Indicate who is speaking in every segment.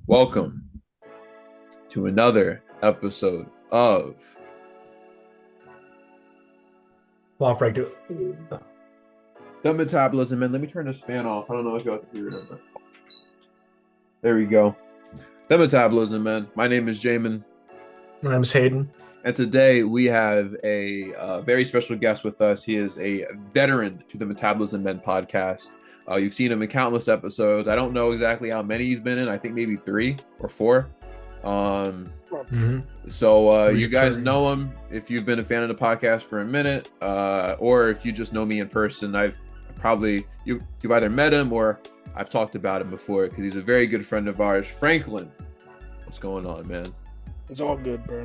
Speaker 1: Welcome to another episode of
Speaker 2: Come on, Frank, do
Speaker 1: the Metabolism. And let me turn this fan off. I don't know if y'all can hear it. But there we go. The Metabolism, man. My name is Jamin,
Speaker 2: My name's Hayden.
Speaker 1: and today we have a very special guest with us. He is a veteran to the Metabolism Men podcast. You've seen him in countless episodes. I don't know exactly how many he's been in. I think maybe 3 or 4. So you guys know him if you've been a fan of the podcast for a minute, or if you just know me in person. You've either met him or I've talked about him before because he's a very good friend of ours. Franklin, what's going on, man?
Speaker 3: It's all good, bro.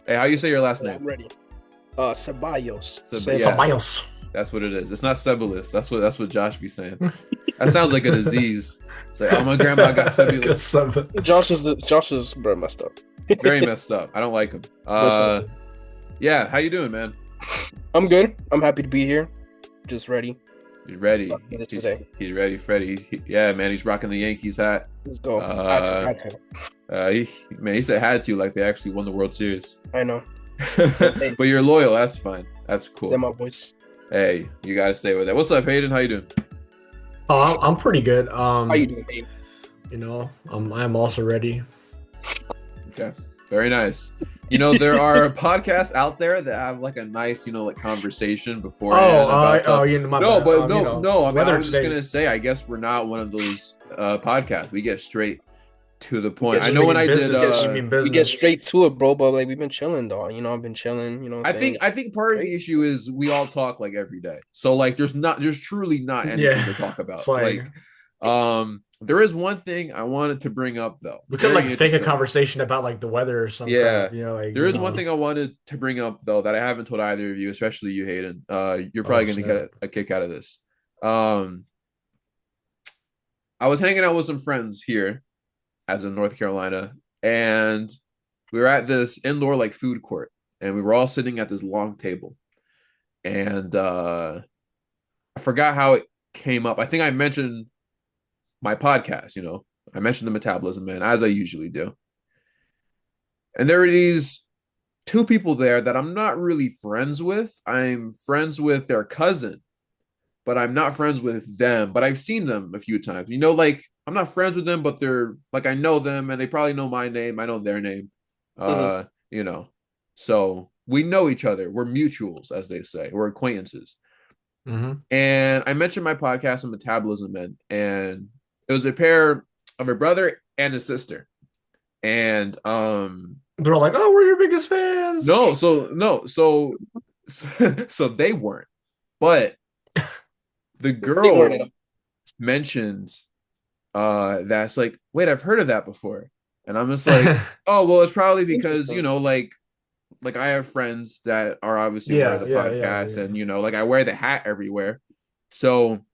Speaker 1: Hey, how you say your last name?
Speaker 3: I'm ready. Ceballos.
Speaker 2: Ceballos.
Speaker 1: That's what it is. It's not Ceballos. That's what Josh be saying. That sounds like a disease. It's like, oh, my grandma got Ceballos.
Speaker 3: Josh is bro messed up.
Speaker 1: Very messed up. I don't like him. Yeah. How you doing, man?
Speaker 3: I'm good. I'm happy to be here. Just ready.
Speaker 1: He's ready.
Speaker 3: Today.
Speaker 1: He's ready, Freddie. Yeah, man. He's rocking the Yankees hat.
Speaker 3: Let's go. Had to.
Speaker 1: He said had to like they actually won the World Series.
Speaker 3: I know.
Speaker 1: But you're loyal. That's fine. That's cool.
Speaker 3: They're my boys.
Speaker 1: Hey, you gotta stay with that. What's up, Hayden? How you doing?
Speaker 2: Oh, I'm pretty good.
Speaker 3: How you doing, babe?
Speaker 2: I'm also ready.
Speaker 1: Okay, very nice. There are podcasts out there that have like a nice, like conversation before.
Speaker 2: My
Speaker 1: I
Speaker 2: bad.
Speaker 1: was just gonna say, I guess we're not one of those podcasts. We get straight to the point.
Speaker 2: Yes,
Speaker 1: I know when I
Speaker 2: business.
Speaker 1: did,
Speaker 3: We get straight to it, bro. But like we've been chilling, though. I've been chilling.
Speaker 1: I think part of the issue is we all talk like every day. So like, there's truly not anything to talk about. There is one thing I wanted to bring up though.
Speaker 2: We could like take a conversation about like the weather or something.
Speaker 1: Yeah, there is one thing I wanted to bring up though that I haven't told either of you, especially you, Hayden. You're probably going to get a kick out of this. I was hanging out with some friends here, as in North Carolina, and we were at this indoor like food court, and we were all sitting at this long table, and I forgot how it came up. I think I mentioned my podcast, I mentioned the Metabolism Man, as I usually do. And there were these 2 people there that I'm not really friends with. I'm friends with their cousin, but I'm not friends with them. But I've seen them a few times. Like I'm not friends with them, but they're like I know them and they probably know my name. I know their name. So we know each other. We're mutuals, as they say. We're acquaintances. And I mentioned my podcast and Metabolism Men, and it was a pair of a brother and a sister. And
Speaker 2: they're like, "Oh, we're your biggest fans."
Speaker 1: So they weren't. But the girl mentioned that's like, wait, I've heard of that before. And I'm just like, oh, well, it's probably because, like I have friends that are obviously aware of the podcast, and like I wear the hat everywhere. So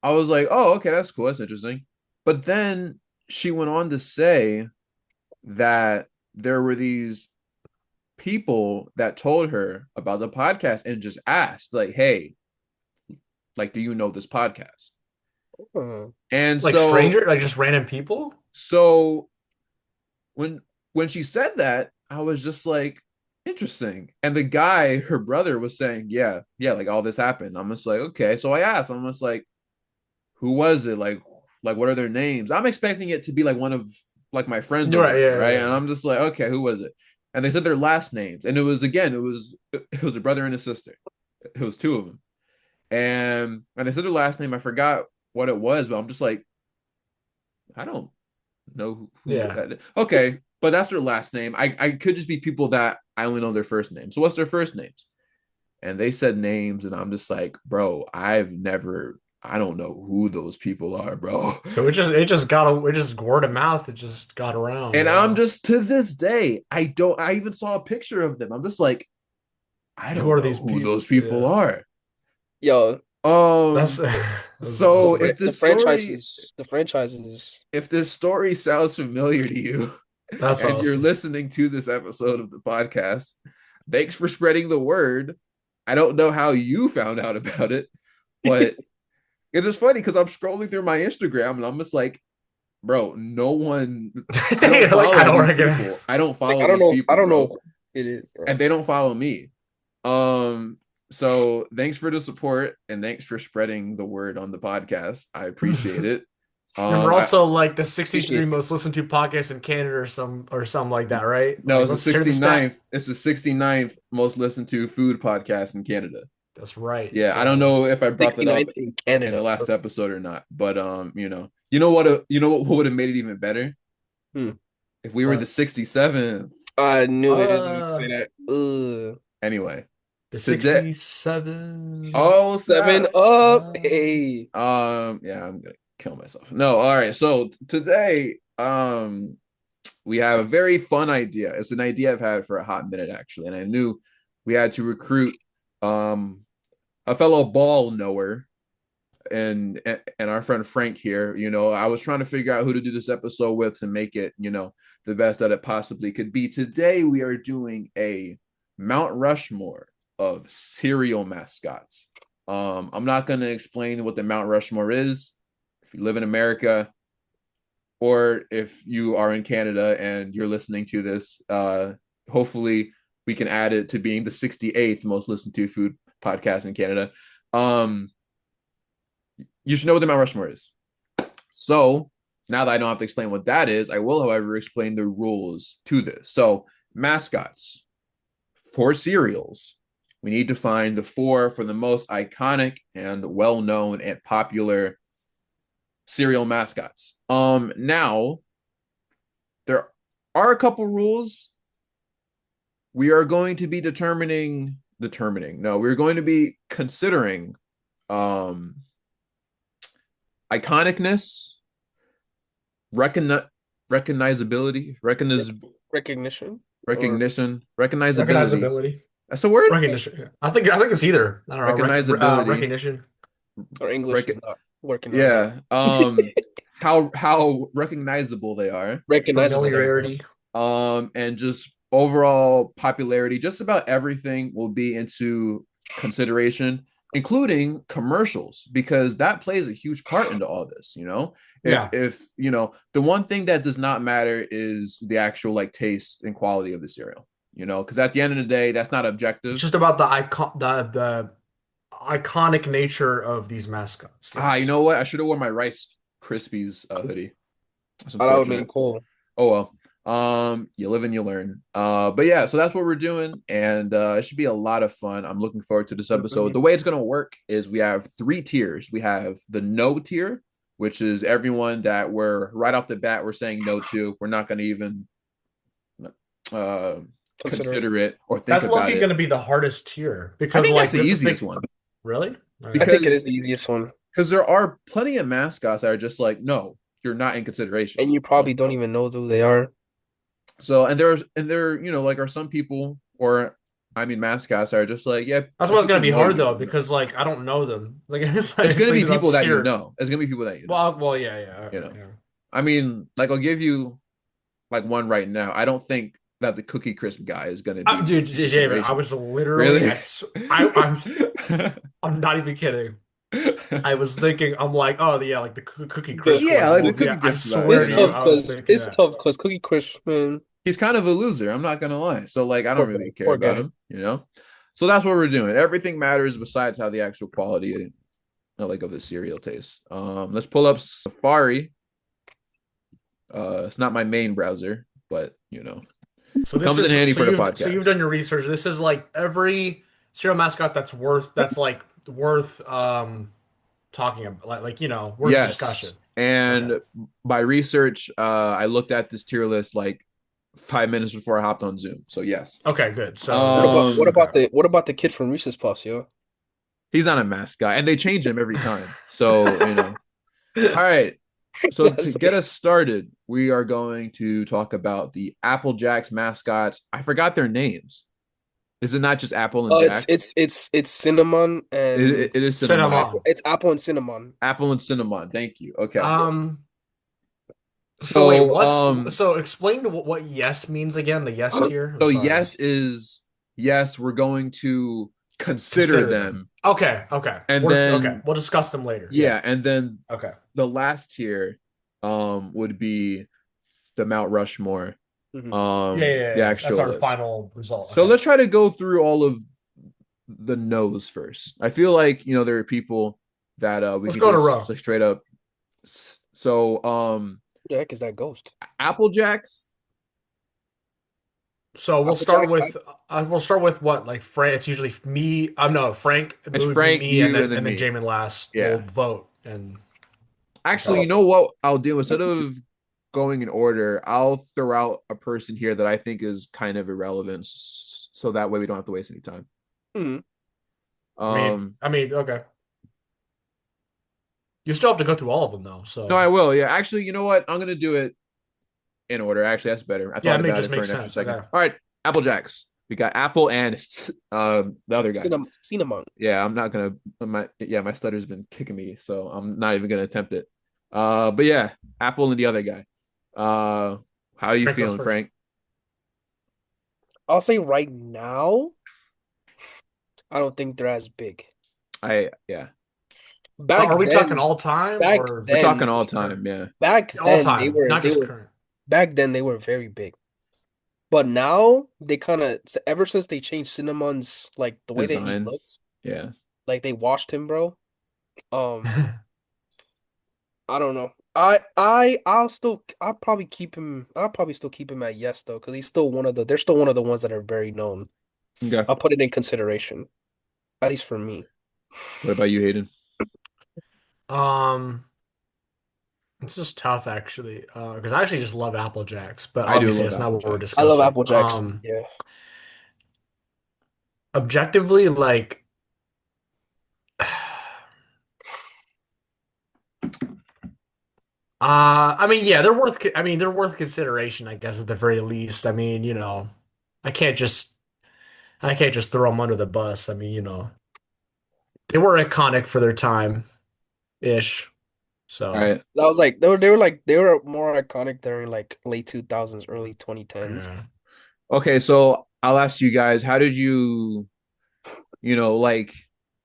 Speaker 1: I was like, oh, okay, that's cool. That's interesting. But then she went on to say that there were these people that told her about the podcast and just asked, like, hey, like, do you know this podcast? And
Speaker 2: like stranger, like just random people.
Speaker 1: So when she said that, I was just like, interesting. And the guy, her brother, was saying, yeah, like all this happened. I'm just like, okay. So I asked, I'm just like, who was it? Like what are their names? I'm expecting it to be like one of like my friends, right? And I'm just like, okay, who was it? And they said their last names, and it was a brother and a sister. It was 2 of them, and they said their last name. I forgot what it was, but I'm just like, I don't know who that is. Okay, but that's their last name. I could just be people that I only know their first name. So what's their first names? And they said names, and I'm just like, bro, I don't know who those people are, bro.
Speaker 2: So it just word of mouth. It just got around.
Speaker 1: And I'm just, to this day, I even saw a picture of them. I'm just like, I don't know who those people are.
Speaker 3: Yo,
Speaker 1: so if
Speaker 3: the franchises,
Speaker 1: if this story sounds familiar to you, and awesome. You're listening to this episode of the podcast, thanks for spreading the word. I don't know how you found out about it, but it's just funny because I'm scrolling through my Instagram and I'm just like, bro, no one. I don't
Speaker 2: Like I
Speaker 1: follow
Speaker 2: don't
Speaker 1: these
Speaker 2: recognize.
Speaker 1: people. I don't
Speaker 3: Like
Speaker 1: follow these
Speaker 3: I
Speaker 1: people,
Speaker 3: don't know
Speaker 1: bro,
Speaker 3: who it is,
Speaker 1: and
Speaker 3: bro.
Speaker 1: they don't follow me. Um, so thanks for the support and thanks for spreading the word on the podcast. I appreciate it.
Speaker 2: And we're
Speaker 1: I
Speaker 2: also like the 63
Speaker 3: Appreciate it.
Speaker 2: most listened to podcasts in Canada or something like that, right?
Speaker 1: no,
Speaker 2: Like
Speaker 1: it's the
Speaker 2: let's share the stat.
Speaker 1: 69th. It's the 69th most listened to food podcast in Canada.
Speaker 2: That's right.
Speaker 1: Yeah, I don't
Speaker 2: So
Speaker 1: know if I brought that up
Speaker 3: 69th in
Speaker 1: in the
Speaker 3: Canada.
Speaker 1: last episode or not, but you know what would have made it even better
Speaker 3: Hmm.
Speaker 1: if we were the
Speaker 2: what?
Speaker 1: 67th.
Speaker 3: I knew it. I was gonna say
Speaker 2: Uh
Speaker 3: that.
Speaker 1: Anyway,
Speaker 2: the
Speaker 1: today.
Speaker 2: 67.
Speaker 1: Oh
Speaker 3: Seven
Speaker 1: snap!
Speaker 3: up.
Speaker 2: Uh,
Speaker 3: Hey.
Speaker 1: Yeah, I'm gonna kill myself. No, all right. So today, we have a very fun idea. It's an idea I've had for a hot minute actually, and I knew we had to recruit um a fellow ball knower and our friend Frank here. I was trying to figure out who to do this episode with to make it, the best that it possibly could be. Today we are doing a Mount Rushmore of cereal mascots. I'm not going to explain what the Mount Rushmore is. If you live in America or if you are in Canada and you're listening to this, hopefully we can add it to being the 68th most listened to food podcast in Canada. Um, you should know what the Mount Rushmore is. So now that I don't have to explain what that is, I will, however, explain the rules to this. So mascots for cereals, we need to find the four for the most iconic and well-known and popular cereal mascots. Now there are a couple rules. We are going to be determining. No, we're going to be considering um iconicness, recogni- recognizability,
Speaker 3: Recognition or
Speaker 1: recognition, recognizability.
Speaker 2: recognizability.
Speaker 1: That's a word.
Speaker 2: Recognition. I think it's either. I don't know.
Speaker 1: Recognizability.
Speaker 2: Recognition.
Speaker 3: or English is
Speaker 1: Rec-
Speaker 3: not working right now.
Speaker 1: yeah. How recognizable they are.
Speaker 3: Recognizable. There you go.
Speaker 2: Familiarity.
Speaker 1: And just overall popularity. Just about everything will be into consideration, including commercials, because that plays a huge part into all this.
Speaker 2: Yeah.
Speaker 1: If the one thing that does not matter is the actual like taste and quality of the cereal. Because at the end of the day, that's not
Speaker 2: It's
Speaker 1: objective.
Speaker 2: just about the iconic nature of these mascots.
Speaker 1: You
Speaker 2: Yes.
Speaker 1: know what? I should have worn my Rice Krispies hoodie. That's
Speaker 3: Oh, that would have been
Speaker 1: unfortunate.
Speaker 3: cool.
Speaker 1: Oh well. You live and you learn. But yeah, so that's what we're doing, and it should be a lot of fun. I'm looking forward to this episode. The way it's gonna work is we have three tiers. We have the no tier, which is everyone that we're right off the bat we're saying no to. We're not gonna even uh
Speaker 3: Consider it.
Speaker 1: consider it or think
Speaker 2: That's
Speaker 1: about
Speaker 2: lucky
Speaker 1: it.
Speaker 2: going to be the hardest tier
Speaker 1: I
Speaker 2: because
Speaker 1: think that's
Speaker 2: like
Speaker 1: the
Speaker 2: we have to
Speaker 1: easiest
Speaker 2: think.
Speaker 1: one
Speaker 2: Really?
Speaker 3: I
Speaker 2: Okay.
Speaker 3: think it
Speaker 1: because
Speaker 3: is the easiest one.
Speaker 1: there are plenty of mascots that are just like, no, you're not in consideration.
Speaker 3: And you probably don't even know who they are.
Speaker 1: So there like are some people or I mean mascots that are just like, yeah,
Speaker 2: That's
Speaker 1: like
Speaker 2: why it's gonna
Speaker 1: people
Speaker 2: be
Speaker 1: know
Speaker 2: hard
Speaker 1: you.
Speaker 2: though because like I don't know them. Like
Speaker 1: It's
Speaker 2: it's
Speaker 1: gonna
Speaker 2: like
Speaker 1: be
Speaker 2: an
Speaker 1: people that you
Speaker 2: obscure.
Speaker 1: know. It's gonna be people that you know.
Speaker 2: Well, yeah, yeah,
Speaker 1: You
Speaker 2: okay,
Speaker 1: know.
Speaker 2: yeah.
Speaker 1: I mean, like I'll give you like one right now. I don't think that the Cookie Crisp guy is gonna be
Speaker 2: Dude,
Speaker 1: in
Speaker 2: Javen, I
Speaker 1: consideration.
Speaker 2: was literally,
Speaker 1: Really?
Speaker 2: I'm not even kidding. I was thinking, I'm like, oh yeah, like the Cookie
Speaker 3: The,
Speaker 2: Crisp
Speaker 1: Yeah,
Speaker 2: one.
Speaker 1: like the
Speaker 2: Well,
Speaker 1: Cookie
Speaker 2: yeah, I
Speaker 1: Crisp guy,
Speaker 2: swear to you, I was thinking
Speaker 3: it's
Speaker 2: that.
Speaker 3: tough because Cookie Crisp, man,
Speaker 1: He's kind of a loser. I'm not gonna lie. So like I
Speaker 3: poor
Speaker 1: don't
Speaker 3: guy,
Speaker 1: really care
Speaker 3: poor
Speaker 1: about
Speaker 3: guy.
Speaker 1: him. So that's what we're doing. Everything matters besides how the actual quality like of the cereal tastes. Let's pull up Safari. It's not my main browser, but
Speaker 2: So this
Speaker 1: comes in
Speaker 2: is
Speaker 1: handy
Speaker 2: so
Speaker 1: for the
Speaker 2: you've
Speaker 1: podcast.
Speaker 2: done your research. This is like every serial mascot that's like worth talking about, like worth discussion.
Speaker 1: Yes.
Speaker 2: Okay.
Speaker 1: And by research, I looked at this tier list like 5 minutes before I hopped on Zoom. So yes.
Speaker 2: Okay, good. So
Speaker 3: What about
Speaker 2: that's
Speaker 3: what
Speaker 1: Um,
Speaker 2: okay.
Speaker 3: about the what about the kid from Reese's Puffs, yo?
Speaker 1: he's not a mascot, and they change him every time. So All right. So to get us started, we are going to talk about the Apple Jacks mascots. I forgot their names. Is it not just Apple and
Speaker 3: It's
Speaker 1: Jack?
Speaker 3: it's it's it's cinnamon and
Speaker 1: It is Cinnamon.
Speaker 2: Cinema.
Speaker 3: apple. It's apple and cinnamon.
Speaker 1: Apple and Cinnamon. Thank you. Okay.
Speaker 2: Um. So wait,
Speaker 1: So
Speaker 2: what's so explain to what yes means again? The yes tier. I'm
Speaker 1: so
Speaker 2: sorry.
Speaker 1: yes is yes, we're going to consider
Speaker 2: Consider them.
Speaker 1: them.
Speaker 2: Okay. Okay.
Speaker 1: And
Speaker 2: Okay.
Speaker 1: then
Speaker 2: We'll discuss them later. Yeah.
Speaker 1: yeah, and then
Speaker 2: Okay.
Speaker 1: the last tier would be the Mount Rushmore,
Speaker 3: Hmm.
Speaker 1: the
Speaker 2: That's
Speaker 1: actual
Speaker 2: our
Speaker 1: list.
Speaker 2: final result.
Speaker 1: So
Speaker 2: Okay.
Speaker 1: let's try to go through all of the no's first. I feel like there are people that we
Speaker 2: Let's
Speaker 1: could
Speaker 2: go in a
Speaker 1: just
Speaker 2: row.
Speaker 1: like straight up. So
Speaker 3: Who the heck is that ghost?
Speaker 1: Apple Jacks.
Speaker 2: So
Speaker 3: Applejack.
Speaker 2: we'll start with what like Frank. It's usually me. I'm no Frank. It
Speaker 1: It's
Speaker 2: would be
Speaker 1: Frank,
Speaker 2: me,
Speaker 1: you, and then
Speaker 2: and then
Speaker 1: me.
Speaker 2: Jamin last. We'll
Speaker 1: Yeah.
Speaker 2: vote and
Speaker 1: Actually,
Speaker 2: decide.
Speaker 1: you know what I'll do instead of going in order, I'll throw out a person here that I think is kind of irrelevant, so that way we don't have to waste any time.
Speaker 3: Hmm.
Speaker 1: Um,
Speaker 2: Okay. You still have to go through all of them though.
Speaker 1: no, I
Speaker 2: So
Speaker 1: will. Yeah, actually, you know what? I'm gonna do it in order. Actually, that's better. I
Speaker 2: yeah,
Speaker 1: thought
Speaker 2: it
Speaker 1: about
Speaker 2: just
Speaker 1: it for
Speaker 2: makes
Speaker 1: an extra
Speaker 2: sense.
Speaker 1: second.
Speaker 2: Okay.
Speaker 1: All right, Apple Jacks. We got Apple and the other guy.
Speaker 3: Cinnamon.
Speaker 1: Yeah, I'm not gonna. My stutter's been kicking me, so I'm not even gonna attempt it. But yeah, Apple and the other guy. How are you
Speaker 2: Frank goes
Speaker 1: feeling,
Speaker 2: first.
Speaker 1: Frank?
Speaker 3: I'll say right now, I don't think they're as big.
Speaker 1: Yeah.
Speaker 3: Back
Speaker 2: Are we talking
Speaker 3: then,
Speaker 2: all time
Speaker 3: back
Speaker 2: or
Speaker 1: We're
Speaker 3: then,
Speaker 1: talking all
Speaker 2: just
Speaker 1: time,
Speaker 2: current?
Speaker 1: yeah.
Speaker 3: back
Speaker 2: All
Speaker 3: then
Speaker 2: time, not
Speaker 3: they
Speaker 2: just
Speaker 3: were
Speaker 2: current.
Speaker 3: back then they were very big. But now they kind of ever since they changed Cinnamon's like the way that he
Speaker 1: Design,
Speaker 3: looks,
Speaker 1: yeah.
Speaker 3: like they washed him, bro. Um, I don't know. I'll probably keep him. I'll probably still keep him at yes though, because he's still one of the. They're still one of the ones that are very known.
Speaker 1: Okay.
Speaker 3: I'll put it in consideration, at least for me.
Speaker 1: What about you, Hayden?
Speaker 2: Um, it's just tough actually, because I actually just love Apple Jacks, but
Speaker 1: I do
Speaker 2: obviously
Speaker 1: love
Speaker 2: that's not
Speaker 1: Apple
Speaker 2: what we're
Speaker 1: Jacks.
Speaker 3: I love
Speaker 2: discussing.
Speaker 3: Apple Jacks. Yeah.
Speaker 2: Objectively, like, yeah, they're worth. They're worth consideration, I guess, at the very least. I can't just, I can't just throw them under the bus. They were iconic for their time ish.
Speaker 1: All
Speaker 2: So,
Speaker 1: right.
Speaker 3: That was like they were more iconic during like late 2000s, early 2010s.
Speaker 2: yeah.
Speaker 1: Okay, so I'll ask you guys, how did like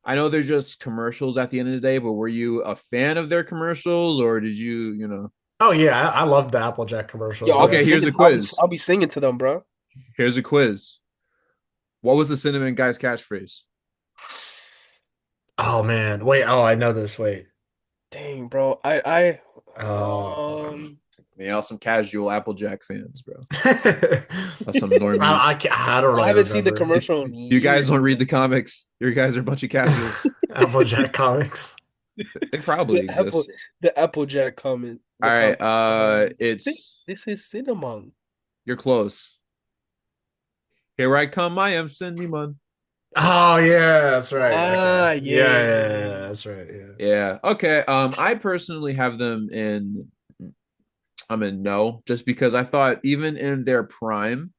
Speaker 1: I know they're just commercials at the end of the day, but were you a fan of their commercials or did you?
Speaker 2: Oh yeah, I love the Applejack
Speaker 3: Yo,
Speaker 2: commercials.
Speaker 3: I'll be
Speaker 1: Okay,
Speaker 2: Yeah.
Speaker 1: here's
Speaker 3: singing.
Speaker 1: a quiz.
Speaker 3: I'll be singing to them, bro.
Speaker 1: Here's a quiz. What was the Cinnamon Guy's catchphrase?
Speaker 2: Oh man, wait. Oh, I know this. Wait.
Speaker 3: Dang, bro. I
Speaker 2: Oh.
Speaker 3: um
Speaker 1: Some casual Applejack fans, bro.
Speaker 2: I,
Speaker 1: That's some normies.
Speaker 2: I don't
Speaker 3: I
Speaker 2: really
Speaker 3: haven't seen the
Speaker 2: remember.
Speaker 3: commercial in
Speaker 1: You guys
Speaker 3: years.
Speaker 1: don't read the comics. You guys are a bunch of casuals.
Speaker 2: Applejack comics.
Speaker 1: It probably
Speaker 3: The Apple
Speaker 1: exists.
Speaker 3: the Applejack comment
Speaker 1: All
Speaker 3: the
Speaker 1: right.
Speaker 3: comment.
Speaker 1: It's
Speaker 3: This is cinnamon.
Speaker 1: you're close. Here I come, I am Cinnamon.
Speaker 2: Oh yeah, that's right. Okay.
Speaker 3: Ah,
Speaker 2: Yeah,
Speaker 3: yeah.
Speaker 2: yeah, yeah, that's right. Yeah.
Speaker 1: Yeah. Okay. I personally have them in I'm in no, just because I thought even in their prime,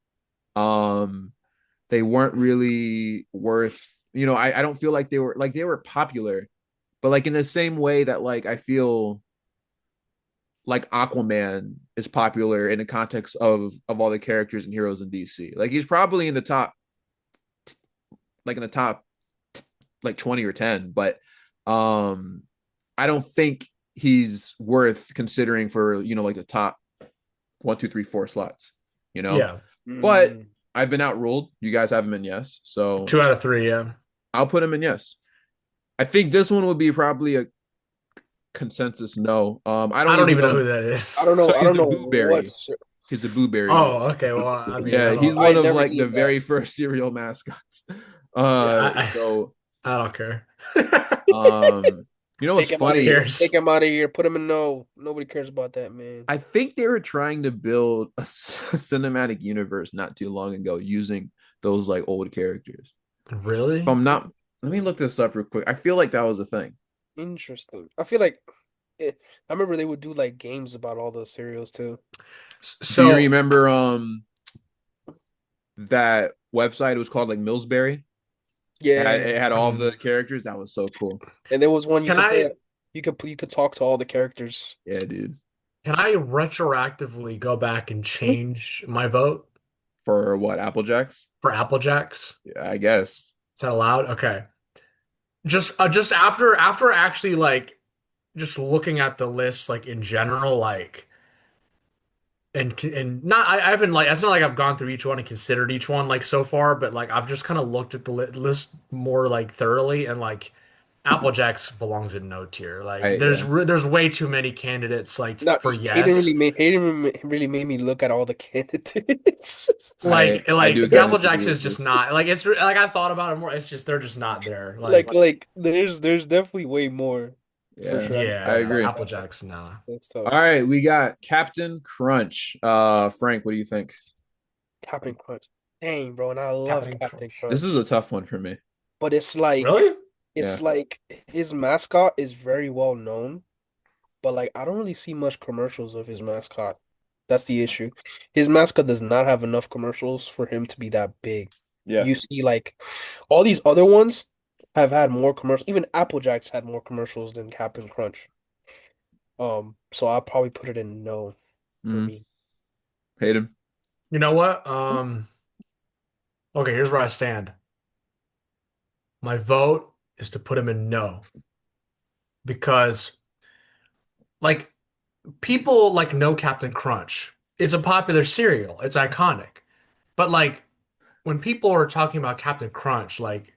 Speaker 1: um, they weren't really worth, I don't feel like they were popular, but like in the same way that like I feel like Aquaman is popular in the context of all the characters and heroes in DC. Like he's probably in the top like in the top like 20 or 10, but um I don't think he's worth considering for, like the top one, two, three, four slots, you know.
Speaker 2: Yeah.
Speaker 1: But
Speaker 3: Mm.
Speaker 1: I've been outruled. You guys have him in yes. So
Speaker 2: 2 out of 3, yeah.
Speaker 1: I'll put him in yes. I think this one would be probably a consensus no. I
Speaker 2: I
Speaker 1: don't
Speaker 2: don't
Speaker 1: even
Speaker 2: even know
Speaker 1: know.
Speaker 2: who that
Speaker 3: I
Speaker 2: is.
Speaker 3: don't
Speaker 1: So
Speaker 3: know. I
Speaker 1: he's
Speaker 3: don't
Speaker 1: the
Speaker 3: know
Speaker 1: Booberry.
Speaker 3: what's.
Speaker 1: He's the Booberry.
Speaker 2: Oh, okay. Well, I
Speaker 1: Yeah, he's
Speaker 2: don't.
Speaker 3: I
Speaker 1: one of
Speaker 3: never
Speaker 1: like the
Speaker 3: eat that.
Speaker 1: very first cereal mascots.
Speaker 2: Yeah,
Speaker 1: So
Speaker 2: I don't care.
Speaker 1: what's
Speaker 3: Take him out
Speaker 2: Who
Speaker 3: of
Speaker 1: funny?
Speaker 3: here. Take
Speaker 2: cares?
Speaker 3: him out of here. Put him in no. Nobody cares about that, man.
Speaker 1: I think they were trying to build a cinematic universe not too long ago using those like old characters. If
Speaker 2: Really?
Speaker 1: I'm not, let me look this up real quick. I feel like that was a thing.
Speaker 3: Interesting. I feel like I remember they would do like games about all those cereals too.
Speaker 1: Do you
Speaker 2: So
Speaker 1: remember that website? It was called like Millsberry.
Speaker 3: Yeah.
Speaker 1: It had all of the
Speaker 2: um,
Speaker 1: characters. That was so cool.
Speaker 3: And there was one you
Speaker 2: can
Speaker 3: could play.
Speaker 2: I
Speaker 3: You could talk to all the characters.
Speaker 1: Yeah, dude.
Speaker 2: can I retroactively go back and change my vote
Speaker 1: For what? Apple Jacks?
Speaker 2: for Apple Jacks?
Speaker 1: Yeah, I guess.
Speaker 2: Is that allowed? Okay. Just after actually like just looking at the list like in general, like and not I haven't like it's not like I've gone through each one and considered each one like so far, but like I've just kind of looked at the list more like thoroughly and like Apple Jacks belongs in no tier. Like
Speaker 1: Yeah,
Speaker 2: there's way too many candidates like
Speaker 3: No,
Speaker 2: for yes.
Speaker 3: Hayden really made me look at all the candidates.
Speaker 1: I do
Speaker 2: The
Speaker 1: kind of
Speaker 2: Apple
Speaker 1: agree
Speaker 2: Jacks is
Speaker 1: with
Speaker 2: just
Speaker 1: this.
Speaker 2: not like it's like I thought about it more. It's just they're just not there.
Speaker 3: Like there's definitely way more for
Speaker 1: Yeah,
Speaker 3: sure.
Speaker 1: I
Speaker 2: Yeah,
Speaker 1: agree.
Speaker 2: Apple Jacks, nah.
Speaker 3: That's
Speaker 1: All
Speaker 3: tough.
Speaker 1: right, we got Captain Crunch. Frank, what do you think?
Speaker 3: Captain Crunch. Dang, bro, and I love
Speaker 2: Captain
Speaker 3: Captain
Speaker 2: Crunch.
Speaker 1: This is a
Speaker 3: Crunch.
Speaker 1: tough one for me.
Speaker 3: But
Speaker 2: Really?
Speaker 1: Yeah.
Speaker 3: it's like his mascot is very well known, but like I don't really see much commercials of his mascot. That's the issue. His mascot does not have enough commercials for him to be that big.
Speaker 1: Yeah.
Speaker 3: You see, like all these other ones have had more commercials. Even Applejacks had more commercials than Captain Crunch. So I'll probably put it in no for
Speaker 1: Mm,
Speaker 3: me.
Speaker 1: hate him.
Speaker 2: You know what? Okay, here's where I stand. My vote is to put him in no because like people like know Captain Crunch. It's a popular cereal. It's iconic. But like when people are talking about Captain Crunch, like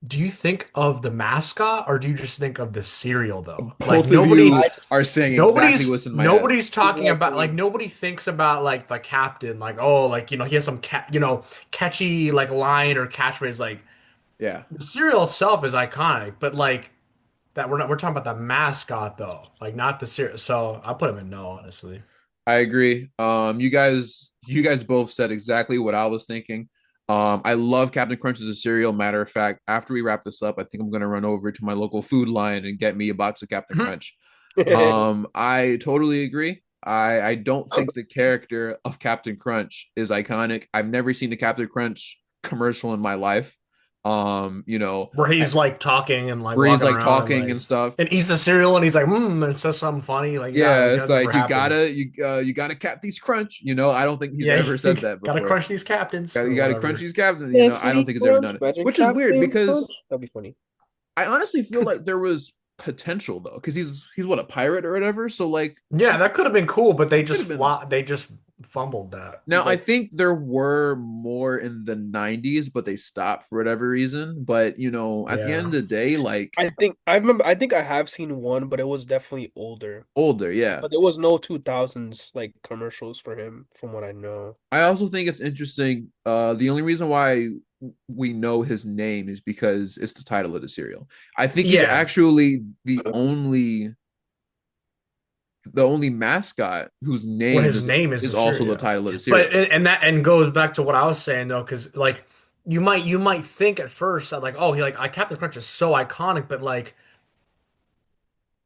Speaker 2: do you think of the mascot or do you just think of the cereal though? Like
Speaker 1: Both of you
Speaker 3: I
Speaker 1: are
Speaker 3: just
Speaker 1: saying exactly what's in my head.
Speaker 2: nobody's talking about like
Speaker 3: exactly.
Speaker 2: nobody thinks about like the captain like oh like he has some catchy like line or catchphrase like
Speaker 1: Yeah,
Speaker 2: the cereal itself is iconic, but like that we're talking about the mascot though, like not the cereal. So I put him in no, honestly.
Speaker 1: I agree. You guys both said exactly what I was thinking. I love Captain Crunch as a cereal. Matter of fact, after we wrap this up, I think I'm gonna run over to my local food line and get me a box of Captain Crunch. I totally agree. I don't think the character of Captain Crunch is iconic. I've never seen a Captain Crunch commercial in my life. You know,
Speaker 2: Where
Speaker 1: I,
Speaker 2: he's like talking and like
Speaker 1: where he's
Speaker 2: walking
Speaker 1: like
Speaker 2: around
Speaker 1: talking and stuff.
Speaker 2: and eats the cereal and he's like and says something funny like
Speaker 1: Yeah, it's
Speaker 2: that never
Speaker 1: like you
Speaker 2: happens.
Speaker 1: gotta you gotta cap these crunch. I don't think he's
Speaker 2: Yeah,
Speaker 1: ever
Speaker 2: you
Speaker 1: said that
Speaker 2: gotta
Speaker 1: before.
Speaker 2: crunch these captains
Speaker 1: You
Speaker 2: or
Speaker 1: gotta crunch
Speaker 2: whatever.
Speaker 1: these captains. I don't
Speaker 3: Nestle
Speaker 1: think he's ever
Speaker 3: Crunch,
Speaker 1: done it,
Speaker 3: Magic
Speaker 1: which is weird
Speaker 3: Captain Crunch.
Speaker 1: because
Speaker 3: That'd be funny.
Speaker 1: I honestly feel like there was potential though, because he's what, a pirate or whatever. So like
Speaker 2: Yeah, that could have been cool, but
Speaker 1: could have been.
Speaker 2: they just fumbled that.
Speaker 1: Now I think there were more in the '90s, but they stopped for whatever reason. But at the end of
Speaker 2: Yeah.
Speaker 1: the day, like
Speaker 3: I think I have seen one, but it was definitely older.
Speaker 1: older, yeah.
Speaker 3: But there was no 2000s like commercials for him, from what I know.
Speaker 1: I also think it's interesting. The only reason why we know his name is because it's the title of the serial. I think he's
Speaker 2: Yeah.
Speaker 1: actually the only mascot whose
Speaker 2: Well,
Speaker 1: name
Speaker 2: his
Speaker 1: is
Speaker 2: name is
Speaker 1: is
Speaker 2: the
Speaker 1: also
Speaker 2: cereal,
Speaker 1: the
Speaker 2: yeah.
Speaker 1: title of the
Speaker 2: But
Speaker 1: serial.
Speaker 2: and goes back to what I was saying though, because like you might think at first that like oh he like Captain Crunch is so iconic, but like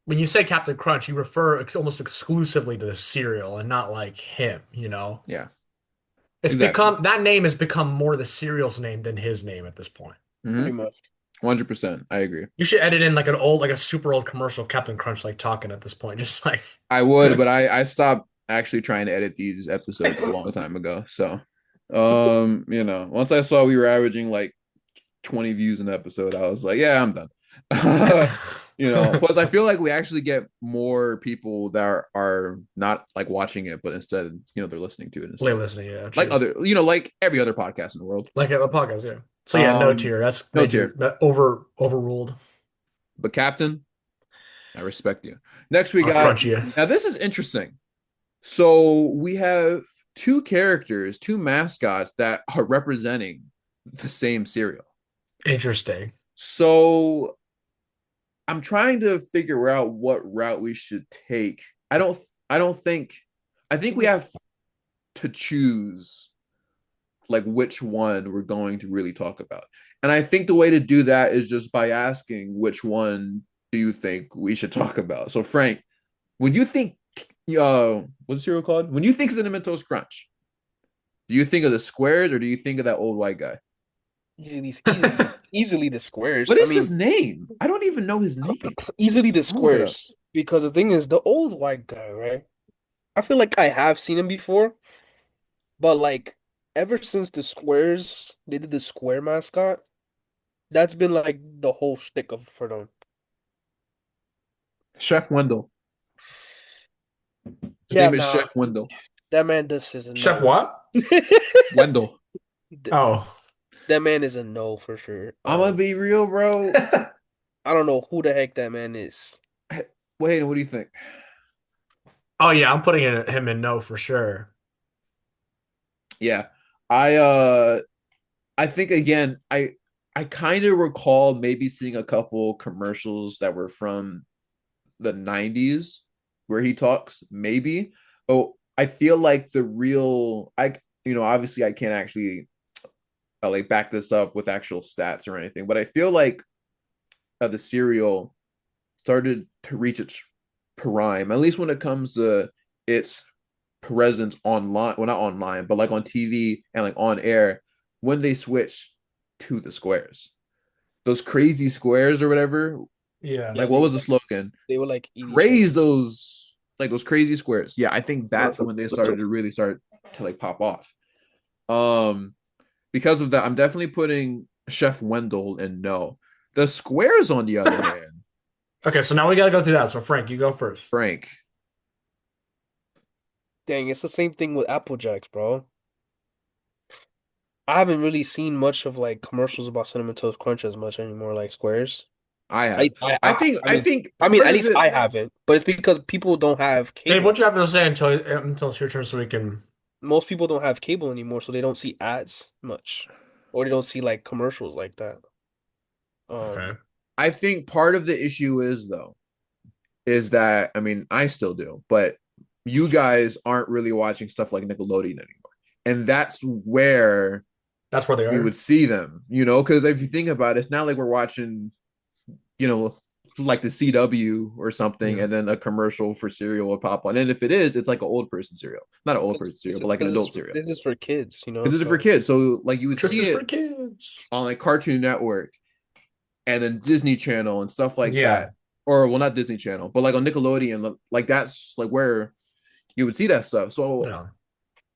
Speaker 2: when you say Captain Crunch, you refer almost exclusively to the cereal and not like him, you know?
Speaker 1: Yeah,
Speaker 2: It's
Speaker 1: exactly.
Speaker 2: become that name has become more the cereal's name than his name at this point.
Speaker 3: Pretty
Speaker 1: Mm-hmm.
Speaker 3: much.
Speaker 1: 100%. I agree.
Speaker 2: You should edit in like like a super old commercial of Captain Crunch like talking at this point, just like
Speaker 1: I would, but I stopped actually trying to edit these episodes a long time ago. So, once I saw we were averaging like 20 views an episode, I was like, yeah, I'm done. Plus I feel like we actually get more people that are not like watching it, but instead, they're listening to it
Speaker 2: play
Speaker 1: instead.
Speaker 2: listening. Yeah,
Speaker 1: Like
Speaker 2: true.
Speaker 1: other, like every other podcast in the world.
Speaker 2: Like at the podcast, yeah. So yeah, no
Speaker 1: Um,
Speaker 2: tier. That's
Speaker 1: no
Speaker 2: made you
Speaker 1: tier.
Speaker 2: that overruled.
Speaker 1: But Captain, I respect you. Next we
Speaker 2: I'll
Speaker 1: got
Speaker 2: crunch you.
Speaker 1: now this is interesting. So we have two characters, two mascots that are representing the same cereal.
Speaker 2: Interesting.
Speaker 1: So I'm trying to figure out what route we should take. I don't think I think we have to choose like which one we're going to really talk about. And I think the way to do that is just by asking which one do you think we should talk about. So Frank, when you think what's the cereal called? When you think Cinnamon Toast Crunch, do you think of the squares or do you think of that old white guy?
Speaker 3: Easily the squares.
Speaker 1: What
Speaker 3: I
Speaker 1: is his
Speaker 3: mean,
Speaker 1: name? I don't even know his name.
Speaker 3: easily the
Speaker 1: I'll look it up.
Speaker 3: squares. Because the thing is, the old white guy, right? I feel like I have seen him before, but like ever since the squares, they did the square mascot, that's been like the whole shtick of for them.
Speaker 1: Chef Wendell. His
Speaker 3: Yeah,
Speaker 1: name is
Speaker 3: nah.
Speaker 1: Chef Wendell.
Speaker 3: That man this is a
Speaker 2: Chef
Speaker 3: no.
Speaker 2: what?
Speaker 1: Wendell.
Speaker 3: Th-
Speaker 2: Oh.
Speaker 3: That man is a no for sure.
Speaker 1: I'm gonna be real, bro.
Speaker 3: I don't know who the heck that man is.
Speaker 1: Wait, what do you think?
Speaker 2: Oh yeah, I'm putting him in no for sure.
Speaker 1: Yeah. I think again, I kind of recall maybe seeing a couple commercials that were from the 90s where he talks, maybe. But I feel like the real obviously I can't actually like back this up with actual stats or anything, but I feel like the serial started to reach its prime, at least when it comes to its presence online. Well, not online, but like on TV and like on air when they switched to the squares. Those crazy squares or whatever.
Speaker 2: Yeah.
Speaker 3: Yeah,
Speaker 1: Like, what was the slogan?
Speaker 3: they would like eat each other.
Speaker 1: Praise those like those crazy squares. Yeah, I think that's when they started to really start to like pop off. Um, because of that, I'm definitely putting Chef Wendell in no. The squares, on the other hand,
Speaker 2: Okay, so now we gotta go through that. So Frank, you go first.
Speaker 1: Frank,
Speaker 3: Dang, it's the same thing with Apple Jacks, bro. I haven't really seen much of like commercials about Cinnamon Toast Crunch as much anymore, like squares.
Speaker 1: I have.
Speaker 3: I
Speaker 1: I
Speaker 3: mean,
Speaker 1: think
Speaker 3: at
Speaker 1: part of
Speaker 3: least I
Speaker 1: it.
Speaker 3: haven't, but it's because people don't have
Speaker 2: Dave,
Speaker 3: cable.
Speaker 2: what you have to say until it's your turn so we can.
Speaker 3: Most people don't have cable anymore, so they don't see ads much, or they don't see like commercials like that.
Speaker 2: Okay.
Speaker 1: I think part of the issue is though is that I mean I still do, but you guys aren't really watching stuff like Nickelodeon anymore, and that's where
Speaker 2: That's where they
Speaker 1: we would
Speaker 2: are.
Speaker 1: see them. Because if you think about it, it's not like we're watching you know, like the CW or something,
Speaker 2: Yeah.
Speaker 1: and then a commercial for cereal will pop on. And if it is, it's like an old person cereal, not an old person cereal, but like an adult cereal.
Speaker 3: This is for kids,
Speaker 1: Because it's for
Speaker 3: So
Speaker 1: kids, so like you would
Speaker 2: Tricks
Speaker 1: see
Speaker 2: is for
Speaker 1: it
Speaker 2: kids.
Speaker 1: on like Cartoon Network and then Disney Channel and stuff like
Speaker 2: Yeah.
Speaker 1: that, or well, not Disney Channel, but like on Nickelodeon, like that's like where you would see that stuff. So
Speaker 2: Yeah.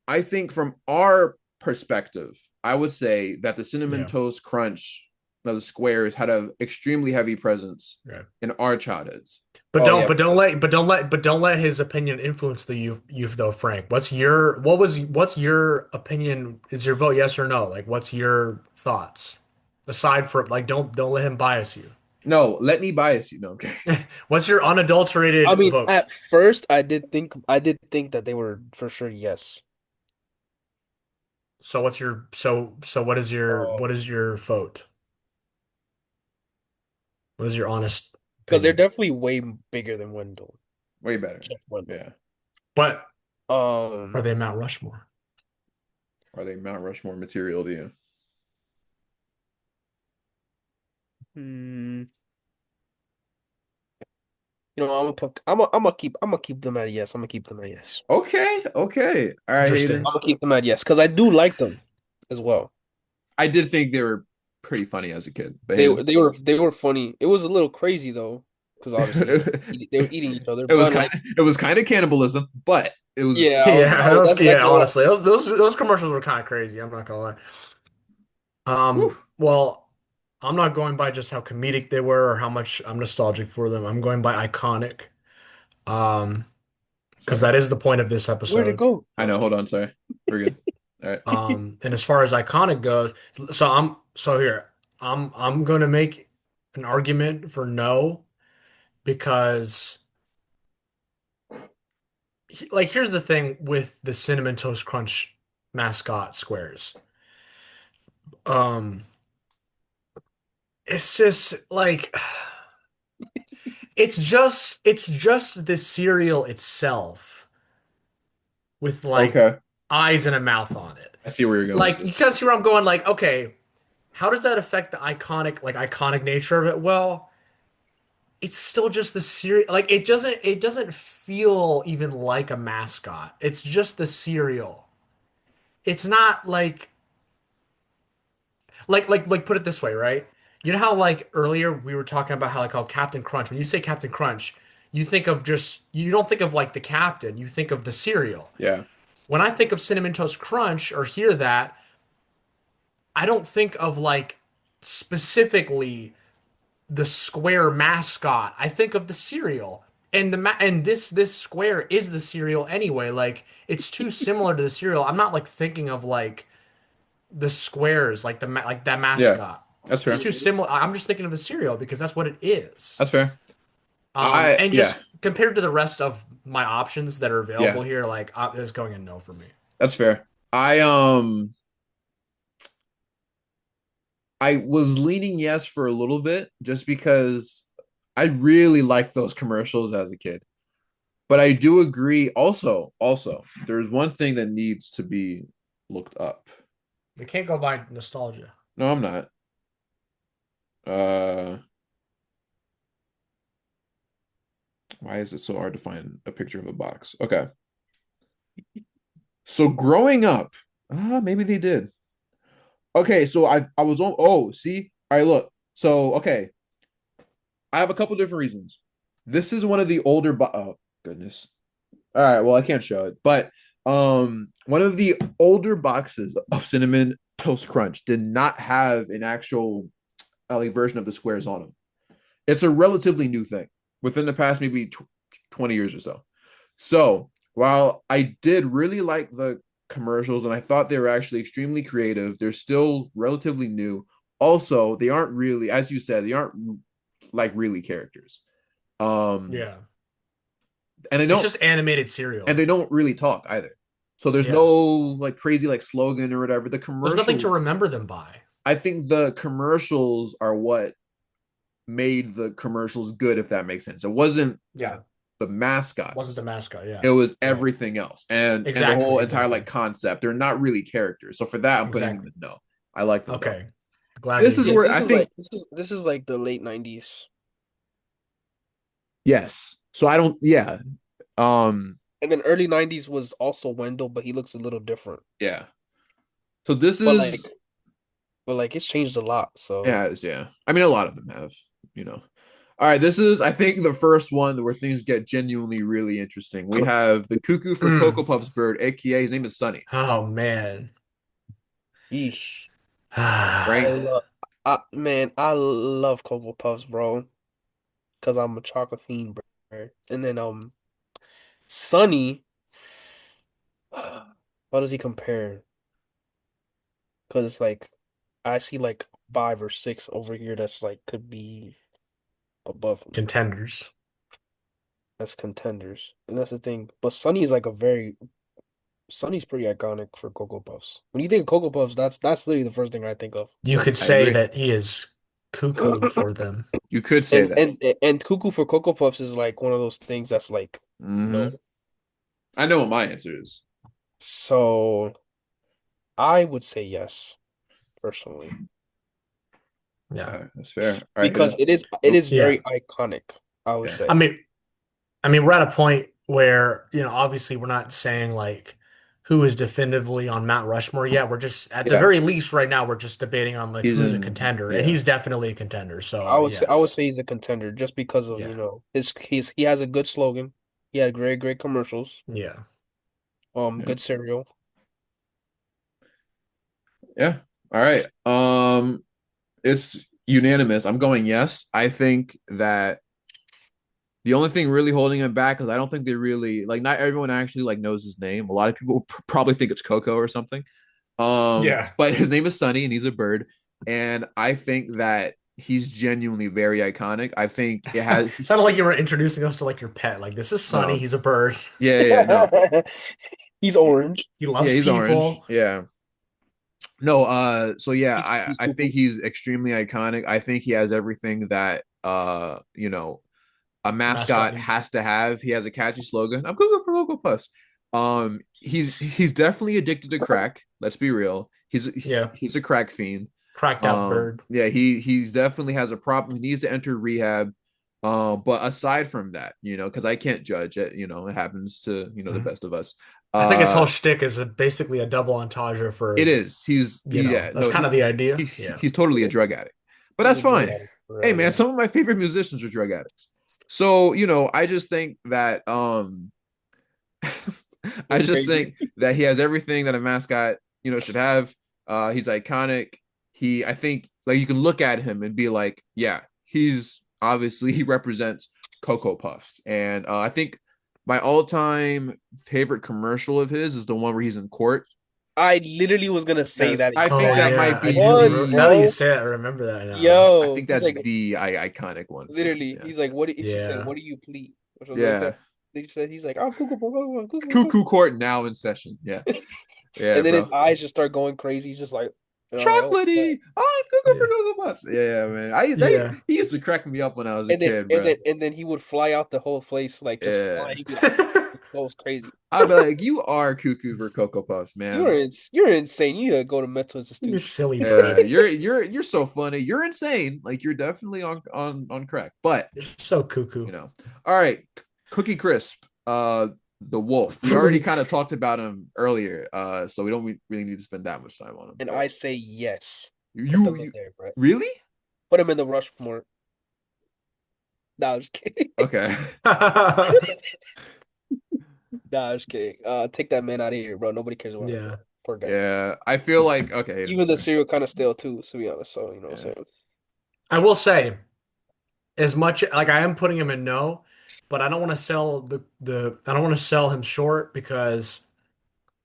Speaker 1: I think from our perspective, I would say that the Cinnamon
Speaker 2: Yeah.
Speaker 1: Toast Crunch, the squares, had an extremely heavy presence
Speaker 2: Yeah.
Speaker 1: in our childhoods.
Speaker 2: But
Speaker 3: oh
Speaker 2: don't
Speaker 3: yeah,
Speaker 2: but don't let but don't let but don't let his opinion influence the youth though, Frank. What's your opinion? Is your vote yes or no? Like what's your thoughts? Aside from like don't let him bias you.
Speaker 1: No, let me bias you. No, okay.
Speaker 2: What's your
Speaker 3: I
Speaker 2: unadulterated
Speaker 3: mean,
Speaker 2: vote?
Speaker 3: at first I did think that they were for sure yes.
Speaker 2: So what's your so what is your vote? What is your honest
Speaker 3: Because they're
Speaker 2: opinion?
Speaker 3: definitely way bigger than Wendell.
Speaker 1: Way better.
Speaker 3: Chef Wendell.
Speaker 1: Yeah.
Speaker 2: But are
Speaker 3: Um,
Speaker 2: they Mount Rushmore?
Speaker 1: Are they Mount Rushmore material to you?
Speaker 3: hmm, I'm gonna keep them at a yes. I'm gonna keep them at a yes.
Speaker 1: Okay, okay. All right,
Speaker 2: Interesting.
Speaker 1: Hayden.
Speaker 3: I'm gonna keep them at yes because I do like them as well.
Speaker 1: I did think they were pretty funny as a kid, but Hayden.
Speaker 3: They were funny. It was a little crazy though because obviously they were eating each other,
Speaker 1: it was
Speaker 3: but
Speaker 1: kind
Speaker 3: like
Speaker 1: of it was kind of cannibalism, but it was
Speaker 3: yeah, that's
Speaker 2: Yeah,
Speaker 3: exactly what
Speaker 2: honestly, those commercials were kind of crazy. I'm not gonna lie.
Speaker 1: whew,
Speaker 2: Well, I'm not going by just how comedic they were or how much I'm nostalgic for them. I'm going by iconic. Um, because
Speaker 1: sorry.
Speaker 2: that is the point of this
Speaker 3: where'd it
Speaker 2: episode.
Speaker 3: go?
Speaker 1: I know, hold on, sorry. We're good. All right.
Speaker 2: And as far as iconic goes, so here, I'm gonna make an argument for no because like here's the thing with the Cinnamon Toast Crunch mascot squares. Um, it's just like it's just the cereal itself with like
Speaker 1: Okay.
Speaker 2: eyes and a mouth on it.
Speaker 1: I see where you're going with
Speaker 2: Like you
Speaker 1: this.
Speaker 2: kind of see where I'm going. Like, okay, how does that affect the iconic nature of it? Well, it's still just the cereal. Like it doesn't feel even like a mascot. It's just the cereal. It's not like put it this way, right? You know how like earlier we were talking about how Captain Crunch, when you say Captain Crunch, you don't think of like the captain, you think of the cereal.
Speaker 1: Yeah.
Speaker 2: When I think of Cinnamon Toast Crunch or hear that, I don't think of like specifically the square mascot. I think of the cereal. and this square is the cereal anyway. Like it's too similar to the cereal. I'm not like thinking of like the squares, like like that
Speaker 1: Yeah,
Speaker 2: mascot.
Speaker 1: that's
Speaker 2: It's
Speaker 1: fair.
Speaker 2: too similar. I'm just thinking of the cereal because that's what it is.
Speaker 1: That's fair. I
Speaker 2: And
Speaker 1: yeah
Speaker 2: just compared to the rest of my options that are
Speaker 1: yeah
Speaker 2: available here, like it's going a no for me.
Speaker 1: that's fair. I was leaning yes for a little bit just because I really liked those commercials as a kid. But I do agree also, there's one thing that needs to be looked up.
Speaker 2: We can't go by nostalgia.
Speaker 1: No, I'm not. Uh why is it so hard to find a picture of a box? Okay. So growing up, maybe they did. Okay, so I was on see? All right, look. So okay, I have a couple different reasons. This is one of the older oh goodness. All right, well I can't show it, but one of the older boxes of cinnamon toast crunch did not have an actual like version of the squares on them. It's a relatively new thing within the past maybe 20 years or so. So, while I did really like the commercials and I thought they were actually extremely creative, they're still relatively new. Also, they aren't really, as you said, they aren't like really characters. Um,
Speaker 2: Yeah.
Speaker 1: and they
Speaker 2: It's
Speaker 1: don't
Speaker 2: just animated cereal.
Speaker 1: and they don't really talk either. So there's no
Speaker 2: Yeah.
Speaker 1: like crazy like slogan or whatever. The
Speaker 2: There's nothing to
Speaker 1: commercials,
Speaker 2: remember them by.
Speaker 1: I think the commercials are what made the commercials good, if that makes sense. It wasn't
Speaker 2: Yeah.
Speaker 1: the
Speaker 2: Wasn't the
Speaker 1: mascots.
Speaker 2: mascot.
Speaker 1: It
Speaker 2: Yeah.
Speaker 1: was
Speaker 2: Right.
Speaker 1: everything else. And the
Speaker 2: Exactly.
Speaker 1: whole entire like
Speaker 2: Exactly.
Speaker 1: concept. They're not really characters. So for that, I'm putting them
Speaker 2: Exactly.
Speaker 1: in no. I like them though.
Speaker 2: Okay. Glad to
Speaker 1: This is
Speaker 2: hear
Speaker 3: Yes,
Speaker 1: where
Speaker 2: that.
Speaker 1: I think
Speaker 3: this is like the late 90s.
Speaker 1: yes. So I don't yeah. Um
Speaker 3: And then early 90s was also Wendell, but he looks a little different.
Speaker 1: yeah. So this
Speaker 3: But like
Speaker 1: is
Speaker 3: but like it's changed a lot. So
Speaker 1: yeah. I mean a lot of them have, you know. All right, this is I think the first one where things get genuinely really interesting. We have the cuckoo for
Speaker 2: Mm.
Speaker 1: Cocoa Puffs bird, aka his name is Sunny,
Speaker 2: Oh man.
Speaker 3: yeesh.
Speaker 1: right?
Speaker 3: I love Cocoa Puffs, bro. Cause I'm a chocolate fiend, bro. And then Sunny, what does he compare? Cause it's like I see like five or six over here that's like could be above him
Speaker 2: Contenders.
Speaker 3: as contenders. And that's the thing. But Sunny is like a very Sunny's pretty iconic for Cocoa Puffs. When you think of Cocoa Puffs, that's literally the first thing I think of.
Speaker 2: You could
Speaker 1: I
Speaker 2: say
Speaker 1: agree.
Speaker 2: that he is cuckoo for them.
Speaker 1: You could say
Speaker 3: And
Speaker 1: that.
Speaker 3: and and Cuckoo for Cocoa Puffs is like one of those things that's like no.
Speaker 1: Hmm. I know what my answer is.
Speaker 3: So I would say yes, personally.
Speaker 2: Yeah.
Speaker 1: That's fair. All right,
Speaker 3: Because it
Speaker 1: oh,
Speaker 3: is
Speaker 2: Yeah.
Speaker 3: very iconic, I would
Speaker 1: yeah.
Speaker 2: I
Speaker 3: say.
Speaker 2: mean, we're at a point where, obviously we're not saying like who is definitively on Mount Rushmore yet. We're just at the
Speaker 1: Yeah.
Speaker 2: very least right now we're just debating on like
Speaker 1: He's
Speaker 2: who's a
Speaker 1: in
Speaker 2: contender, and
Speaker 1: yeah.
Speaker 2: he's definitely a contender.
Speaker 3: I
Speaker 2: So
Speaker 3: would say I would
Speaker 2: yes.
Speaker 3: say he's a contender just because of,
Speaker 2: Yeah.
Speaker 3: he has a good slogan. He had great commercials.
Speaker 2: Yeah.
Speaker 1: Yeah.
Speaker 3: Good cereal.
Speaker 1: Yeah. All right. It's unanimous. I'm going yes. I think that the only thing really holding him back is I don't think they really like not everyone actually like knows his name. A lot of people probably think it's Coco or something.
Speaker 2: Yeah.
Speaker 1: But his name is Sunny and he's a bird. And I think that he's genuinely very iconic. I think it has
Speaker 2: Sounded like you were introducing us to like your pet. Like this is Sunny,
Speaker 1: no.
Speaker 2: he's a bird.
Speaker 1: Yeah, no.
Speaker 3: He's orange.
Speaker 2: He
Speaker 1: Yeah,
Speaker 2: loves
Speaker 1: he's orange.
Speaker 2: people.
Speaker 1: Yeah. No, so yeah,
Speaker 3: He's
Speaker 1: I think
Speaker 3: cuckoo.
Speaker 1: he's extremely iconic. I think he has everything that a
Speaker 2: Mascot
Speaker 1: mascot
Speaker 2: needs.
Speaker 1: has to have. He has a catchy slogan. I'm cooking for local puffs. He's definitely addicted to crack. Let's be real.
Speaker 2: Yeah.
Speaker 1: He's a crack fiend.
Speaker 2: Cracked out bird.
Speaker 1: Yeah, he's definitely has a problem. He needs to enter rehab. But aside from that, because I can't judge it. It happens to the
Speaker 2: Mhm.
Speaker 1: best of us.
Speaker 2: I think his whole
Speaker 1: Uh,
Speaker 2: shtick is basically a double entendre
Speaker 1: it
Speaker 2: for,
Speaker 1: is. Yeah,
Speaker 2: that's
Speaker 1: no,
Speaker 2: kind of the idea. Yeah.
Speaker 1: he's totally a drug addict. But
Speaker 3: He's
Speaker 1: that's
Speaker 3: a drug
Speaker 1: fine.
Speaker 3: addict for
Speaker 1: Hey
Speaker 3: real,
Speaker 1: man,
Speaker 3: yeah.
Speaker 1: some of my favorite musicians are drug addicts. So, I just think that I
Speaker 3: It's
Speaker 1: just
Speaker 3: crazy.
Speaker 1: think that he has everything that a mascot, should have. He's iconic. I think like you can look at him and be like, yeah, he represents Cocoa Puffs, and I think my all-time favorite commercial of his is the one where he's in court.
Speaker 3: I literally was gonna say
Speaker 1: Yes,
Speaker 3: that
Speaker 1: I
Speaker 2: Oh
Speaker 1: think that
Speaker 3: exact
Speaker 2: yeah,
Speaker 1: might
Speaker 2: I
Speaker 1: be
Speaker 2: do.
Speaker 3: one,
Speaker 2: Now that you
Speaker 3: bro.
Speaker 2: say it, I remember that now.
Speaker 1: I
Speaker 3: Yo,
Speaker 1: think
Speaker 3: he's
Speaker 1: that's
Speaker 3: like,
Speaker 1: the iconic one for me.
Speaker 3: literally,
Speaker 1: Yeah,
Speaker 3: he's like, what? She said,
Speaker 2: Yeah.
Speaker 3: "What do you plead?" Or something like
Speaker 1: yeah.
Speaker 3: that. They said he's like, "I'm Google, Google, Google,
Speaker 1: Cuckoo
Speaker 3: Google,"
Speaker 1: Court now in session. Yeah, yeah,
Speaker 3: and then his
Speaker 1: bro.
Speaker 3: eyes just start going crazy. He's just like, and I'm like, oh
Speaker 1: Chocolatey. I'm Cuckoo for
Speaker 2: Yeah.
Speaker 1: Cocoa Puffs. Yeah, man.
Speaker 2: Yeah.
Speaker 1: He used to crack me up when I was a kid, bro.
Speaker 3: and then he would fly out the whole place, like just flying.
Speaker 1: Yeah.
Speaker 3: He'd be like, goes crazy.
Speaker 1: I'd be like, you are cuckoo for Cocoa Puffs, man.
Speaker 3: You're insane. You need to go to mental
Speaker 2: You
Speaker 3: institution.
Speaker 2: silly
Speaker 1: Yeah,
Speaker 2: bird.
Speaker 1: you're so funny. You're insane. Like you're definitely on crack. But
Speaker 2: You're so cuckoo.
Speaker 1: you know, all right, Cookie Crisp, the wolf. We already kind of talked about him earlier, so we don't really need to spend that much time on him.
Speaker 3: And
Speaker 1: But
Speaker 3: I say yes. Put
Speaker 1: you,
Speaker 3: them in
Speaker 1: you
Speaker 3: there, bro.
Speaker 1: really?
Speaker 3: Put him in the Rushmore. Nah, I'm just kidding.
Speaker 1: Okay.
Speaker 3: Nah, I'm just kidding. Take that man out of here, bro. Nobody cares about him,
Speaker 2: Yeah.
Speaker 3: bro. Poor guy.
Speaker 1: Yeah, I feel like okay.
Speaker 3: Even the
Speaker 1: Sorry.
Speaker 3: cereal kind of stale too, to be honest. So you know what
Speaker 1: Yeah.
Speaker 3: I'm saying.
Speaker 2: I will say, as much like I am putting him in no, but I don't want to sell the I don't want to sell him short because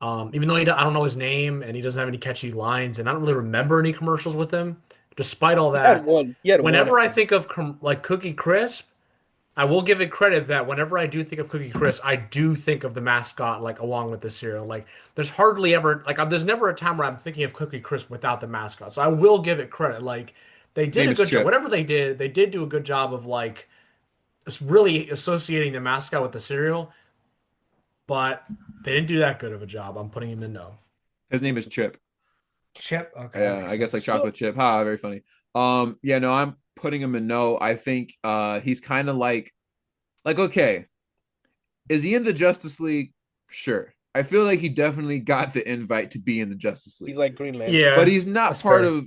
Speaker 2: even though I don't know his name and he doesn't have any catchy lines and I don't really remember any commercials with him, despite all
Speaker 3: He had
Speaker 2: that,
Speaker 3: one. He had one.
Speaker 2: whenever I think of like Cookie Crisp, I will give it credit that whenever I do think of Cookie Crisp, I do think of the mascot like along with the cereal. Like there's hardly ever like there's never a time where I'm thinking of Cookie Crisp without the mascot. So I will give it credit. Like they
Speaker 1: His
Speaker 2: did
Speaker 1: name
Speaker 2: a
Speaker 1: is
Speaker 2: good job.
Speaker 1: Chip.
Speaker 2: Whatever they did do a good job of like just really associating the mascot with the cereal, but they didn't do that good of a job. I'm putting him in no.
Speaker 1: His name is Chip.
Speaker 2: Chip. Okay, that
Speaker 1: Yeah,
Speaker 2: makes
Speaker 1: I guess like
Speaker 2: sense.
Speaker 3: Well,
Speaker 1: chocolate chip. Ha, very funny. Yeah, no, I'm putting him in no. I think he's kind of like okay, is he in the Justice League? Sure. I feel like he definitely got the invite to be in the Justice
Speaker 3: he's
Speaker 1: League,
Speaker 3: like Green Lantern.
Speaker 1: but
Speaker 2: Yeah,
Speaker 1: he's not
Speaker 2: that's
Speaker 1: part
Speaker 2: fair.
Speaker 1: of,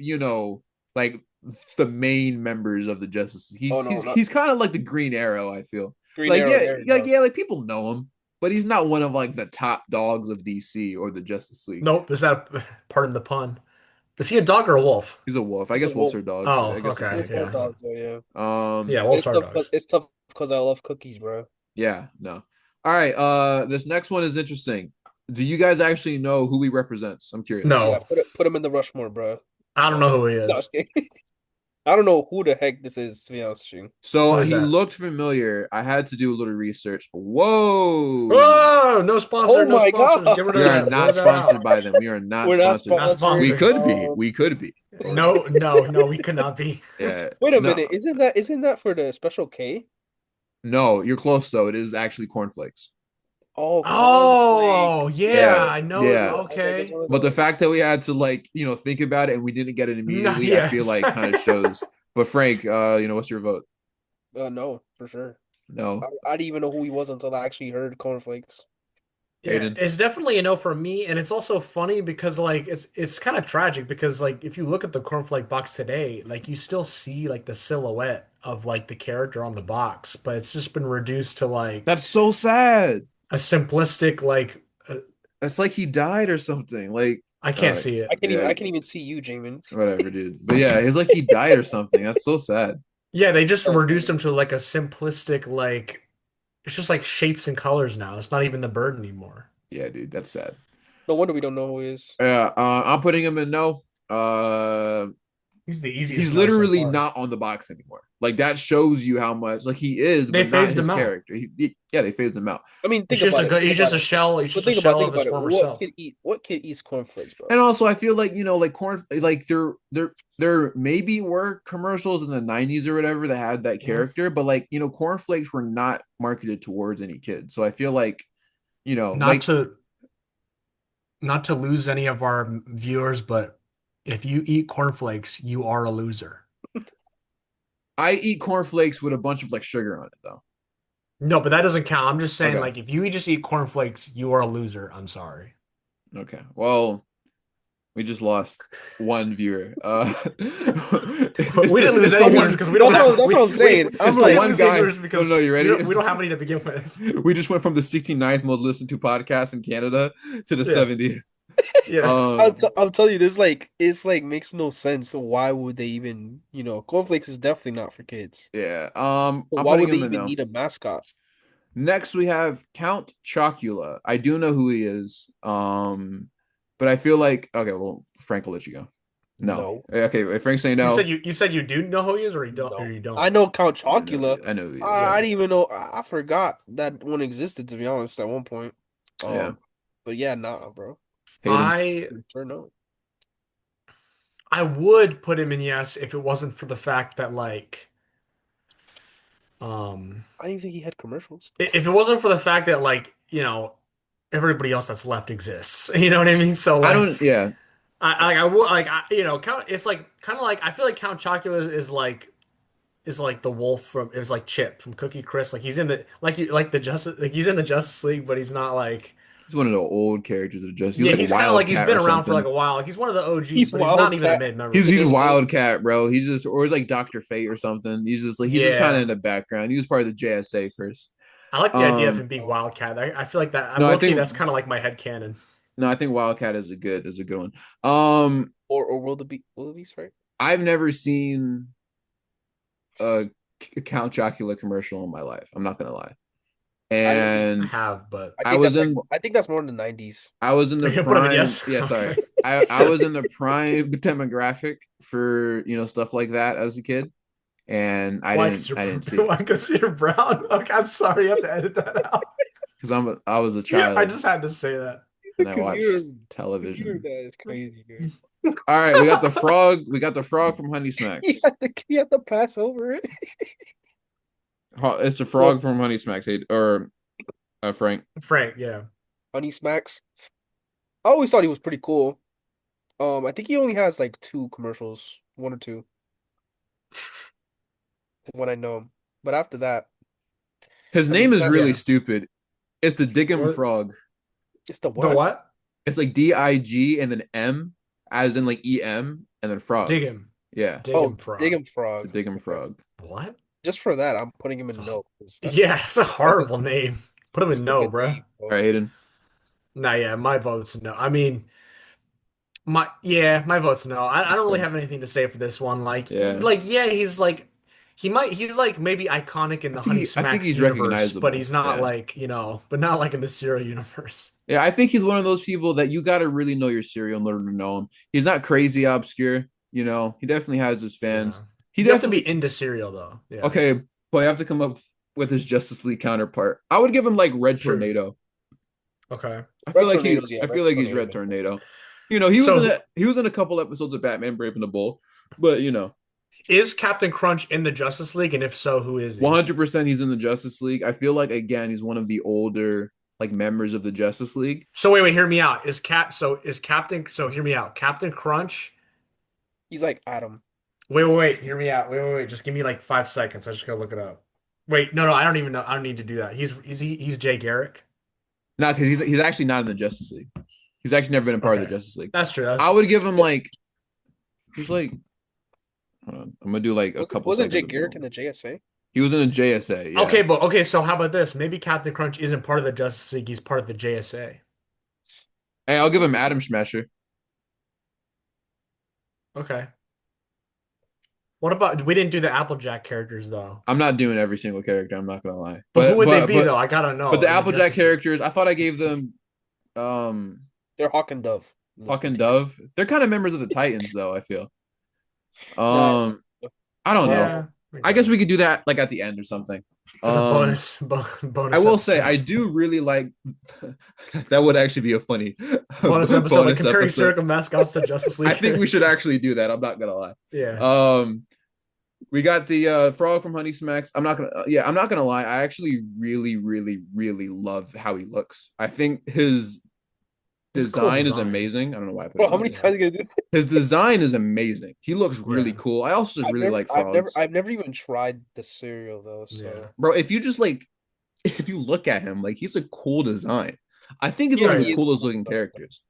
Speaker 1: like the main members of the Justice League.
Speaker 3: Oh
Speaker 1: He's
Speaker 3: no,
Speaker 1: he's
Speaker 3: not
Speaker 1: he's kind of like the Green Arrow, I feel.
Speaker 3: Green
Speaker 1: Like
Speaker 3: Arrow.
Speaker 1: yeah,
Speaker 3: There you go.
Speaker 1: like people know him, but he's not one of like the top dogs of DC or the Justice League.
Speaker 2: Nope. Is that pardon the pun? Is he a dog or a wolf?
Speaker 1: He's a wolf. I
Speaker 3: He's a
Speaker 1: guess wolves
Speaker 3: wolf.
Speaker 1: are dogs.
Speaker 2: Oh,
Speaker 1: I guess it
Speaker 2: okay.
Speaker 1: kind
Speaker 3: Wolves
Speaker 1: of
Speaker 3: are
Speaker 2: Yeah.
Speaker 1: counts.
Speaker 3: dogs, though, yeah.
Speaker 2: Yeah, wolves are dogs.
Speaker 3: It's tough because I love cookies, bro.
Speaker 1: Yeah, no. All right, this next one is interesting. Do you guys actually know who he represents? I'm curious.
Speaker 3: Yeah,
Speaker 2: No,
Speaker 3: put him in the Rushmore, bro.
Speaker 2: I don't know who he
Speaker 3: No,
Speaker 2: is.
Speaker 3: just kidding. I don't know who the heck this is, to be honest with you.
Speaker 1: So
Speaker 2: Who is
Speaker 1: he
Speaker 2: that?
Speaker 1: looked familiar. I had to do a little research. Whoa.
Speaker 2: Oh, no sponsor,
Speaker 3: Oh
Speaker 2: no
Speaker 3: my
Speaker 2: sponsors. Get
Speaker 3: God.
Speaker 2: rid
Speaker 1: We
Speaker 2: of
Speaker 1: are
Speaker 2: that.
Speaker 1: not
Speaker 2: Blur that
Speaker 1: sponsored
Speaker 2: out.
Speaker 1: by them. We are not
Speaker 3: We're not
Speaker 1: sponsored.
Speaker 2: Not
Speaker 3: sponsored.
Speaker 1: We
Speaker 2: sponsored.
Speaker 1: could be. We could be.
Speaker 2: No, no, no, we could not be.
Speaker 1: Yeah.
Speaker 3: Wait a
Speaker 1: No,
Speaker 3: minute, isn't that for the Special K?
Speaker 1: no, you're close though. It is actually cornflakes.
Speaker 3: Oh,
Speaker 2: Oh,
Speaker 3: cornflakes.
Speaker 2: yeah,
Speaker 1: Yeah.
Speaker 2: I know.
Speaker 1: Yeah.
Speaker 3: I was like, it's
Speaker 2: Okay.
Speaker 3: one of
Speaker 1: But the
Speaker 3: those.
Speaker 1: fact that we had to think about it and we didn't get it
Speaker 2: No,
Speaker 1: immediately, I feel
Speaker 2: yes.
Speaker 1: like kind of shows. But Frank, what's your vote?
Speaker 3: No, for sure.
Speaker 1: No.
Speaker 3: I didn't even know who he was until I actually heard cornflakes.
Speaker 2: Yeah,
Speaker 1: Aiden.
Speaker 2: it's definitely a no for me, and it's also funny because like it's kind of tragic because like if you look at the cornflake box today, like you still see like the silhouette of like the character on the box, but it's just been reduced to like
Speaker 1: That's so sad.
Speaker 2: a simplistic like
Speaker 1: It's like he died or something. Like,
Speaker 2: I can't see it.
Speaker 1: yeah,
Speaker 3: I can even see you, Jamin.
Speaker 1: whatever, dude. But yeah, it's like he died or something. That's so sad.
Speaker 2: Yeah, they just
Speaker 3: Oh,
Speaker 2: reduced him to like a simplistic like it's just like shapes and colors now. It's not even the bird anymore.
Speaker 1: Yeah, dude, that's sad.
Speaker 3: no wonder we don't know who he is.
Speaker 1: Yeah, I'm putting him in no.
Speaker 2: He's the easiest
Speaker 1: He's
Speaker 2: no so
Speaker 1: literally
Speaker 2: far.
Speaker 1: not on the box anymore. Like that shows you how much like he is,
Speaker 2: They
Speaker 1: but not
Speaker 2: phased
Speaker 1: his
Speaker 2: him out.
Speaker 1: character. Yeah, they phased him out.
Speaker 3: I mean,
Speaker 2: He's
Speaker 3: think
Speaker 2: just
Speaker 3: about
Speaker 2: a
Speaker 3: it.
Speaker 2: good.
Speaker 3: Think
Speaker 2: He's just
Speaker 3: about
Speaker 2: a
Speaker 3: it.
Speaker 2: shell. He's
Speaker 3: But
Speaker 2: just a shell of his former self.
Speaker 3: What kid eats cornflakes, bro?
Speaker 1: And also, I feel like like corn, like there maybe were commercials in the '90s or whatever that had that character, but like cornflakes were not marketed towards any kid. So I feel like
Speaker 2: Not to not to lose any of our viewers, but if you eat cornflakes, you are a loser.
Speaker 1: I eat cornflakes with a bunch of like sugar on it though.
Speaker 2: No, but that doesn't count. I'm just saying,
Speaker 1: Okay,
Speaker 2: like, if you just eat cornflakes, you are a loser. I'm sorry.
Speaker 1: okay. Well, we just lost one viewer.
Speaker 2: We didn't lose any viewers because we don't have.
Speaker 3: That's what I'm saying.
Speaker 1: It's
Speaker 3: I'm
Speaker 1: the
Speaker 3: like,
Speaker 1: one guy.
Speaker 2: Because
Speaker 1: No, you ready?
Speaker 2: we don't have any to begin with.
Speaker 1: We just went from the 69th most listened to podcast in Canada to the
Speaker 2: Yeah.
Speaker 1: 70th.
Speaker 2: Yeah.
Speaker 1: Um,
Speaker 3: I'm telling you, there's like it's like makes no sense. So why would they even, cornflakes is definitely not for kids.
Speaker 1: yeah.
Speaker 3: But
Speaker 1: I'm
Speaker 3: why
Speaker 1: putting
Speaker 3: would they
Speaker 1: him in
Speaker 3: even
Speaker 1: now.
Speaker 3: need a mascot?
Speaker 1: Next, we have Count Chocula. I do know who he is. But I feel like okay. Well, Frank will let you go. No.
Speaker 3: No,
Speaker 1: Okay. If Frank's saying
Speaker 2: You said
Speaker 1: no,
Speaker 2: you do know who he is, or
Speaker 3: no.
Speaker 2: you
Speaker 3: I
Speaker 2: don't.
Speaker 3: know Count
Speaker 1: I know.
Speaker 3: Chocula.
Speaker 1: I know who he is.
Speaker 3: I
Speaker 2: Yeah.
Speaker 3: didn't even know. I forgot that one existed, to be honest, at one point.
Speaker 1: Yeah.
Speaker 3: But yeah, nah, bro.
Speaker 1: Hayden.
Speaker 2: I
Speaker 3: Sure no.
Speaker 2: I would put him in yes if it wasn't for the fact that um
Speaker 3: I didn't even think he had commercials.
Speaker 2: if it wasn't for the fact that everybody else that's left exists. You know what I mean? So
Speaker 1: I don't. Yeah.
Speaker 2: I would Count it's like kind of like I feel like Count Chocula is like the wolf from is like Chip from Cookie Crisp. Like he's in the like the Justice like he's in the Justice League, but he's not like
Speaker 1: He's one of the old characters of Justice. He's
Speaker 2: yeah,
Speaker 1: like
Speaker 2: he's kind of like he's
Speaker 1: Wildcat
Speaker 2: been
Speaker 1: or
Speaker 2: around for like
Speaker 1: something.
Speaker 2: a while. Like he's one of the OGs,
Speaker 3: He's
Speaker 2: but he's not even a
Speaker 3: Wildcat.
Speaker 2: mid-member.
Speaker 1: He's
Speaker 3: Literally.
Speaker 1: Wildcat, bro. He's just or he's like Doctor Fate or something. He's just kind of
Speaker 2: Yeah.
Speaker 1: in the background. He was part of the JSA first.
Speaker 2: I like the idea of him
Speaker 1: Um,
Speaker 2: being Wildcat. I feel like that. I'm
Speaker 1: no, I
Speaker 2: low key.
Speaker 1: think
Speaker 2: That's kind of like my head canon.
Speaker 1: no, I think Wildcat is a good one. Um,
Speaker 3: Or Wildebeest, right?
Speaker 1: I've never seen a Count Chocula commercial in my life. I'm not gonna lie.
Speaker 3: I didn't even.
Speaker 2: I
Speaker 1: And
Speaker 2: have, but
Speaker 3: I
Speaker 1: I
Speaker 3: think
Speaker 1: was
Speaker 3: that's like
Speaker 1: in
Speaker 3: I think that's more in the 90s.
Speaker 1: I was in the
Speaker 2: you can put him in
Speaker 1: prime.
Speaker 2: yes.
Speaker 1: Yeah, sorry.
Speaker 2: Okay.
Speaker 1: I was in the prime demographic for stuff like that as a kid, and
Speaker 2: Why? Because
Speaker 1: I didn't see it
Speaker 2: why? Because you're brown. Okay, I'm sorry. You have to edit that out.
Speaker 1: because I was a
Speaker 2: Yeah, I
Speaker 1: child
Speaker 2: just had to say that.
Speaker 1: and I
Speaker 3: Because
Speaker 1: watched
Speaker 3: you're
Speaker 1: television.
Speaker 3: that is crazy, dude.
Speaker 1: All right, we got the frog. We got the frog from Honey
Speaker 3: He
Speaker 1: Smacks.
Speaker 3: had to pass over it.
Speaker 1: It's the
Speaker 3: Well,
Speaker 1: frog from Honey Smacks, or Frank.
Speaker 2: Frank, yeah.
Speaker 3: Honey Smacks. I always thought he was pretty cool. I think he only has like two commercials, one or two, when I know him. But after that,
Speaker 1: His
Speaker 3: I mean,
Speaker 1: name is really
Speaker 2: Yeah.
Speaker 1: stupid. It's the Diggum
Speaker 2: What?
Speaker 1: Frog.
Speaker 3: it's the
Speaker 2: The
Speaker 3: what?
Speaker 2: what?
Speaker 1: It's like DIG and then M, as in like EM, and then frog.
Speaker 2: Dig him.
Speaker 1: Yeah,
Speaker 2: Dig him
Speaker 3: Oh, Dig
Speaker 2: frog.
Speaker 3: 'em
Speaker 1: it's the
Speaker 3: Frog.
Speaker 1: Diggum
Speaker 3: Okay.
Speaker 1: Frog.
Speaker 2: What?
Speaker 3: Just for that, I'm putting him
Speaker 2: It's
Speaker 3: in
Speaker 2: a,
Speaker 3: no. 'Cause
Speaker 2: yeah, it's a
Speaker 3: that's a
Speaker 2: horrible name. Put him in
Speaker 3: sick
Speaker 2: no,
Speaker 3: a
Speaker 2: bruh.
Speaker 3: name, bro.
Speaker 1: All right, Hayden.
Speaker 2: Nah, yeah, my vote's no. I mean, my vote's no. I
Speaker 1: That's
Speaker 2: don't really
Speaker 1: fair.
Speaker 2: have anything to say for this one.
Speaker 1: Yeah,
Speaker 2: Yeah, he's like maybe iconic in the Honey
Speaker 1: I think
Speaker 2: Smacks
Speaker 1: he's
Speaker 2: universe, but
Speaker 1: recognizable.
Speaker 2: he's not
Speaker 1: Yeah,
Speaker 2: but not like in the cereal universe.
Speaker 1: yeah. I think he's one of those people that you got to really know your cereal in order to know him. He's not crazy obscure. He definitely has his fans.
Speaker 2: Yeah.
Speaker 1: He
Speaker 2: You have to be
Speaker 1: definitely
Speaker 2: into cereal though. Yeah.
Speaker 1: okay, but I have to come up with his Justice League counterpart. I would give him like Red
Speaker 2: True.
Speaker 1: Tornado.
Speaker 2: Okay.
Speaker 3: Red Tornadoes, yeah,
Speaker 1: I
Speaker 3: Red
Speaker 1: feel like he's Red
Speaker 3: Tornado.
Speaker 1: Tornado.
Speaker 2: So
Speaker 1: He was in a couple episodes of Batman Brave the Bold, but
Speaker 2: is Captain Crunch in the Justice League? And if so, who is he?
Speaker 1: 100% he's in the Justice League. I feel like again he's one of the older like members of the Justice League.
Speaker 2: So wait, hear me out. Is Captain so hear me out. Captain Crunch.
Speaker 3: He's like Adam.
Speaker 2: Wait, hear me out. Wait. Just give me like 5 seconds. I just gotta look it up. Wait, no, I don't even know. I don't need to do that. He's Jay Garrick.
Speaker 1: Not because he's actually not in the Justice League. He's actually never been a part of the
Speaker 2: Okay.
Speaker 1: Justice League.
Speaker 2: That's true.
Speaker 1: I would give him like he's like hold on. I'm gonna do like a couple
Speaker 3: Wasn't
Speaker 1: seconds
Speaker 3: Jake
Speaker 1: of
Speaker 3: Garrick
Speaker 1: build.
Speaker 3: in the JSA?
Speaker 1: He was in the JSA, yeah.
Speaker 2: Okay, but okay, so how about this? Maybe Captain Crunch isn't part of the Justice League, he's part of the JSA.
Speaker 1: Hey, I'll give him Adam Smasher.
Speaker 2: Okay. What about we didn't do the Applejack characters though?
Speaker 1: I'm not doing every single character. I'm not gonna lie,
Speaker 2: But who would they be though? I gotta
Speaker 1: but
Speaker 2: know
Speaker 1: the
Speaker 2: in the
Speaker 1: Applejack
Speaker 2: Justice League.
Speaker 1: characters, I thought I gave them um
Speaker 3: They're Hawk and Dove.
Speaker 1: Hawk and Dove. They're kind of members of the Titans, though. I feel.
Speaker 3: Nah,
Speaker 1: Um, I don't know.
Speaker 2: Yeah, I
Speaker 1: I guess
Speaker 2: guess.
Speaker 1: we could do that like at the end or something.
Speaker 2: As a
Speaker 1: Um, I
Speaker 2: bonus
Speaker 1: will say
Speaker 2: episode.
Speaker 1: I do really like. That would actually be a funny
Speaker 2: Bonus episode, like
Speaker 1: bonus
Speaker 2: comparing
Speaker 1: episode.
Speaker 2: Circle mascots to Justice
Speaker 1: I
Speaker 2: League
Speaker 1: think we should
Speaker 2: characters.
Speaker 1: actually do that. I'm not gonna lie.
Speaker 2: Yeah.
Speaker 1: Um, we got the frog from Honey Smacks. I'm not gonna lie. I actually really, really, really love how he looks. I think his
Speaker 2: It's a cool
Speaker 1: design is
Speaker 2: design.
Speaker 1: amazing. I don't know why I put
Speaker 3: bro,
Speaker 1: it
Speaker 3: how
Speaker 1: in
Speaker 3: many
Speaker 1: there.
Speaker 3: times are you gonna do?
Speaker 1: His design is amazing. He looks really
Speaker 2: Yeah.
Speaker 1: cool. I also just
Speaker 3: I've
Speaker 1: really
Speaker 3: never,
Speaker 1: like
Speaker 3: I've never,
Speaker 1: frogs.
Speaker 3: I've never even tried the cereal though.
Speaker 2: Yeah.
Speaker 3: So
Speaker 1: Bro, if you just like if you look at him, like he's a cool design. I think he's one
Speaker 3: yeah,
Speaker 1: of the
Speaker 3: he
Speaker 2: Right.
Speaker 3: is
Speaker 1: coolest
Speaker 3: cool.
Speaker 1: looking characters.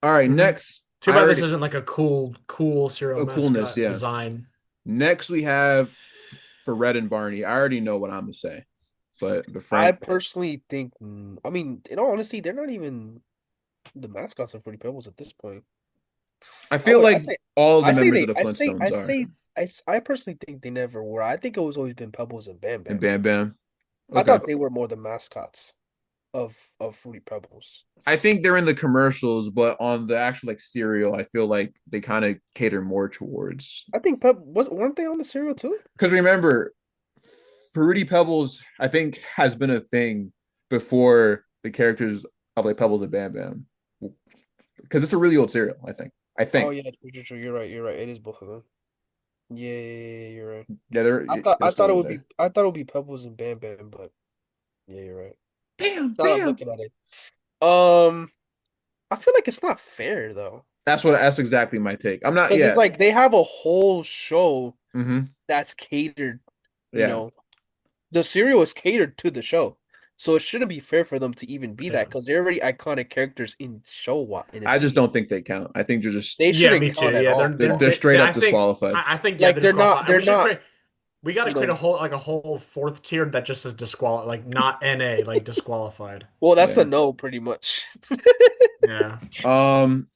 Speaker 1: All right,
Speaker 2: hmm
Speaker 1: next.
Speaker 2: Too
Speaker 1: I
Speaker 2: bad this
Speaker 1: already
Speaker 2: isn't like a cool serial
Speaker 1: a coolness,
Speaker 2: mascot
Speaker 1: yeah.
Speaker 2: design.
Speaker 1: Next we have for Red and Barney. I already know what I'm gonna say. But
Speaker 3: I
Speaker 1: Frank,
Speaker 3: personally think, I mean, in all honesty, they're not even. The mascots are Fruity Pebbles at this point.
Speaker 1: I
Speaker 3: I
Speaker 1: feel
Speaker 3: would. I
Speaker 1: like
Speaker 3: say.
Speaker 1: all the
Speaker 3: I say
Speaker 1: members of
Speaker 3: they.
Speaker 1: the
Speaker 3: I say. I
Speaker 1: Flintstones are.
Speaker 3: say. I personally think they never were. I think it was always been Pebbles and Bam
Speaker 1: And
Speaker 3: Bam.
Speaker 1: Bam Bam.
Speaker 3: I
Speaker 1: Okay.
Speaker 3: thought they were more the mascots of Fruity Pebbles.
Speaker 1: I think they're in the commercials, but on the actual like cereal, I feel like they kind of cater more towards.
Speaker 3: I think weren't they on the cereal too?
Speaker 1: Because remember, Fruity Pebbles, I think, has been a thing before the characters of like Pebbles and Bam Bam. Because it's a really old cereal, I think. I
Speaker 3: Oh
Speaker 1: think.
Speaker 3: yeah, true. You're right. You're right. It is both of them. Yeah, you're right.
Speaker 1: Yeah, they're
Speaker 3: I
Speaker 1: they're
Speaker 3: thought
Speaker 1: still
Speaker 3: it
Speaker 1: in
Speaker 3: would be
Speaker 1: there.
Speaker 3: Pebbles and Bam Bam, but yeah, you're right.
Speaker 1: Bam,
Speaker 3: Now that I'm
Speaker 1: bam.
Speaker 3: looking at it. Um, I feel like it's not fair though.
Speaker 1: That's exactly my take. I'm not
Speaker 3: Because it's
Speaker 1: yeah.
Speaker 3: like they have a whole show
Speaker 1: Mm-hmm.
Speaker 3: that's catered, you
Speaker 1: Yeah.
Speaker 3: know, the cereal is catered to the show. So it shouldn't be fair for them to even be
Speaker 2: Yeah.
Speaker 3: that because they're already iconic characters in in the
Speaker 1: I just
Speaker 3: TV.
Speaker 1: don't think they count. I think they're just
Speaker 3: They
Speaker 2: Yeah,
Speaker 3: shouldn't
Speaker 2: me too.
Speaker 3: count at
Speaker 2: Yeah,
Speaker 3: all.
Speaker 1: they're straight up disqualified.
Speaker 2: I think yeah,
Speaker 3: Like
Speaker 2: they're disqualified.
Speaker 3: they're not,
Speaker 2: We got to
Speaker 3: you
Speaker 2: create
Speaker 3: know,
Speaker 2: a whole fourth tier that just says disqualified, like not NA, like disqualified.
Speaker 3: well, that's a
Speaker 1: Yeah.
Speaker 3: no pretty much.
Speaker 2: Yeah.
Speaker 1: I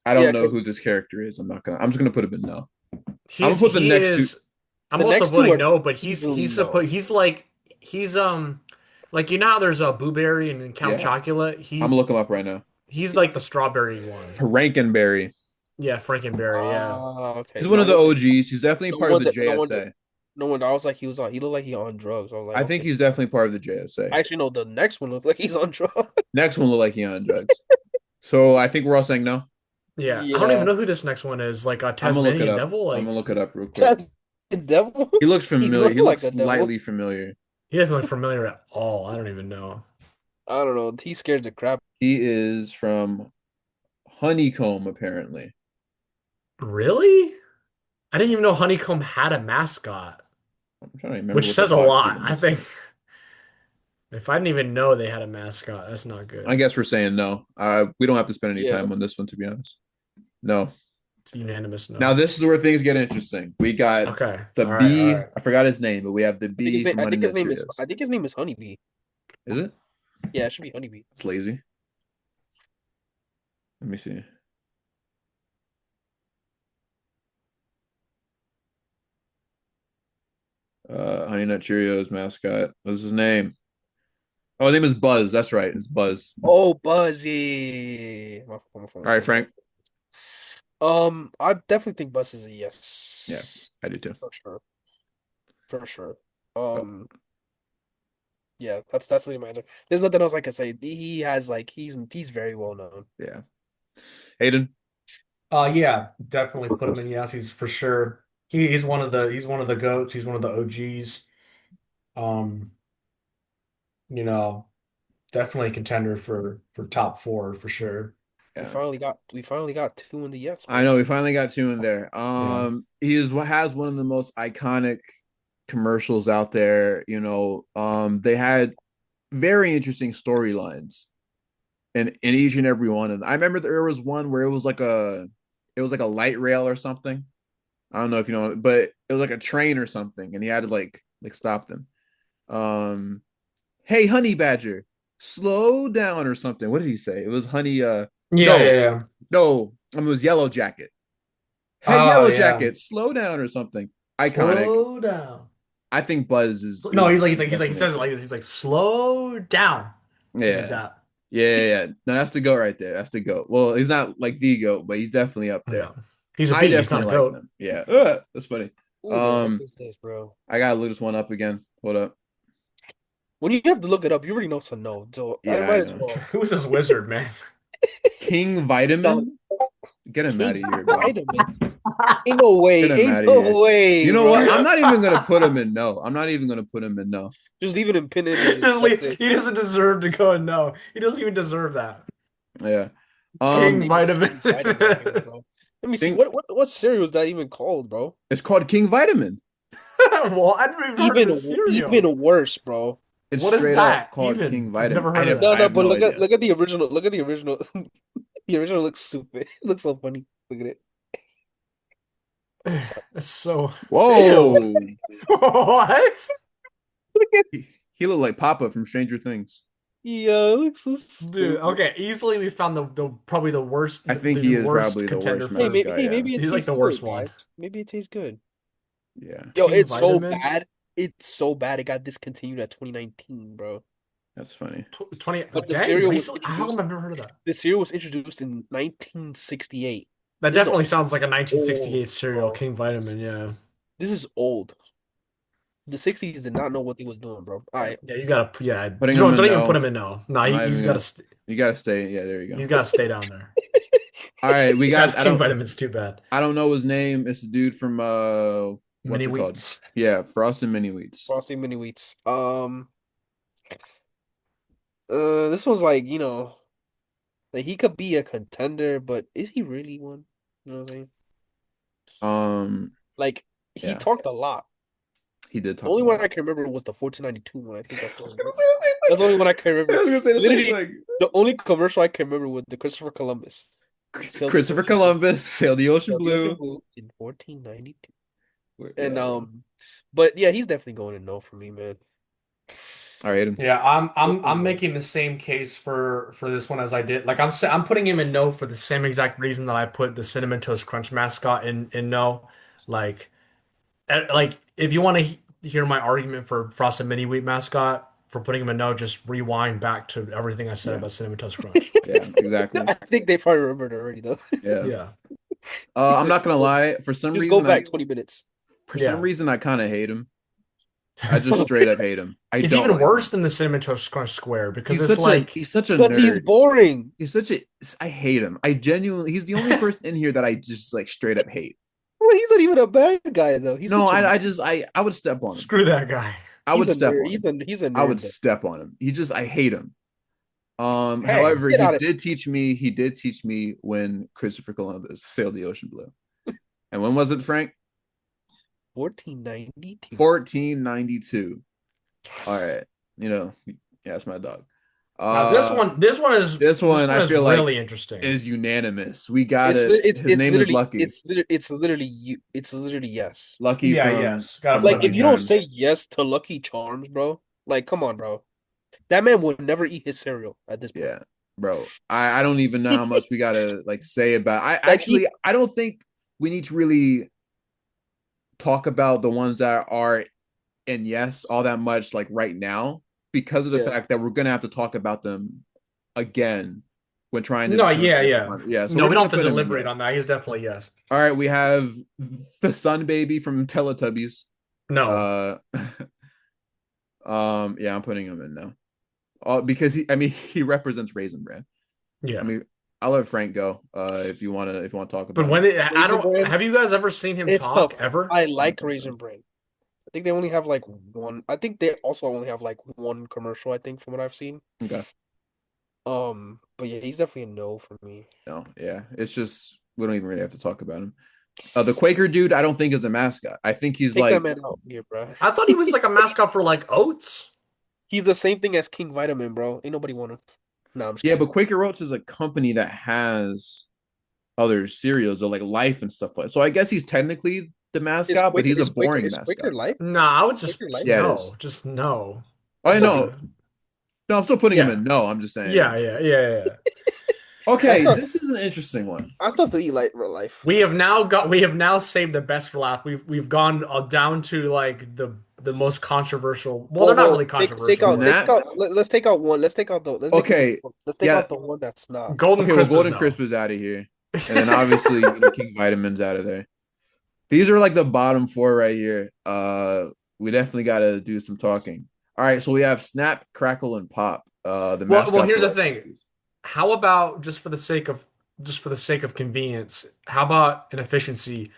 Speaker 3: Yeah,
Speaker 1: don't know
Speaker 3: because
Speaker 1: who this character is. I'm just gonna put him in no. I'm gonna
Speaker 2: He's
Speaker 1: put the
Speaker 2: he
Speaker 1: next two.
Speaker 2: is I'm
Speaker 3: the
Speaker 2: also
Speaker 3: next two
Speaker 2: voting
Speaker 3: are
Speaker 2: no, but
Speaker 3: easily
Speaker 2: he's
Speaker 3: no.
Speaker 2: supposed he's like you know how there's a Boo Berry and Count
Speaker 1: Yeah.
Speaker 2: Chocula?
Speaker 1: I'm gonna look him up right now.
Speaker 2: He's like the strawberry one.
Speaker 1: Rankenberry.
Speaker 2: Yeah, Frankenberry, yeah.
Speaker 3: Okay.
Speaker 1: He's one of the OGs. He's definitely
Speaker 3: No
Speaker 1: part of the
Speaker 3: wonder, no wonder,
Speaker 1: JSA.
Speaker 3: no wonder. I was like, he looked like he on drugs. I was like,
Speaker 1: I think
Speaker 3: okay.
Speaker 1: he's definitely part of the JSA.
Speaker 3: I actually know the next one looks like he's on drugs.
Speaker 1: Next one look like he on drugs. So I think we're all saying no.
Speaker 2: Yeah. I don't even
Speaker 3: Yeah.
Speaker 2: know who this next one is. Like a
Speaker 1: I'm gonna look it
Speaker 2: Tasmanian
Speaker 1: up.
Speaker 2: devil?
Speaker 1: I'm gonna
Speaker 2: Like
Speaker 1: look it up real quick.
Speaker 3: That's a devil.
Speaker 1: He looks
Speaker 3: He
Speaker 1: familiar.
Speaker 3: looked
Speaker 1: He
Speaker 3: like
Speaker 1: looks
Speaker 3: a devil.
Speaker 1: slightly familiar.
Speaker 2: he doesn't look familiar at all. I don't even know.
Speaker 3: I don't know. He scared the crap.
Speaker 1: He is from Honeycomb, apparently.
Speaker 2: Really? I didn't even know Honeycomb had a mascot,
Speaker 1: I'm trying to remember
Speaker 2: which
Speaker 1: what the
Speaker 2: says a
Speaker 1: fuck
Speaker 2: lot.
Speaker 1: even
Speaker 2: I
Speaker 1: looks
Speaker 2: think
Speaker 1: like.
Speaker 2: if I didn't even know they had a mascot, that's not
Speaker 1: I
Speaker 2: good.
Speaker 1: guess we're saying no. We don't have to spend any
Speaker 3: Yeah.
Speaker 1: time on this one, to be honest. No.
Speaker 2: It's a unanimous
Speaker 1: Now
Speaker 2: no.
Speaker 1: this is where things get interesting. We got
Speaker 2: Okay.
Speaker 1: the
Speaker 2: All right. All
Speaker 1: B.
Speaker 2: right.
Speaker 1: I forgot his name, but we have the B from Honey Nut
Speaker 3: I
Speaker 1: Cheerios.
Speaker 3: think his name is Honeybee.
Speaker 1: Is it?
Speaker 3: Yeah, it should be Honeybee.
Speaker 1: It's lazy. Let me see. Honey Nut Cheerios mascot. What's his name? Oh, his name is Buzz. That's right. It's Buzz.
Speaker 3: Oh, Buzzy.
Speaker 1: All right, Frank.
Speaker 3: I definitely think Buzz is a
Speaker 1: Yeah,
Speaker 3: yes.
Speaker 1: I do too.
Speaker 3: For sure. For sure.
Speaker 1: Oh,
Speaker 3: Yeah, that's the answer. There's nothing else I can say. He has like he's very well known.
Speaker 1: yeah. Hayden.
Speaker 2: Yeah, definitely put him in yes. He's for sure. He's one of the goats. He's one of the OGs. Um, you know, definitely a contender for top four for sure.
Speaker 1: Yeah.
Speaker 3: We finally got two in the yes,
Speaker 1: I
Speaker 3: bro.
Speaker 1: know we finally got two in there.
Speaker 2: Yeah.
Speaker 1: He is what has one of the most iconic commercials out there. They had very interesting storylines in each and every one of them. I remember there was one where it was like a light rail or something. I don't know if you know, but it was like a train or something, and he had to like stop them. Um, hey, honey badger, slow down or something. What did he say? It was honey.
Speaker 2: Yeah, yeah,
Speaker 1: No,
Speaker 2: yeah.
Speaker 1: no, it was yellow jacket. Hey,
Speaker 2: Oh
Speaker 1: yellow
Speaker 2: yeah.
Speaker 1: jacket, slow down or something. Iconic.
Speaker 2: Slow down.
Speaker 1: I think Buzz is
Speaker 2: No,
Speaker 1: is, is
Speaker 2: he
Speaker 1: definitely
Speaker 2: says
Speaker 1: up
Speaker 2: it
Speaker 1: there.
Speaker 2: like this. He's like, slow down. He's like
Speaker 1: Yeah.
Speaker 2: that.
Speaker 1: Yeah. No, that's the goat right there. That's the goat. Well, he's not like the goat, but he's definitely up there.
Speaker 2: Yeah. He's a
Speaker 1: I
Speaker 2: bee, he's not
Speaker 1: definitely
Speaker 2: a
Speaker 1: like
Speaker 2: goat.
Speaker 1: them. Yeah. That's funny.
Speaker 3: Who the heck
Speaker 1: Um,
Speaker 3: is this, bro?
Speaker 1: I gotta look this one up again. Hold up.
Speaker 3: When you have to look it up, you already know it's a no. So I
Speaker 1: Yeah, I
Speaker 3: might as
Speaker 1: know.
Speaker 3: well.
Speaker 2: Who's this wizard, man?
Speaker 1: King
Speaker 3: No,
Speaker 1: Vitamin? Get him out
Speaker 3: King
Speaker 1: of here, bro.
Speaker 3: Vitamin. Ain't no way.
Speaker 1: Get him
Speaker 3: Ain't
Speaker 1: out of here.
Speaker 3: no way,
Speaker 1: You know
Speaker 3: bro.
Speaker 1: what? I'm not even gonna put him in no. I'm not even gonna put him in no.
Speaker 3: Just leave it in pin images. That's it.
Speaker 2: He doesn't deserve to go. No, he doesn't even deserve that.
Speaker 1: Yeah.
Speaker 2: King
Speaker 3: Name is
Speaker 2: Vitamin.
Speaker 3: King Vitamin here, bro. Let me see.
Speaker 1: King,
Speaker 3: What cereal is that even called, bro?
Speaker 1: it's called King Vitamin.
Speaker 2: Well, I've never even heard of this cereal.
Speaker 3: Even worse, bro.
Speaker 1: It's
Speaker 2: What is
Speaker 1: straight up
Speaker 2: that
Speaker 1: called
Speaker 2: even?
Speaker 1: King
Speaker 2: I've
Speaker 1: Vitamin.
Speaker 2: never heard of
Speaker 3: No,
Speaker 1: I
Speaker 2: that.
Speaker 3: no,
Speaker 1: have
Speaker 3: but
Speaker 1: no idea.
Speaker 3: look at the original. Look at the original. The original looks stupid. It looks so funny. Look at it.
Speaker 2: It's so.
Speaker 1: Whoa.
Speaker 2: Ew. What?
Speaker 1: He looked like Papa from Stranger Things.
Speaker 3: Yo, it looks so
Speaker 2: Dude,
Speaker 3: stupid.
Speaker 2: okay, easily we found the probably the worst
Speaker 1: I think
Speaker 2: the
Speaker 1: he is
Speaker 2: worst
Speaker 1: probably the
Speaker 2: contender
Speaker 1: worst
Speaker 2: for.
Speaker 1: mascot. Yeah,
Speaker 3: Maybe it
Speaker 2: He's like
Speaker 3: tastes
Speaker 2: the worst
Speaker 3: good,
Speaker 2: one.
Speaker 3: guys. Maybe it tastes good.
Speaker 1: yeah,
Speaker 3: Yo,
Speaker 2: King
Speaker 3: it's so
Speaker 2: Vitamin
Speaker 3: bad. It's so bad. It got discontinued at 2019, bro.
Speaker 1: that's funny.
Speaker 2: 20.
Speaker 3: But the
Speaker 2: Dang,
Speaker 3: cereal was
Speaker 2: recently? How come
Speaker 3: introduced.
Speaker 2: I've never heard of that?
Speaker 3: The cereal was introduced in 1968.
Speaker 2: That
Speaker 3: This is
Speaker 2: definitely sounds like a
Speaker 3: old,
Speaker 2: 1968 cereal,
Speaker 3: bro.
Speaker 2: King Vitamin. Yeah,
Speaker 3: This is old. The 60s did not know what they was doing, bro. All
Speaker 1: Yeah,
Speaker 3: right.
Speaker 2: yeah. You gotta, yeah.
Speaker 1: putting him
Speaker 2: Don't
Speaker 1: in
Speaker 2: even put
Speaker 1: no.
Speaker 2: him in no. No,
Speaker 1: I'm not even
Speaker 2: he's
Speaker 1: gonna.
Speaker 2: gotta,
Speaker 1: You gotta stay. Yeah, there you
Speaker 2: he's
Speaker 1: go.
Speaker 2: gotta stay down there.
Speaker 1: All right, we
Speaker 2: That's
Speaker 1: got.
Speaker 2: King Vitamin's too bad.
Speaker 1: I don't know his name. It's the dude from what's
Speaker 2: Mini
Speaker 1: it called?
Speaker 2: wheats.
Speaker 1: Yeah, Frosted Mini Wheats.
Speaker 3: Frosting mini wheats. This was like, like he could be a contender, but is he really one? You know what I'm saying?
Speaker 1: Um,
Speaker 3: Like he
Speaker 1: yeah,
Speaker 3: talked a lot.
Speaker 1: he did
Speaker 3: The
Speaker 1: talk a
Speaker 3: only one
Speaker 1: lot.
Speaker 3: I can remember was the 1492 one. I think
Speaker 1: I
Speaker 3: that's the
Speaker 1: was
Speaker 3: only
Speaker 1: gonna
Speaker 3: one.
Speaker 1: say the same
Speaker 3: That's the only one I can
Speaker 1: thing. I
Speaker 3: remember.
Speaker 1: was gonna say the same
Speaker 3: Literally,
Speaker 1: thing.
Speaker 3: the only commercial I can remember was the Christopher Columbus. Sailed the
Speaker 1: Christopher
Speaker 3: ocean blue.
Speaker 1: Columbus sailed the ocean
Speaker 3: Sailed the ocean
Speaker 1: blue.
Speaker 3: blue in 1492. And
Speaker 1: Yeah, bro.
Speaker 3: but yeah, he's definitely going to no for me, man.
Speaker 1: All right, him.
Speaker 2: Yeah,
Speaker 3: Definitely
Speaker 2: I'm
Speaker 3: no.
Speaker 2: making the same case for this one as I did. Like I'm putting him in no for the same exact reason that I put the Cinnamon Toast Crunch mascot in no. Like like if you want to hear my argument for Frosted Mini Wheat mascot for putting him in no, just rewind back to everything I said
Speaker 1: Yeah,
Speaker 2: about Cinnamon Toast Crunch.
Speaker 1: yeah, exactly.
Speaker 3: I think they probably remembered already though.
Speaker 1: Yeah.
Speaker 2: Yeah.
Speaker 1: I'm not gonna lie.
Speaker 3: Just go back 20 minutes.
Speaker 1: For some
Speaker 2: Yeah.
Speaker 1: reason, I kind of hate him. I just straight up hate him. I
Speaker 2: It's
Speaker 1: don't
Speaker 2: even
Speaker 1: like
Speaker 2: worse
Speaker 1: him.
Speaker 2: than the Cinnamon Toast Crunch Square because it's like
Speaker 1: He's such a
Speaker 3: But he's
Speaker 1: nerd.
Speaker 3: boring.
Speaker 1: He's such a I hate him. I genuinely he's the only person in here that I just like straight up hate.
Speaker 3: Well, he's not even a bad guy though. He's
Speaker 1: No,
Speaker 3: such a
Speaker 1: I just I would step on him.
Speaker 2: screw that guy.
Speaker 1: I
Speaker 3: he's
Speaker 1: would
Speaker 3: a
Speaker 1: step
Speaker 3: nerd.
Speaker 1: on him.
Speaker 3: He's a
Speaker 1: I would
Speaker 3: nerd though.
Speaker 1: step on him. He just I hate him.
Speaker 2: Hey,
Speaker 1: However,
Speaker 3: Get out of
Speaker 1: he did teach me when Christopher Columbus sailed the ocean blue. And when was it, Frank?
Speaker 3: 1492.
Speaker 1: 1492. All right. Yeah, that's my dog.
Speaker 2: now
Speaker 1: Uh this
Speaker 2: this
Speaker 1: one
Speaker 2: one
Speaker 1: I
Speaker 2: is
Speaker 1: feel like
Speaker 2: really interesting.
Speaker 1: is unanimous. We got it. His
Speaker 3: It's
Speaker 1: name is
Speaker 3: literally
Speaker 1: Lucky.
Speaker 3: it's literally yes.
Speaker 1: Lucky
Speaker 2: Yeah,
Speaker 1: from
Speaker 2: yes. Gotta put
Speaker 3: Like
Speaker 2: him
Speaker 1: Lucky
Speaker 3: if
Speaker 2: in
Speaker 3: you don't
Speaker 2: yes.
Speaker 3: say
Speaker 1: Charms.
Speaker 3: yes to Lucky Charms, bro, like come on, bro. That man would never eat his cereal at this point.
Speaker 1: Yeah, bro. I don't even know how much we gotta like say about.
Speaker 3: Like he
Speaker 1: I don't think we need to really talk about the ones that are in yes all that much like right now because of the
Speaker 3: yeah.
Speaker 1: fact that we're gonna have to talk about them again when trying to
Speaker 2: No,
Speaker 1: determine
Speaker 2: yeah,
Speaker 1: which
Speaker 2: yeah.
Speaker 1: one. Yeah, so
Speaker 2: No,
Speaker 1: we're
Speaker 2: we
Speaker 1: just
Speaker 2: don't
Speaker 1: gonna
Speaker 2: have to
Speaker 1: put him in
Speaker 2: deliberate on
Speaker 1: yes.
Speaker 2: that. He's definitely yes.
Speaker 1: All right, we have the Sun Baby from Teletubbies.
Speaker 2: No.
Speaker 1: Uh, yeah, I'm putting him in now. Because he represents Raisin Bran. I
Speaker 2: Yeah.
Speaker 1: mean, I'll let Frank go. If you wanna talk
Speaker 2: But
Speaker 1: about him.
Speaker 2: I
Speaker 3: Raisin
Speaker 2: don't
Speaker 3: Bran,
Speaker 2: have you guys ever seen him
Speaker 3: it's
Speaker 2: talk
Speaker 3: tough.
Speaker 2: ever?
Speaker 3: I
Speaker 1: I don't
Speaker 3: like
Speaker 1: think so.
Speaker 3: Raisin Bran. I think they only have like one. I think they also only have like one commercial, I think, from what I've seen.
Speaker 1: Okay.
Speaker 3: But yeah, he's definitely a no for me.
Speaker 1: No, yeah. It's just we don't even really have to talk about him. The Quaker dude, I don't think is a mascot. I think he's
Speaker 3: Take that
Speaker 1: like,
Speaker 3: man out here, bro.
Speaker 2: I thought he was like a mascot for like oats.
Speaker 3: He's the same thing as King Vitamin, bro. Ain't nobody want him. Nah, I'm just
Speaker 1: yeah,
Speaker 3: kidding.
Speaker 1: but Quaker Oats is a company that has other cereals or like Life and stuff like. So I guess he's technically the mascot, but he's a boring
Speaker 3: Is Quaker
Speaker 1: mascot.
Speaker 3: Life?
Speaker 2: Nah, I would just
Speaker 3: Quaker Life?
Speaker 1: Yeah, it is.
Speaker 2: no. Just no.
Speaker 1: I
Speaker 2: It's like
Speaker 1: know.
Speaker 2: a
Speaker 1: No, I'm still putting him
Speaker 2: yeah.
Speaker 1: in. No, I'm just
Speaker 2: Yeah,
Speaker 1: saying.
Speaker 2: yeah.
Speaker 3: I
Speaker 1: Okay,
Speaker 3: still
Speaker 1: this is an interesting one.
Speaker 3: I still have to eat like real life.
Speaker 2: We have now saved the best for last. We've gone down to like the most controversial. Well, they're not really controversial, but
Speaker 1: Snap.
Speaker 3: Let's take out one. Let's make it
Speaker 1: Okay,
Speaker 3: let's take
Speaker 1: yeah.
Speaker 3: out the one that's not.
Speaker 2: Golden
Speaker 1: Okay, well,
Speaker 2: Crisp is
Speaker 1: Golden
Speaker 2: no.
Speaker 1: Crisp is out of here, and then obviously King Vitamins out of there. These are like the bottom four right here. We definitely got to do some talking. All right, so we have Snap, Crackle, and Pop. The
Speaker 2: Well,
Speaker 1: mascot
Speaker 2: here's
Speaker 1: for
Speaker 2: the
Speaker 1: Rice
Speaker 2: thing.
Speaker 1: Krispies.
Speaker 2: How about just for the sake of convenience? How about an efficiency?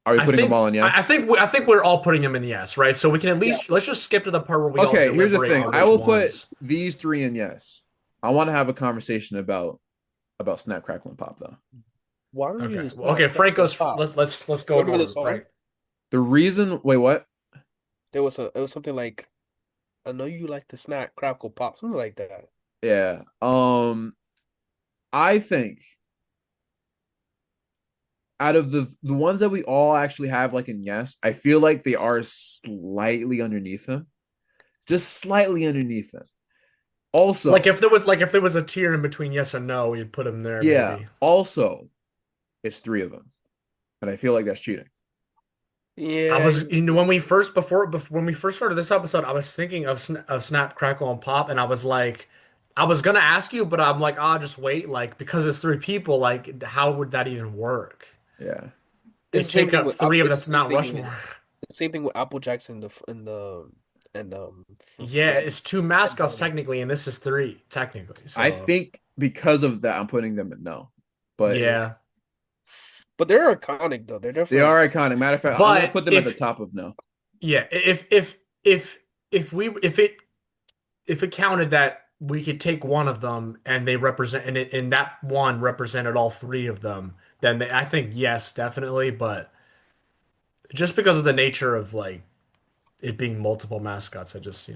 Speaker 1: Are we putting them all in yes?
Speaker 2: I think we're all putting them in yes, right? So we can at
Speaker 3: Yeah.
Speaker 2: least let's just skip to the part where we all
Speaker 1: Okay, here's the
Speaker 2: deliberate
Speaker 1: thing.
Speaker 2: on
Speaker 1: I
Speaker 2: which
Speaker 1: will put
Speaker 2: ones.
Speaker 1: these three in yes. I want to have a conversation about Snap, Crackle, and Pop though.
Speaker 3: Why don't you
Speaker 2: Okay.
Speaker 3: just
Speaker 2: Well, okay, Frank goes.
Speaker 3: pop?
Speaker 2: Let's go in
Speaker 3: Remember the
Speaker 2: order.
Speaker 3: song?
Speaker 2: Frank.
Speaker 1: The reason, wait, what?
Speaker 3: It was something like I know you like the snack crackle pop, something like that.
Speaker 1: Yeah. I think out of the ones that we all actually have like in yes, I feel like they are slightly underneath him. Just slightly underneath him. Also,
Speaker 2: Like if there was a tier in between yes and no, we'd put him there
Speaker 1: yeah,
Speaker 2: maybe.
Speaker 1: also, it's three of them, and I feel like that's cheating.
Speaker 2: I
Speaker 3: Yeah,
Speaker 2: was, when we first before when we first started this episode, I was thinking of Snap, Crackle, and Pop, and I was like, I was gonna ask you, but I'm like, ah, just wait, like because it's three people, like how would that even work?
Speaker 1: Yeah.
Speaker 3: it's
Speaker 2: It'd
Speaker 3: the same
Speaker 2: take
Speaker 3: thing
Speaker 2: up
Speaker 3: with
Speaker 2: three of
Speaker 3: it's
Speaker 2: the
Speaker 3: the same
Speaker 2: Mount
Speaker 3: thing with
Speaker 2: Rushmore.
Speaker 3: the same thing with Applejack's in the and for
Speaker 2: Yeah,
Speaker 3: Fred
Speaker 2: it's two
Speaker 3: and
Speaker 2: mascots
Speaker 3: Barney.
Speaker 2: technically, and this is three technically.
Speaker 1: I
Speaker 2: So
Speaker 1: think because of that, I'm putting them at no. But
Speaker 3: Yeah,
Speaker 2: yeah,
Speaker 3: but they're iconic though. They're
Speaker 1: they
Speaker 3: definitely
Speaker 1: are iconic. Matter of fact, I'm gonna
Speaker 2: but
Speaker 1: put them at the
Speaker 2: if
Speaker 1: top of no.
Speaker 2: yeah, if we if it counted that we could take one of them and they represent and that one represented all three of them, then I think yes, definitely. But just because of the nature of like it being multiple mascots, I just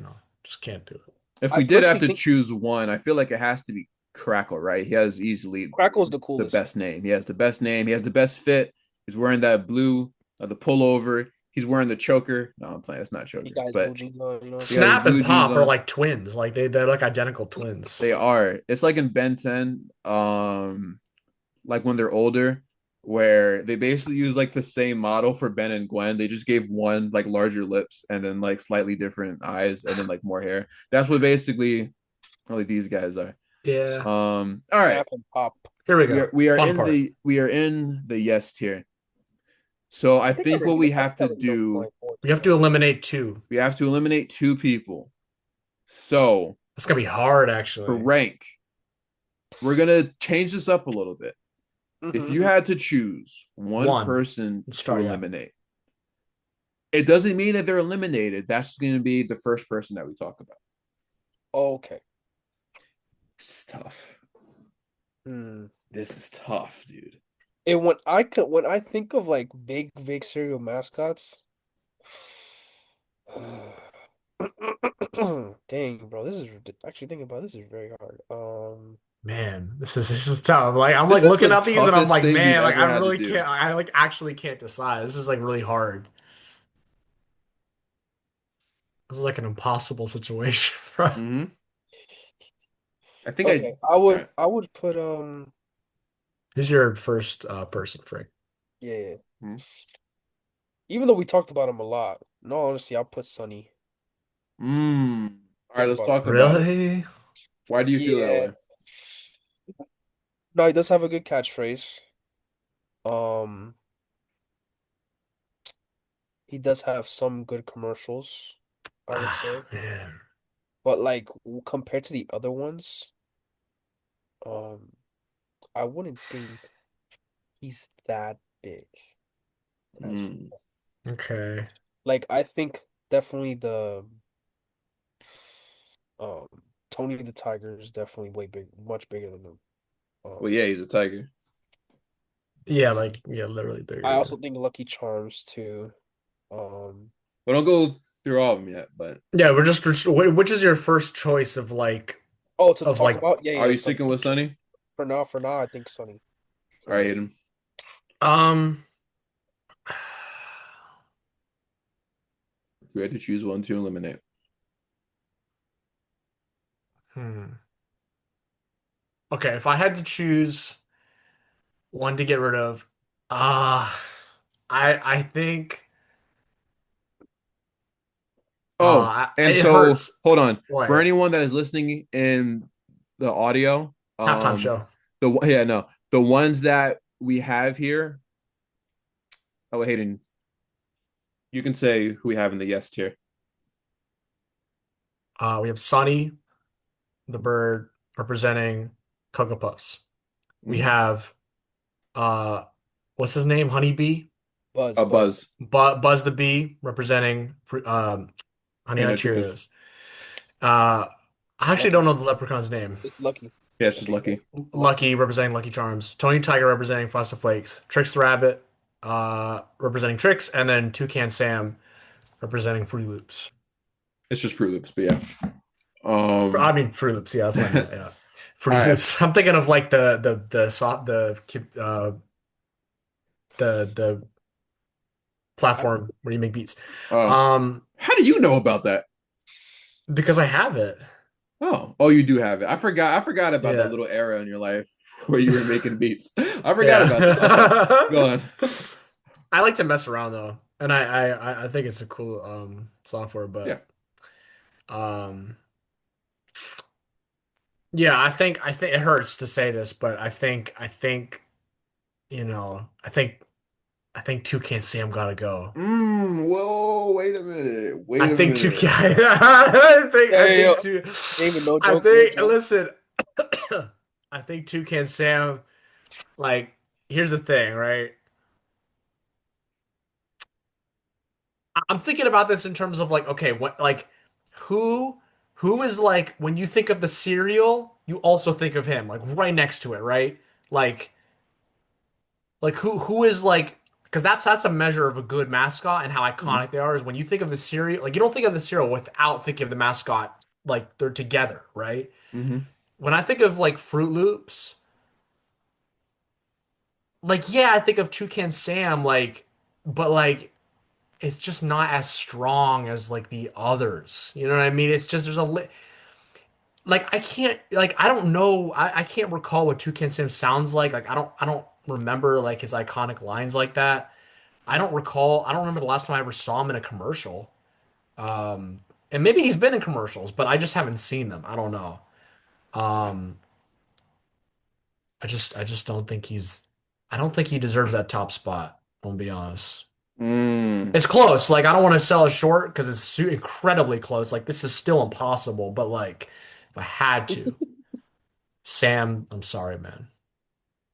Speaker 2: just can't do it.
Speaker 1: If
Speaker 3: I
Speaker 1: we did have
Speaker 3: personally
Speaker 1: to
Speaker 3: think
Speaker 1: choose one, I feel like it has to be Crackle, right? He has easily
Speaker 3: Crackle's the
Speaker 1: the
Speaker 3: coolest.
Speaker 1: best name. He has the best name. He has the best fit. He's wearing that blue, the pullover. He's wearing the choker. No, I'm playing. It's not
Speaker 3: He
Speaker 1: choker,
Speaker 3: got his blue
Speaker 1: but
Speaker 3: jeans on, you know what I'm
Speaker 1: he got
Speaker 3: saying?
Speaker 1: his
Speaker 2: Snap and
Speaker 1: blue jeans
Speaker 2: Pop are
Speaker 1: on.
Speaker 2: like twins, like they're like identical twins.
Speaker 1: They are. It's like in Ben 10, like when they're older, where they basically use like the same model for Ben and Gwen. They just gave one like larger lips and then like slightly different eyes and then like more hair. That's what basically really these guys are.
Speaker 2: Yeah.
Speaker 1: All right.
Speaker 3: Snap and Pop.
Speaker 2: Here we
Speaker 1: We are
Speaker 2: go.
Speaker 1: we are
Speaker 2: Fun
Speaker 1: in
Speaker 2: part.
Speaker 1: the yes tier. So I think what we
Speaker 3: I
Speaker 1: have
Speaker 3: think I
Speaker 1: to
Speaker 3: already know who
Speaker 1: do,
Speaker 3: my fourth
Speaker 2: We
Speaker 3: is
Speaker 2: have to
Speaker 3: gonna be.
Speaker 2: eliminate two.
Speaker 1: we have to eliminate two people. So
Speaker 2: It's gonna be hard,
Speaker 1: for
Speaker 2: actually.
Speaker 1: rank, we're gonna change this up a little bit. If you
Speaker 3: Mhm.
Speaker 1: had to choose one
Speaker 2: One.
Speaker 1: person
Speaker 2: Let's
Speaker 1: to
Speaker 2: start. Yeah.
Speaker 1: eliminate, it doesn't mean that they're eliminated. That's going to be the first person that we talk about.
Speaker 3: Okay.
Speaker 1: It's tough.
Speaker 3: Hmm.
Speaker 1: This is tough, dude.
Speaker 3: And when I think of like big cereal mascots, dang, bro, this is actually thinking about this is very hard.
Speaker 2: Man, this is tough. Like I'm
Speaker 1: This
Speaker 2: like
Speaker 1: is
Speaker 2: looking
Speaker 1: the
Speaker 2: at these and I'm
Speaker 1: toughest
Speaker 2: like,
Speaker 1: thing we've
Speaker 2: man, like I
Speaker 1: ever had to
Speaker 2: really
Speaker 1: do.
Speaker 2: can't. I like actually can't decide. This is like really hard. This is like an impossible situation, bro.
Speaker 1: Mm-hmm. I think I.
Speaker 3: Okay, I
Speaker 1: All
Speaker 3: would
Speaker 1: right.
Speaker 3: I would put
Speaker 2: Who's your first person, Frank?
Speaker 3: yeah, yeah.
Speaker 1: Mhm.
Speaker 3: Even though we talked about him a lot, no, honestly, I'll put Sunny.
Speaker 1: All right,
Speaker 3: Talk
Speaker 1: let's
Speaker 3: about
Speaker 1: talk
Speaker 3: Sunny.
Speaker 1: about it.
Speaker 2: Really?
Speaker 1: Why do you feel that
Speaker 3: Yeah.
Speaker 1: way?
Speaker 3: No, he does have a good catchphrase. Um, he does have some good commercials, I would
Speaker 2: Ah,
Speaker 3: say.
Speaker 2: man.
Speaker 3: But like compared to the other ones, um, I wouldn't think he's that big. As
Speaker 1: Mm.
Speaker 2: Okay.
Speaker 3: like I think definitely the um Tony the Tiger is definitely way big, much bigger than him.
Speaker 1: Well,
Speaker 3: Um,
Speaker 1: yeah, he's a tiger.
Speaker 2: Yeah, like yeah, literally
Speaker 3: I
Speaker 2: bigger.
Speaker 3: also think Lucky Charms too. Um,
Speaker 1: We don't go through all of them yet, but
Speaker 2: Yeah, which is your first choice
Speaker 3: oh, to
Speaker 2: of
Speaker 3: talk
Speaker 2: like
Speaker 3: about, yeah,
Speaker 1: are
Speaker 3: yeah,
Speaker 1: you
Speaker 3: Sunny.
Speaker 1: sticking with Sunny?
Speaker 3: For now, I think Sunny for
Speaker 1: All right,
Speaker 3: me.
Speaker 1: Hayden.
Speaker 2: um
Speaker 1: If we had to choose one to eliminate.
Speaker 2: hmm. Okay, if I had to choose one to get rid of, uh I think
Speaker 1: Oh, and
Speaker 2: it
Speaker 1: so
Speaker 2: hurts.
Speaker 1: hold on. For
Speaker 2: What?
Speaker 1: anyone that is listening in the audio,
Speaker 2: Halftime show.
Speaker 1: yeah, no, the ones that we have here. Oh, Hayden, you can say who we have in the yes tier.
Speaker 2: We have Sonny, the bird, representing Cocoa Puffs. We
Speaker 1: Mhm.
Speaker 2: have uh what's his name? Honeybee?
Speaker 3: Buzz, Buzz.
Speaker 1: Buzz,
Speaker 2: Buzz the Bee, representing Honey
Speaker 1: and
Speaker 2: Nut
Speaker 1: no Chicas.
Speaker 2: Cheerios. Uh I actually don't
Speaker 3: Lucky.
Speaker 2: know the leprechaun's name.
Speaker 3: It's Lucky.
Speaker 1: Yeah, it's just
Speaker 3: Okay,
Speaker 1: lucky.
Speaker 3: Lucky.
Speaker 2: Lucky representing Lucky Charms. Tony Tiger representing Frosted Flakes. Trix the Rabbit representing Trix, and then Toucan Sam representing Fruity Loops.
Speaker 1: It's just Fruit Loops, but yeah.
Speaker 2: I mean Fruity Loops, yeah, that's what I
Speaker 1: All
Speaker 2: meant. Yeah. Fruity
Speaker 1: right.
Speaker 2: Loops. I'm thinking of like the soft the platform where you make beats.
Speaker 1: Uh,
Speaker 2: Um
Speaker 1: how do you know about that?
Speaker 2: because I have it.
Speaker 1: Oh, you do have it. I forgot about that
Speaker 2: Yeah.
Speaker 1: little era in your life where you were making beats. I forgot about that. Okay,
Speaker 2: Yeah.
Speaker 1: go on.
Speaker 2: I like to mess around though, and I think it's a cool software,
Speaker 1: Yeah.
Speaker 2: but um yeah, I think it hurts to say this, but I think I think Toucan Sam gotta go.
Speaker 1: Whoa, wait a minute.
Speaker 2: I
Speaker 1: Wait a
Speaker 2: think Toucan
Speaker 1: minute.
Speaker 2: I
Speaker 3: Hey, yo,
Speaker 2: think two
Speaker 3: David, no
Speaker 2: I
Speaker 3: joke, no
Speaker 2: think
Speaker 3: joke.
Speaker 2: listen I think Toucan Sam, like, here's the thing, right? I'm thinking about this in terms of like, okay, what, like, who who is, like, when you think of the cereal, you also think of him, like, right next to it, right? Like, who is, like, because that's a measure of a good mascot and how
Speaker 1: Mhm,
Speaker 2: iconic they are, is when you think of the cereal, like, you don't think of the cereal without thinking of the mascot, like, they're together, right?
Speaker 1: mhm.
Speaker 2: When I think of, like, Fruit Loops, like, yeah, I think of Toucan Sam, like, but, like, it's just not as strong as, like, the others. You know what I mean? It's just, there's a like, I can't, like, I don't know, I can't recall what Toucan Sam sounds like. Like, I don't remember, like, his iconic lines like that. I don't remember the last time I ever saw him in a commercial. Um, and maybe he's been in commercials, but I just haven't seen them. I don't know. Um, I just I don't think he deserves that top spot. I'll be honest.
Speaker 1: Mm.
Speaker 2: It's close. Like, I don't want to sell it short because it's incredibly close. Like, this is still impossible. But, like, if I had to, Sam, I'm sorry, man.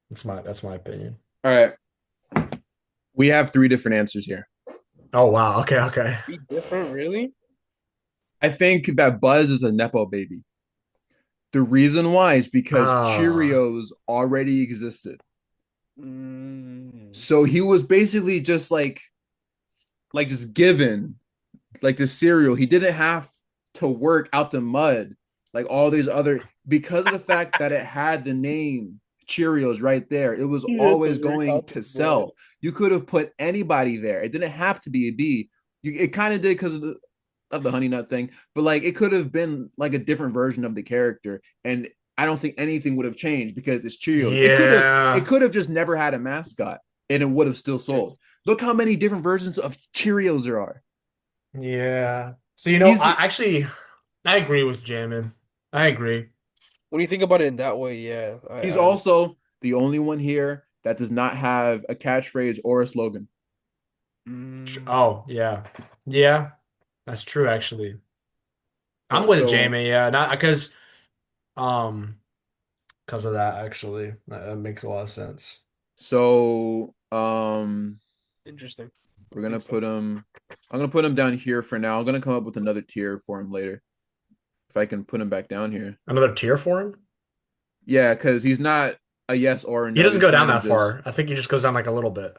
Speaker 2: That's my opinion.
Speaker 1: All right. We have three different answers here.
Speaker 2: Oh wow. Okay. Okay.
Speaker 3: Be different, really?
Speaker 1: I think that Buzz is a Nepo baby. The reason why is because
Speaker 2: Ah.
Speaker 1: Cheerios already existed.
Speaker 3: Mm.
Speaker 1: So he was basically just like just given like the cereal. He didn't have to work out the mud like all these other because of the fact that it had the name Cheerios right there. It was
Speaker 3: You have to
Speaker 1: always
Speaker 3: work
Speaker 1: going
Speaker 3: out the
Speaker 1: to
Speaker 3: mud.
Speaker 1: sell. You could have put anybody there. It didn't have to be a B. It kind of did because of the honey nut thing, but like it could have been like a different version of the character, and I don't think anything would have changed because it's Cheerios. It
Speaker 2: Yeah.
Speaker 1: could have just never had a mascot, and it would have still sold. Look how many different versions of Cheerios there are.
Speaker 2: Yeah. So,
Speaker 1: He's
Speaker 2: I
Speaker 1: the
Speaker 2: actually I agree with Jamin. I agree.
Speaker 3: When you think about it in that way, yeah,
Speaker 1: he's
Speaker 3: I understand.
Speaker 1: also the only one here that does not have a catchphrase or a slogan.
Speaker 3: Mm.
Speaker 2: Oh yeah. Yeah. That's true. Actually, I'm with
Speaker 1: So
Speaker 2: Jamie. Yeah. Not um because of that. Actually, that makes a lot of sense.
Speaker 1: so
Speaker 3: Interesting.
Speaker 1: we're
Speaker 3: I
Speaker 1: gonna
Speaker 3: think so.
Speaker 1: put him. I'm gonna put him down here for now. I'm gonna come up with another tier for him later if I can put him back down here.
Speaker 2: Another tier for him?
Speaker 1: Yeah, because he's not a yes or a
Speaker 2: He
Speaker 1: no.
Speaker 2: doesn't
Speaker 1: He's
Speaker 2: go down
Speaker 1: kind of
Speaker 2: that
Speaker 1: just
Speaker 2: far. I think he just goes down like a little bit.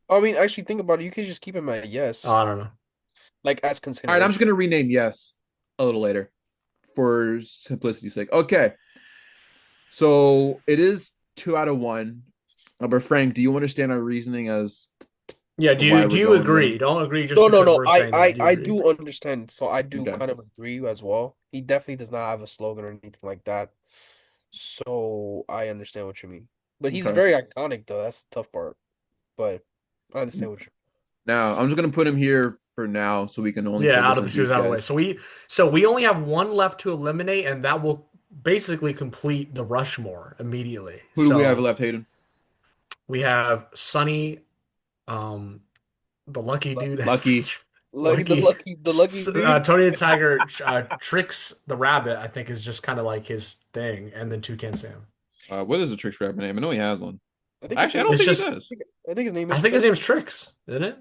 Speaker 3: I mean, actually, think about it. You could just keep him at
Speaker 2: Oh,
Speaker 3: yes,
Speaker 2: I don't know.
Speaker 3: like as
Speaker 1: all right. I'm just
Speaker 3: consideration.
Speaker 1: gonna rename yes a little later for simplicity's sake. Okay, so it is 2 out of 1. But Frank, do you understand our reasoning as
Speaker 2: Yeah,
Speaker 1: to
Speaker 2: do
Speaker 1: why
Speaker 2: you
Speaker 1: we're
Speaker 2: do you
Speaker 1: going with
Speaker 2: agree?
Speaker 1: him?
Speaker 2: Don't agree just
Speaker 3: No, no,
Speaker 2: because
Speaker 3: no.
Speaker 2: we're saying that. Do you
Speaker 3: I
Speaker 2: agree?
Speaker 3: do understand. So I do
Speaker 1: Okay.
Speaker 3: kind of agree as well. He definitely does not have a slogan or anything like that. So I understand what you mean. But he's
Speaker 1: Okay.
Speaker 3: very iconic, though. That's the tough part. But I understand what you.
Speaker 1: Now I'm just gonna put him here for now, so we can only
Speaker 2: Yeah, out
Speaker 1: focus
Speaker 2: of
Speaker 1: on
Speaker 2: the shoes
Speaker 1: these
Speaker 2: out of the way.
Speaker 1: guys.
Speaker 2: So we only have one left to eliminate, and that will basically complete the Rushmore immediately.
Speaker 1: Who do we have
Speaker 2: So
Speaker 1: left, Hayden?
Speaker 2: we have Sunny, um, the lucky
Speaker 3: Lu-
Speaker 2: dude,
Speaker 1: Lucky.
Speaker 3: Lucky
Speaker 2: lucky.
Speaker 3: the lucky dude.
Speaker 2: Tony the Tiger tricks the rabbit. I think is just kind of like his thing, and then Toucan Sam.
Speaker 1: What is the Trick's rapper name? I know he has one.
Speaker 3: I think his
Speaker 1: Actually, I
Speaker 3: name
Speaker 1: don't
Speaker 3: is.
Speaker 2: It's
Speaker 1: think he
Speaker 2: just
Speaker 1: does.
Speaker 3: I think his name
Speaker 2: I
Speaker 3: is
Speaker 2: think his
Speaker 3: Trick.
Speaker 2: name's Tricks, isn't it?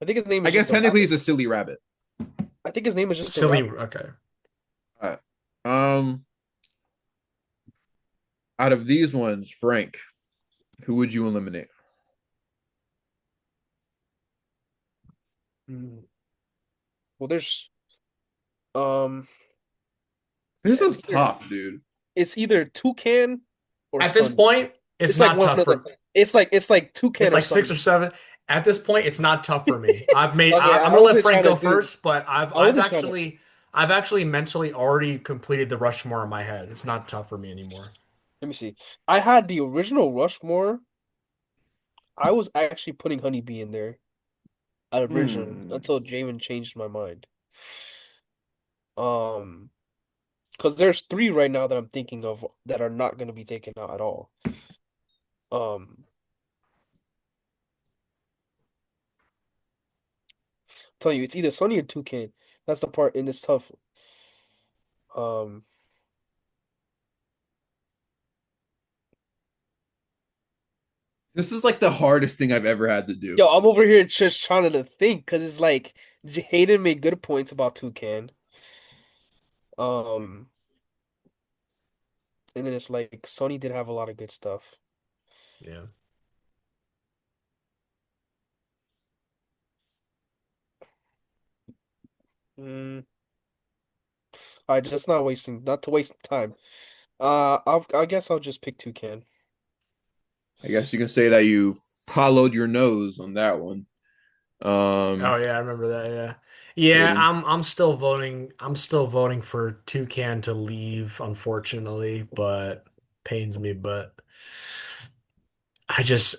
Speaker 3: I think his name
Speaker 1: I
Speaker 3: is
Speaker 1: guess
Speaker 3: just a
Speaker 1: technically
Speaker 3: rabbit.
Speaker 1: he's a silly rabbit.
Speaker 3: I think his name is just a
Speaker 2: Silly.
Speaker 3: rabbit.
Speaker 2: Okay.
Speaker 1: All right. Out of these ones, Frank, who would you eliminate?
Speaker 3: Mm. Well, there's um,
Speaker 1: This
Speaker 3: it's
Speaker 1: is
Speaker 3: either
Speaker 1: tough, dude.
Speaker 3: it's either Toucan or
Speaker 2: At this
Speaker 3: Sunny.
Speaker 2: point, it's
Speaker 3: It's like
Speaker 2: not
Speaker 3: one
Speaker 2: tough
Speaker 3: of the.
Speaker 2: for.
Speaker 3: It's like
Speaker 2: It's
Speaker 3: Toucan or
Speaker 2: like six
Speaker 3: Sunny.
Speaker 2: or seven. At this point, it's not tough for me. I've made.
Speaker 3: Okay,
Speaker 2: I'm
Speaker 3: I
Speaker 2: gonna let
Speaker 3: wasn't
Speaker 2: Frank
Speaker 3: trying to
Speaker 2: go
Speaker 3: do.
Speaker 2: first, but I've
Speaker 3: I
Speaker 2: I've
Speaker 3: wasn't trying to.
Speaker 2: actually I've actually mentally already completed the Rushmore in my head. It's not tough for me anymore.
Speaker 3: Let me see. I had the original Rushmore. I was actually putting Honeybee in there originally
Speaker 1: Hmm.
Speaker 3: until Jamin changed my mind. Um, because there's three right now that I'm thinking of that are not going to be taken out at all. Um, tell you, it's either Sunny or Toucan. That's the part, and it's tough. Um,
Speaker 1: This is like the hardest thing I've ever had to do.
Speaker 3: yo, I'm over here just trying to think because it's like Hayden made good points about Toucan. Um, and then it's like Sunny did have a lot of good stuff.
Speaker 2: Yeah.
Speaker 3: Mm, I just not to waste time. I guess I'll just pick Toucan.
Speaker 1: I guess you can say that you followed your nose on that one.
Speaker 2: Oh
Speaker 1: Um,
Speaker 2: yeah, I remember that. Yeah. Yeah,
Speaker 1: Aiden.
Speaker 2: I'm still voting. I'm still voting for Toucan to leave, unfortunately, but pains me. But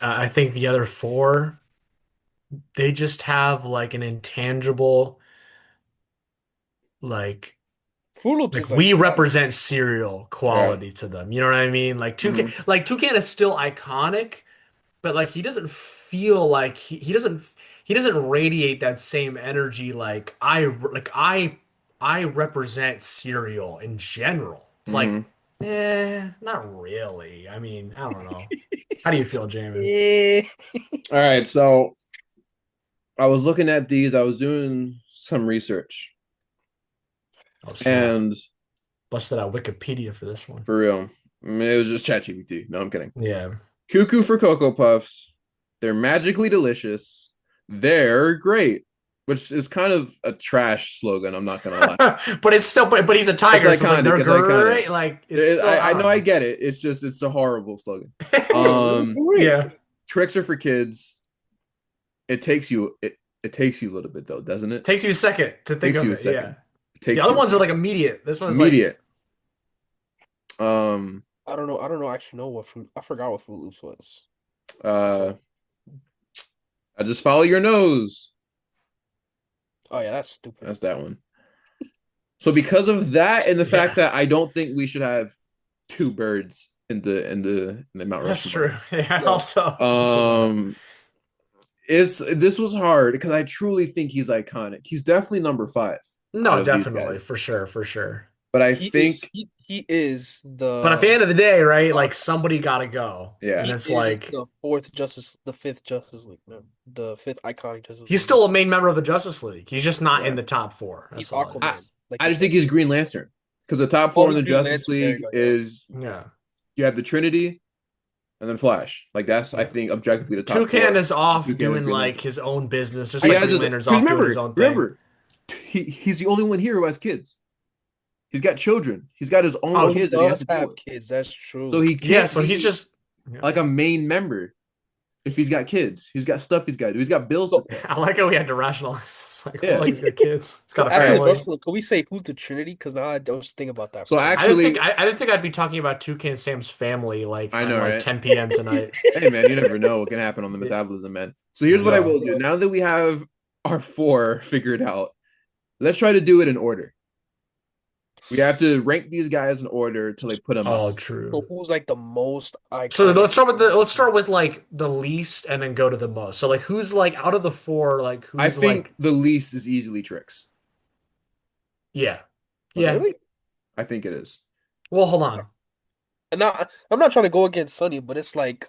Speaker 2: I think the other four, they just have like an intangible, like
Speaker 3: Fruit Loops
Speaker 2: like
Speaker 3: is
Speaker 2: we
Speaker 3: iconic.
Speaker 2: represent cereal
Speaker 1: Yeah.
Speaker 2: quality to them. You know what I mean?
Speaker 1: Hmm.
Speaker 2: Like Toucan is still iconic, but like he doesn't feel like he doesn't radiate that same energy I represent cereal in general. It's like,
Speaker 1: Hmm.
Speaker 2: not really. I mean, I don't know. How do you feel, Jamin?
Speaker 3: Yeah.
Speaker 1: All right, so I was looking at these. I was doing some research,
Speaker 2: Oh snap!
Speaker 1: and
Speaker 2: Busted out Wikipedia for this one.
Speaker 1: for real, it was just ChatGPT. No, I'm kidding.
Speaker 2: Yeah.
Speaker 1: Cuckoo for Cocoa Puffs. They're magically delicious. They're great, which is kind of a trash slogan. I'm not gonna lie.
Speaker 2: But it's still but he's a
Speaker 1: It's
Speaker 2: tiger, so it's like
Speaker 1: iconic.
Speaker 2: they're
Speaker 1: It's iconic.
Speaker 2: great. Like it's still
Speaker 1: I
Speaker 2: I
Speaker 1: know
Speaker 2: don't
Speaker 1: I
Speaker 2: know.
Speaker 1: get it. It's just it's a horrible slogan.
Speaker 3: No, they're
Speaker 1: Um,
Speaker 3: great.
Speaker 2: Yeah.
Speaker 1: Tricks are for kids. It takes you a little bit though, doesn't it?
Speaker 2: Takes you a second to think
Speaker 1: Takes
Speaker 2: of
Speaker 1: you a
Speaker 2: it. Yeah.
Speaker 1: second. It
Speaker 2: The
Speaker 1: takes
Speaker 2: other
Speaker 1: you a
Speaker 2: ones are
Speaker 1: second.
Speaker 2: like immediate. This one's like,
Speaker 1: Immediate. Um,
Speaker 3: I don't know. I don't know. Actually, know what fruit. I forgot what Fruit Loops was.
Speaker 1: uh,
Speaker 3: So,
Speaker 1: I just follow your nose.
Speaker 3: oh yeah, that's stupid.
Speaker 1: That's that one. So because of that and the fact
Speaker 2: yeah,
Speaker 1: that I don't think we should have two birds in the Mount
Speaker 2: that's
Speaker 1: Rushmore.
Speaker 2: true. Yeah,
Speaker 3: Yo,
Speaker 2: also that.
Speaker 1: Um, is this was hard because I truly think he's iconic. He's definitely number five out
Speaker 2: No,
Speaker 1: of these
Speaker 2: definitely,
Speaker 1: guys.
Speaker 2: for sure, for sure.
Speaker 1: But I
Speaker 3: he is
Speaker 1: think,
Speaker 3: he is
Speaker 2: But at the
Speaker 3: the
Speaker 2: end of the day, right,
Speaker 3: uh,
Speaker 2: like somebody gotta go. And
Speaker 1: yeah,
Speaker 2: it's like
Speaker 3: the fifth Justice League member, the fifth iconic Justice
Speaker 2: he's
Speaker 3: League
Speaker 2: still
Speaker 3: member.
Speaker 2: a main member of the Justice League. He's just not in
Speaker 1: yeah.
Speaker 2: the top four.
Speaker 3: He's
Speaker 2: That's all it
Speaker 1: I
Speaker 3: Aquaman,
Speaker 2: is.
Speaker 3: like
Speaker 1: I
Speaker 3: you
Speaker 1: just think
Speaker 3: said.
Speaker 1: he's Green Lantern because the top
Speaker 3: Oh,
Speaker 1: four in
Speaker 3: he's
Speaker 1: the
Speaker 3: Green
Speaker 1: Justice
Speaker 3: Lantern. There you
Speaker 1: League
Speaker 3: go. Yeah.
Speaker 1: is
Speaker 2: Yeah.
Speaker 1: you have the Trinity and then Flash. Like that's I
Speaker 2: Yeah.
Speaker 1: think objectively the top
Speaker 2: Toucan
Speaker 1: four.
Speaker 2: is off
Speaker 1: Toucan and
Speaker 2: doing
Speaker 1: Green
Speaker 2: like
Speaker 1: Lantern.
Speaker 2: his own business, just
Speaker 1: He
Speaker 2: like
Speaker 1: has
Speaker 2: Green
Speaker 1: his
Speaker 2: Lantern's
Speaker 1: because
Speaker 2: off doing his own thing.
Speaker 1: remember he's the only one here who has kids. He's got children. He's got his own
Speaker 2: Oh,
Speaker 3: Oh, he
Speaker 1: kids that he has
Speaker 3: does
Speaker 1: to deal
Speaker 3: have
Speaker 1: with.
Speaker 3: kids. That's
Speaker 1: So
Speaker 3: true.
Speaker 1: he
Speaker 2: yeah,
Speaker 1: can't
Speaker 2: so he's
Speaker 1: be
Speaker 2: just yeah.
Speaker 1: like a main member if he's got kids. He's got stuff he's got to do. He's got bills to
Speaker 3: So,
Speaker 1: pay.
Speaker 2: I like how we had to rationalize. It's like, well,
Speaker 1: Yeah.
Speaker 2: he's got kids. He's
Speaker 3: so
Speaker 2: got a
Speaker 1: All
Speaker 3: after
Speaker 1: right.
Speaker 2: family.
Speaker 3: Rushmore, can we say who's the Trinity? Because now I don't just think about that
Speaker 1: So
Speaker 3: for some reason.
Speaker 1: actually,
Speaker 2: I didn't think I'd be talking about Toucan Sam's family like
Speaker 1: I
Speaker 2: at
Speaker 1: know,
Speaker 2: like
Speaker 1: right?
Speaker 2: 10 p.m. tonight.
Speaker 1: Hey, man, you never know what can happen on the
Speaker 2: Yeah,
Speaker 1: metabolism, man. So here's
Speaker 2: I
Speaker 1: what I
Speaker 2: know.
Speaker 1: will do. Now that we have our four figured out, let's try to do it in order. We have to rank these guys in order till they put them up.
Speaker 2: Oh,
Speaker 3: So
Speaker 2: true.
Speaker 3: who's like the most
Speaker 2: So
Speaker 3: iconic?
Speaker 2: let's start with like the least and then go to the most. So like who's like out of the four, like
Speaker 1: I
Speaker 2: who's
Speaker 1: think
Speaker 2: like
Speaker 1: the least is easily Tricks.
Speaker 2: yeah. Yeah.
Speaker 3: Really?
Speaker 1: I think it is.
Speaker 2: Well, hold on.
Speaker 3: And now I'm not trying to go against Sunny, but it's like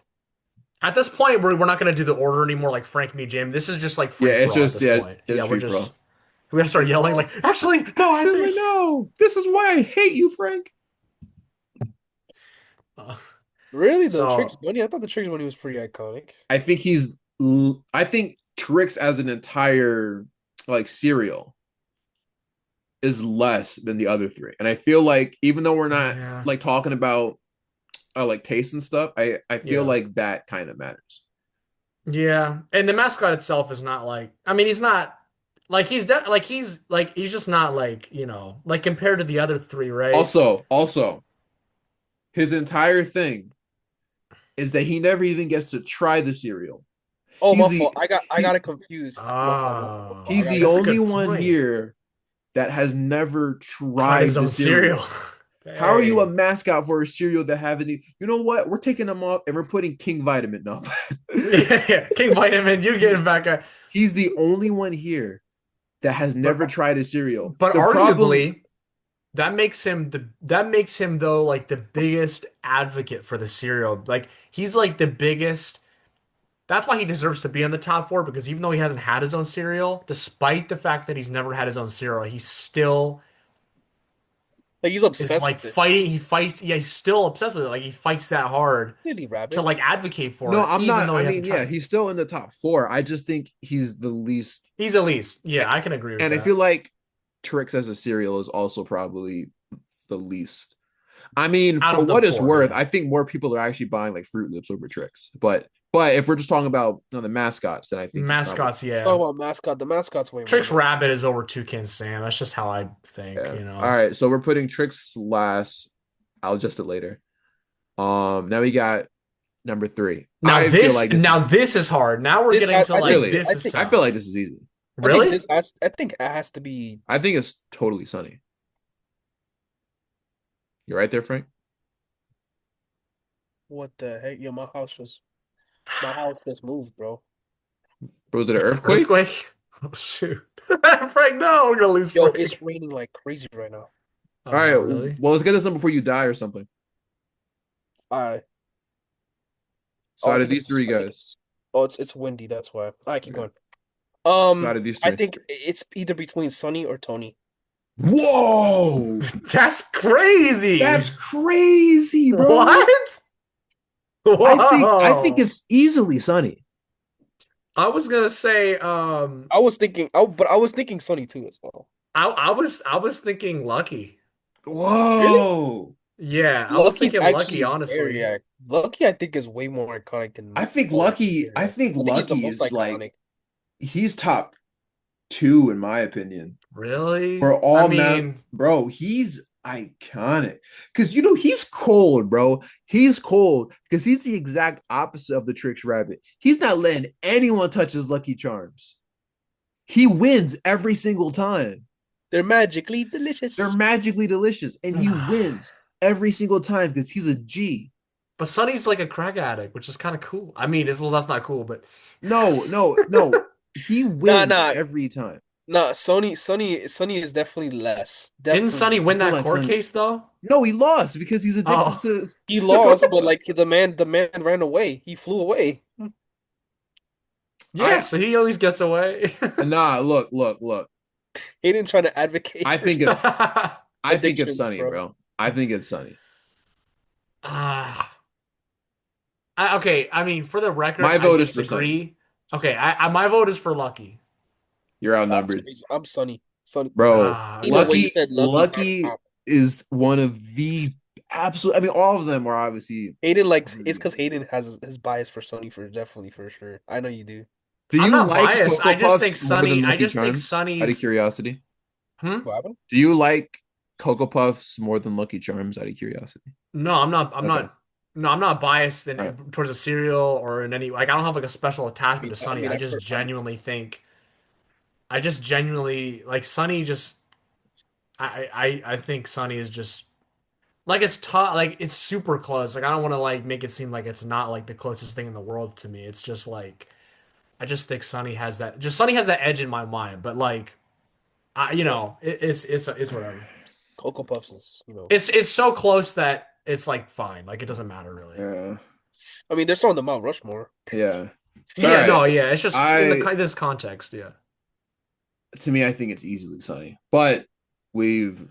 Speaker 2: At this point, we're not gonna do the order anymore like Frank me, Jim. This is just like
Speaker 1: Yeah,
Speaker 2: free for
Speaker 1: it's
Speaker 2: all at
Speaker 1: just
Speaker 2: this
Speaker 1: yeah,
Speaker 2: point. Yeah,
Speaker 1: it's free for all.
Speaker 2: we're gonna start yelling like, actually, no, I
Speaker 1: She's like,
Speaker 2: think
Speaker 1: no, this is why I hate you, Frank.
Speaker 2: uh,
Speaker 3: really the Tricks
Speaker 2: so
Speaker 3: Bunny. I thought the Tricks Bunny was pretty iconic.
Speaker 1: I think Tricks as an entire like cereal is less than the other three. And I feel like even though we're not
Speaker 2: yeah,
Speaker 1: like talking about like taste and stuff, I feel
Speaker 2: yeah.
Speaker 1: like that kind of matters.
Speaker 2: Yeah. And the mascot itself is not like I mean, he's not he's just not like, like compared to the other three, right?
Speaker 1: Also, his entire thing is that he never even gets to try the cereal.
Speaker 3: Oh,
Speaker 1: He's
Speaker 3: my
Speaker 1: the
Speaker 3: fault. I got
Speaker 1: he
Speaker 3: it confused. My fault. My fault. I
Speaker 1: he's
Speaker 2: Oh,
Speaker 3: got it
Speaker 1: the
Speaker 2: that's a
Speaker 3: confused.
Speaker 1: only
Speaker 2: good
Speaker 1: one
Speaker 2: point.
Speaker 1: here that has never
Speaker 2: Tried his
Speaker 1: tried the
Speaker 2: own cereal.
Speaker 1: cereal. How are you a
Speaker 2: Hey.
Speaker 1: mascot for a cereal that haven't? You know what? We're taking them off and we're putting King Vitamin up.
Speaker 2: Yeah, yeah. King Vitamin, you
Speaker 1: he,
Speaker 2: getting back at,
Speaker 1: he's the only one here that has
Speaker 2: but
Speaker 1: never tried a cereal.
Speaker 2: but
Speaker 1: The problem,
Speaker 2: arguably that makes him though like the biggest advocate for the cereal. Like he's like the biggest. That's why he deserves to be in the top four because even though he hasn't had his own cereal, despite the fact that he's never had his own cereal, he still
Speaker 3: Like he's
Speaker 2: is
Speaker 3: obsessed
Speaker 2: like
Speaker 3: with it.
Speaker 2: fighting. He fights. Yeah, he's still obsessed with it. Like he fights that hard
Speaker 3: Silly
Speaker 2: to
Speaker 3: rabbit.
Speaker 2: like advocate for
Speaker 1: no,
Speaker 2: it,
Speaker 1: I'm
Speaker 2: even
Speaker 1: not.
Speaker 2: though
Speaker 1: I
Speaker 2: he
Speaker 1: mean,
Speaker 2: hasn't
Speaker 1: yeah,
Speaker 2: tried it.
Speaker 1: he's still in the top four. I just think he's the least.
Speaker 2: He's at least. Yeah, I can agree with
Speaker 1: And I feel
Speaker 2: that.
Speaker 1: like Trix as a cereal is also probably the least. I mean,
Speaker 2: Out
Speaker 1: for
Speaker 2: of the
Speaker 1: what it's
Speaker 2: four,
Speaker 1: worth,
Speaker 2: yeah.
Speaker 1: I think more people are actually buying like Fruit Loops over Trix. But if we're just talking about the mascots, then I think he's probably
Speaker 2: Mascots,
Speaker 3: Talk
Speaker 2: yeah.
Speaker 3: about mascot. The mascot's way more
Speaker 2: Trix
Speaker 3: though.
Speaker 2: Rabbit is over Toucan Sam. That's just how I think,
Speaker 1: yeah. All right, so we're putting Trix last. I'll adjust it later. Now we got number three. I feel like this
Speaker 2: Now
Speaker 1: is easy.
Speaker 2: this is hard. Now we're
Speaker 3: This
Speaker 2: getting to
Speaker 3: I think
Speaker 2: like
Speaker 1: Really,
Speaker 2: this
Speaker 3: I
Speaker 2: is
Speaker 3: think
Speaker 1: I feel like
Speaker 2: tough.
Speaker 1: this is easy.
Speaker 3: I think
Speaker 2: Really?
Speaker 3: this has I think it has to be
Speaker 1: I think it's totally sunny. You right there, Frank?
Speaker 3: what the heck? Yo, my house just moved, bro.
Speaker 1: Was it an earthquake?
Speaker 2: Earthquake? Oh shoot. Frank, no, we're gonna lose
Speaker 3: Yo, it's
Speaker 2: Frank.
Speaker 3: raining like crazy right now.
Speaker 1: All right.
Speaker 2: Oh, really?
Speaker 1: Well, let's get this done before you die or something.
Speaker 3: I
Speaker 1: So
Speaker 3: oh I
Speaker 1: out of
Speaker 3: think
Speaker 1: these
Speaker 3: it's
Speaker 1: three
Speaker 3: I think
Speaker 1: guys,
Speaker 3: it's oh it's windy, that's why. All right, keep
Speaker 1: okay.
Speaker 3: going.
Speaker 1: So out of these
Speaker 3: I
Speaker 1: three.
Speaker 3: think it's either between Sunny or Tony.
Speaker 1: Whoa!
Speaker 2: That's crazy.
Speaker 1: That's crazy, bro.
Speaker 2: What?
Speaker 1: I think
Speaker 2: Whoa.
Speaker 1: it's easily sunny.
Speaker 2: I was gonna say,
Speaker 3: But I was thinking Sunny too as well.
Speaker 2: I was thinking Lucky.
Speaker 3: Really?
Speaker 1: Whoa.
Speaker 2: Yeah, I was
Speaker 3: Lucky's
Speaker 2: thinking Lucky,
Speaker 3: actually very
Speaker 2: honestly.
Speaker 3: Lucky. I think is way more iconic than
Speaker 1: I
Speaker 3: Cereal.
Speaker 1: think
Speaker 3: I think he's the
Speaker 1: Lucky
Speaker 3: most
Speaker 1: is like
Speaker 3: iconic.
Speaker 1: he's top two in my opinion. For
Speaker 2: Really? I
Speaker 1: all man,
Speaker 2: mean,
Speaker 1: bro, he's iconic. Cause he's cold, bro. He's cold because he's the exact opposite of the Tricks Rabbit. He's not letting anyone touch his Lucky Charms. He wins every single time.
Speaker 3: They're magically
Speaker 1: They're
Speaker 3: delicious.
Speaker 1: magically delicious, and he wins every single time because he's a G.
Speaker 2: but Sonny's like a crack addict, which is kind of cool. I mean, well, that's not cool, but
Speaker 1: No, no, no. He
Speaker 3: Nah,
Speaker 1: wins
Speaker 3: nah,
Speaker 1: every time.
Speaker 3: nah. Sunny is definitely less.
Speaker 2: didn't Sonny
Speaker 3: Definitely,
Speaker 1: I
Speaker 2: win
Speaker 1: feel
Speaker 2: that
Speaker 1: like
Speaker 2: court
Speaker 1: Sonny.
Speaker 2: case though?
Speaker 1: No, he lost because he's addicted
Speaker 2: Oh,
Speaker 1: to.
Speaker 3: he lost, but like the man ran away. He flew away.
Speaker 2: yeah.
Speaker 1: I
Speaker 2: So he always gets away.
Speaker 1: nah. Look.
Speaker 3: He didn't try to advocate
Speaker 1: I
Speaker 3: for
Speaker 1: think it's. I think it's
Speaker 3: addictions,
Speaker 1: Sunny,
Speaker 3: bro.
Speaker 1: bro. I think it's Sunny.
Speaker 2: Ah, okay. I mean, for the record,
Speaker 1: My
Speaker 2: I
Speaker 1: vote is for Sunny.
Speaker 2: disagree. Okay, my vote is for Lucky.
Speaker 1: You're
Speaker 3: That's
Speaker 1: outnumbered,
Speaker 3: crazy. I'm Sunny. Sunny.
Speaker 1: bro.
Speaker 2: Ah,
Speaker 3: Ain't no way you
Speaker 1: Lucky,
Speaker 3: said Lucky's on
Speaker 1: Lucky
Speaker 3: top.
Speaker 1: is one of the absolute. I mean, all of them are obviously
Speaker 3: Hayden likes it's
Speaker 1: really
Speaker 3: because
Speaker 1: good.
Speaker 3: Hayden has his bias for Sunny for definitely for sure. I know you do.
Speaker 1: Do
Speaker 2: I'm
Speaker 1: you
Speaker 2: not
Speaker 1: like
Speaker 2: biased.
Speaker 1: Cocoa
Speaker 2: I just think
Speaker 1: Puffs more
Speaker 2: Sunny.
Speaker 1: than
Speaker 2: I
Speaker 1: Lucky
Speaker 2: just think
Speaker 1: Charms? Out of
Speaker 2: Sunny's.
Speaker 1: curiosity,
Speaker 2: Hmm?
Speaker 3: What happened?
Speaker 1: do you like Cocoa Puffs more than Lucky Charms? Out of curiosity.
Speaker 2: No, I'm not. I'm
Speaker 1: Okay.
Speaker 2: not. No, I'm not biased
Speaker 1: All right.
Speaker 2: towards a cereal or in any. Like, I don't have like a special
Speaker 3: I
Speaker 2: attachment
Speaker 3: mean,
Speaker 2: to
Speaker 3: I
Speaker 2: Sunny.
Speaker 3: mean,
Speaker 2: I
Speaker 3: I've
Speaker 2: just
Speaker 3: heard,
Speaker 2: genuinely think. I just genuinely like Sunny. Just I think Sunny is just like it's tough. Like it's super close. Like I don't want to like make it seem like it's not like the closest thing in the world to me. It's just like I just think Sunny has that. Just Sunny has that edge in my mind. But like
Speaker 3: yeah,
Speaker 2: it's whatever.
Speaker 3: Cocoa Puffs is.
Speaker 2: It's so close that it's like fine. Like it doesn't matter really.
Speaker 1: Yeah.
Speaker 3: I mean, they're still on the Mount Rushmore.
Speaker 1: Yeah. All
Speaker 2: Yeah,
Speaker 1: right.
Speaker 2: no, yeah. It's just in
Speaker 1: I
Speaker 2: this context, yeah.
Speaker 1: to me, I think it's easily Sunny. But we've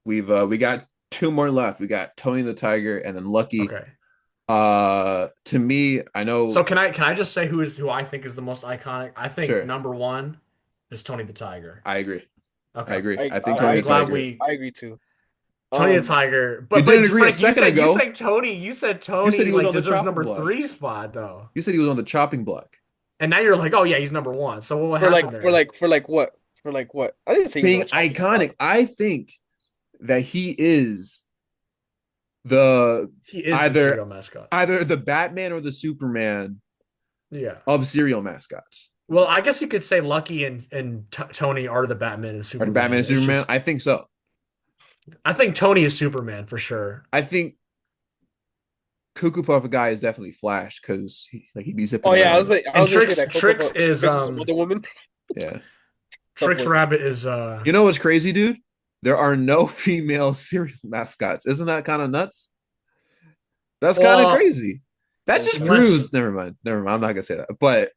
Speaker 1: we got two more left. We got Tony the Tiger and then Lucky.
Speaker 2: Okay.
Speaker 1: To me, I
Speaker 2: So
Speaker 1: know.
Speaker 2: can I just say who I think is the most iconic? I think
Speaker 1: Sure.
Speaker 2: number one is Tony the Tiger.
Speaker 1: I agree. I
Speaker 2: Okay.
Speaker 1: agree.
Speaker 3: I
Speaker 1: I think
Speaker 3: I,
Speaker 2: Okay,
Speaker 3: I
Speaker 1: Tony
Speaker 2: I'm
Speaker 1: the
Speaker 3: agree
Speaker 2: glad
Speaker 3: too.
Speaker 1: Tiger.
Speaker 2: we
Speaker 3: I agree too.
Speaker 2: Tony the
Speaker 3: Um,
Speaker 2: Tiger.
Speaker 1: You
Speaker 2: But
Speaker 1: didn't agree a
Speaker 2: Frank,
Speaker 1: second ago.
Speaker 2: You said
Speaker 1: You said
Speaker 2: Tony
Speaker 1: he was
Speaker 2: like
Speaker 1: on the
Speaker 2: deserves
Speaker 1: chopping
Speaker 2: number
Speaker 1: block.
Speaker 2: three spot though.
Speaker 1: You said he was on the chopping block.
Speaker 2: And now you're like, oh yeah, he's number one. So what
Speaker 3: for like
Speaker 2: happened
Speaker 3: for
Speaker 2: there?
Speaker 3: like for like what? For like what? I didn't say he's
Speaker 1: Being
Speaker 3: gonna chop his
Speaker 1: iconic.
Speaker 3: arm.
Speaker 1: I think that he is the
Speaker 2: He is the
Speaker 1: either
Speaker 2: serial mascot.
Speaker 1: either the Batman or the Superman
Speaker 2: Yeah.
Speaker 1: of serial mascots.
Speaker 2: Well, I guess you could say Lucky and Tony are the Batman and
Speaker 1: Or the Batman
Speaker 2: Superman.
Speaker 1: and
Speaker 2: It's
Speaker 1: Superman?
Speaker 2: just
Speaker 1: I think so.
Speaker 2: I think Tony is Superman for sure.
Speaker 1: I think Cuckoo Puff guy is definitely Flash because he'd be
Speaker 3: Oh
Speaker 1: zipping
Speaker 3: yeah,
Speaker 1: around.
Speaker 3: I
Speaker 2: And
Speaker 3: was gonna say
Speaker 2: Tricks
Speaker 3: that Coco
Speaker 2: Tricks is
Speaker 3: Tricks is Wonder Woman.
Speaker 1: Yeah.
Speaker 2: Tricks
Speaker 3: Subway.
Speaker 2: Rabbit is
Speaker 1: You know what's crazy, dude? There are no female cereal mascots. Isn't that kind of nuts? That's kind of
Speaker 2: well
Speaker 1: crazy. That
Speaker 3: That is
Speaker 1: just
Speaker 3: kind of
Speaker 2: unless
Speaker 1: proves. Never mind. Never mind. I'm not gonna say that. But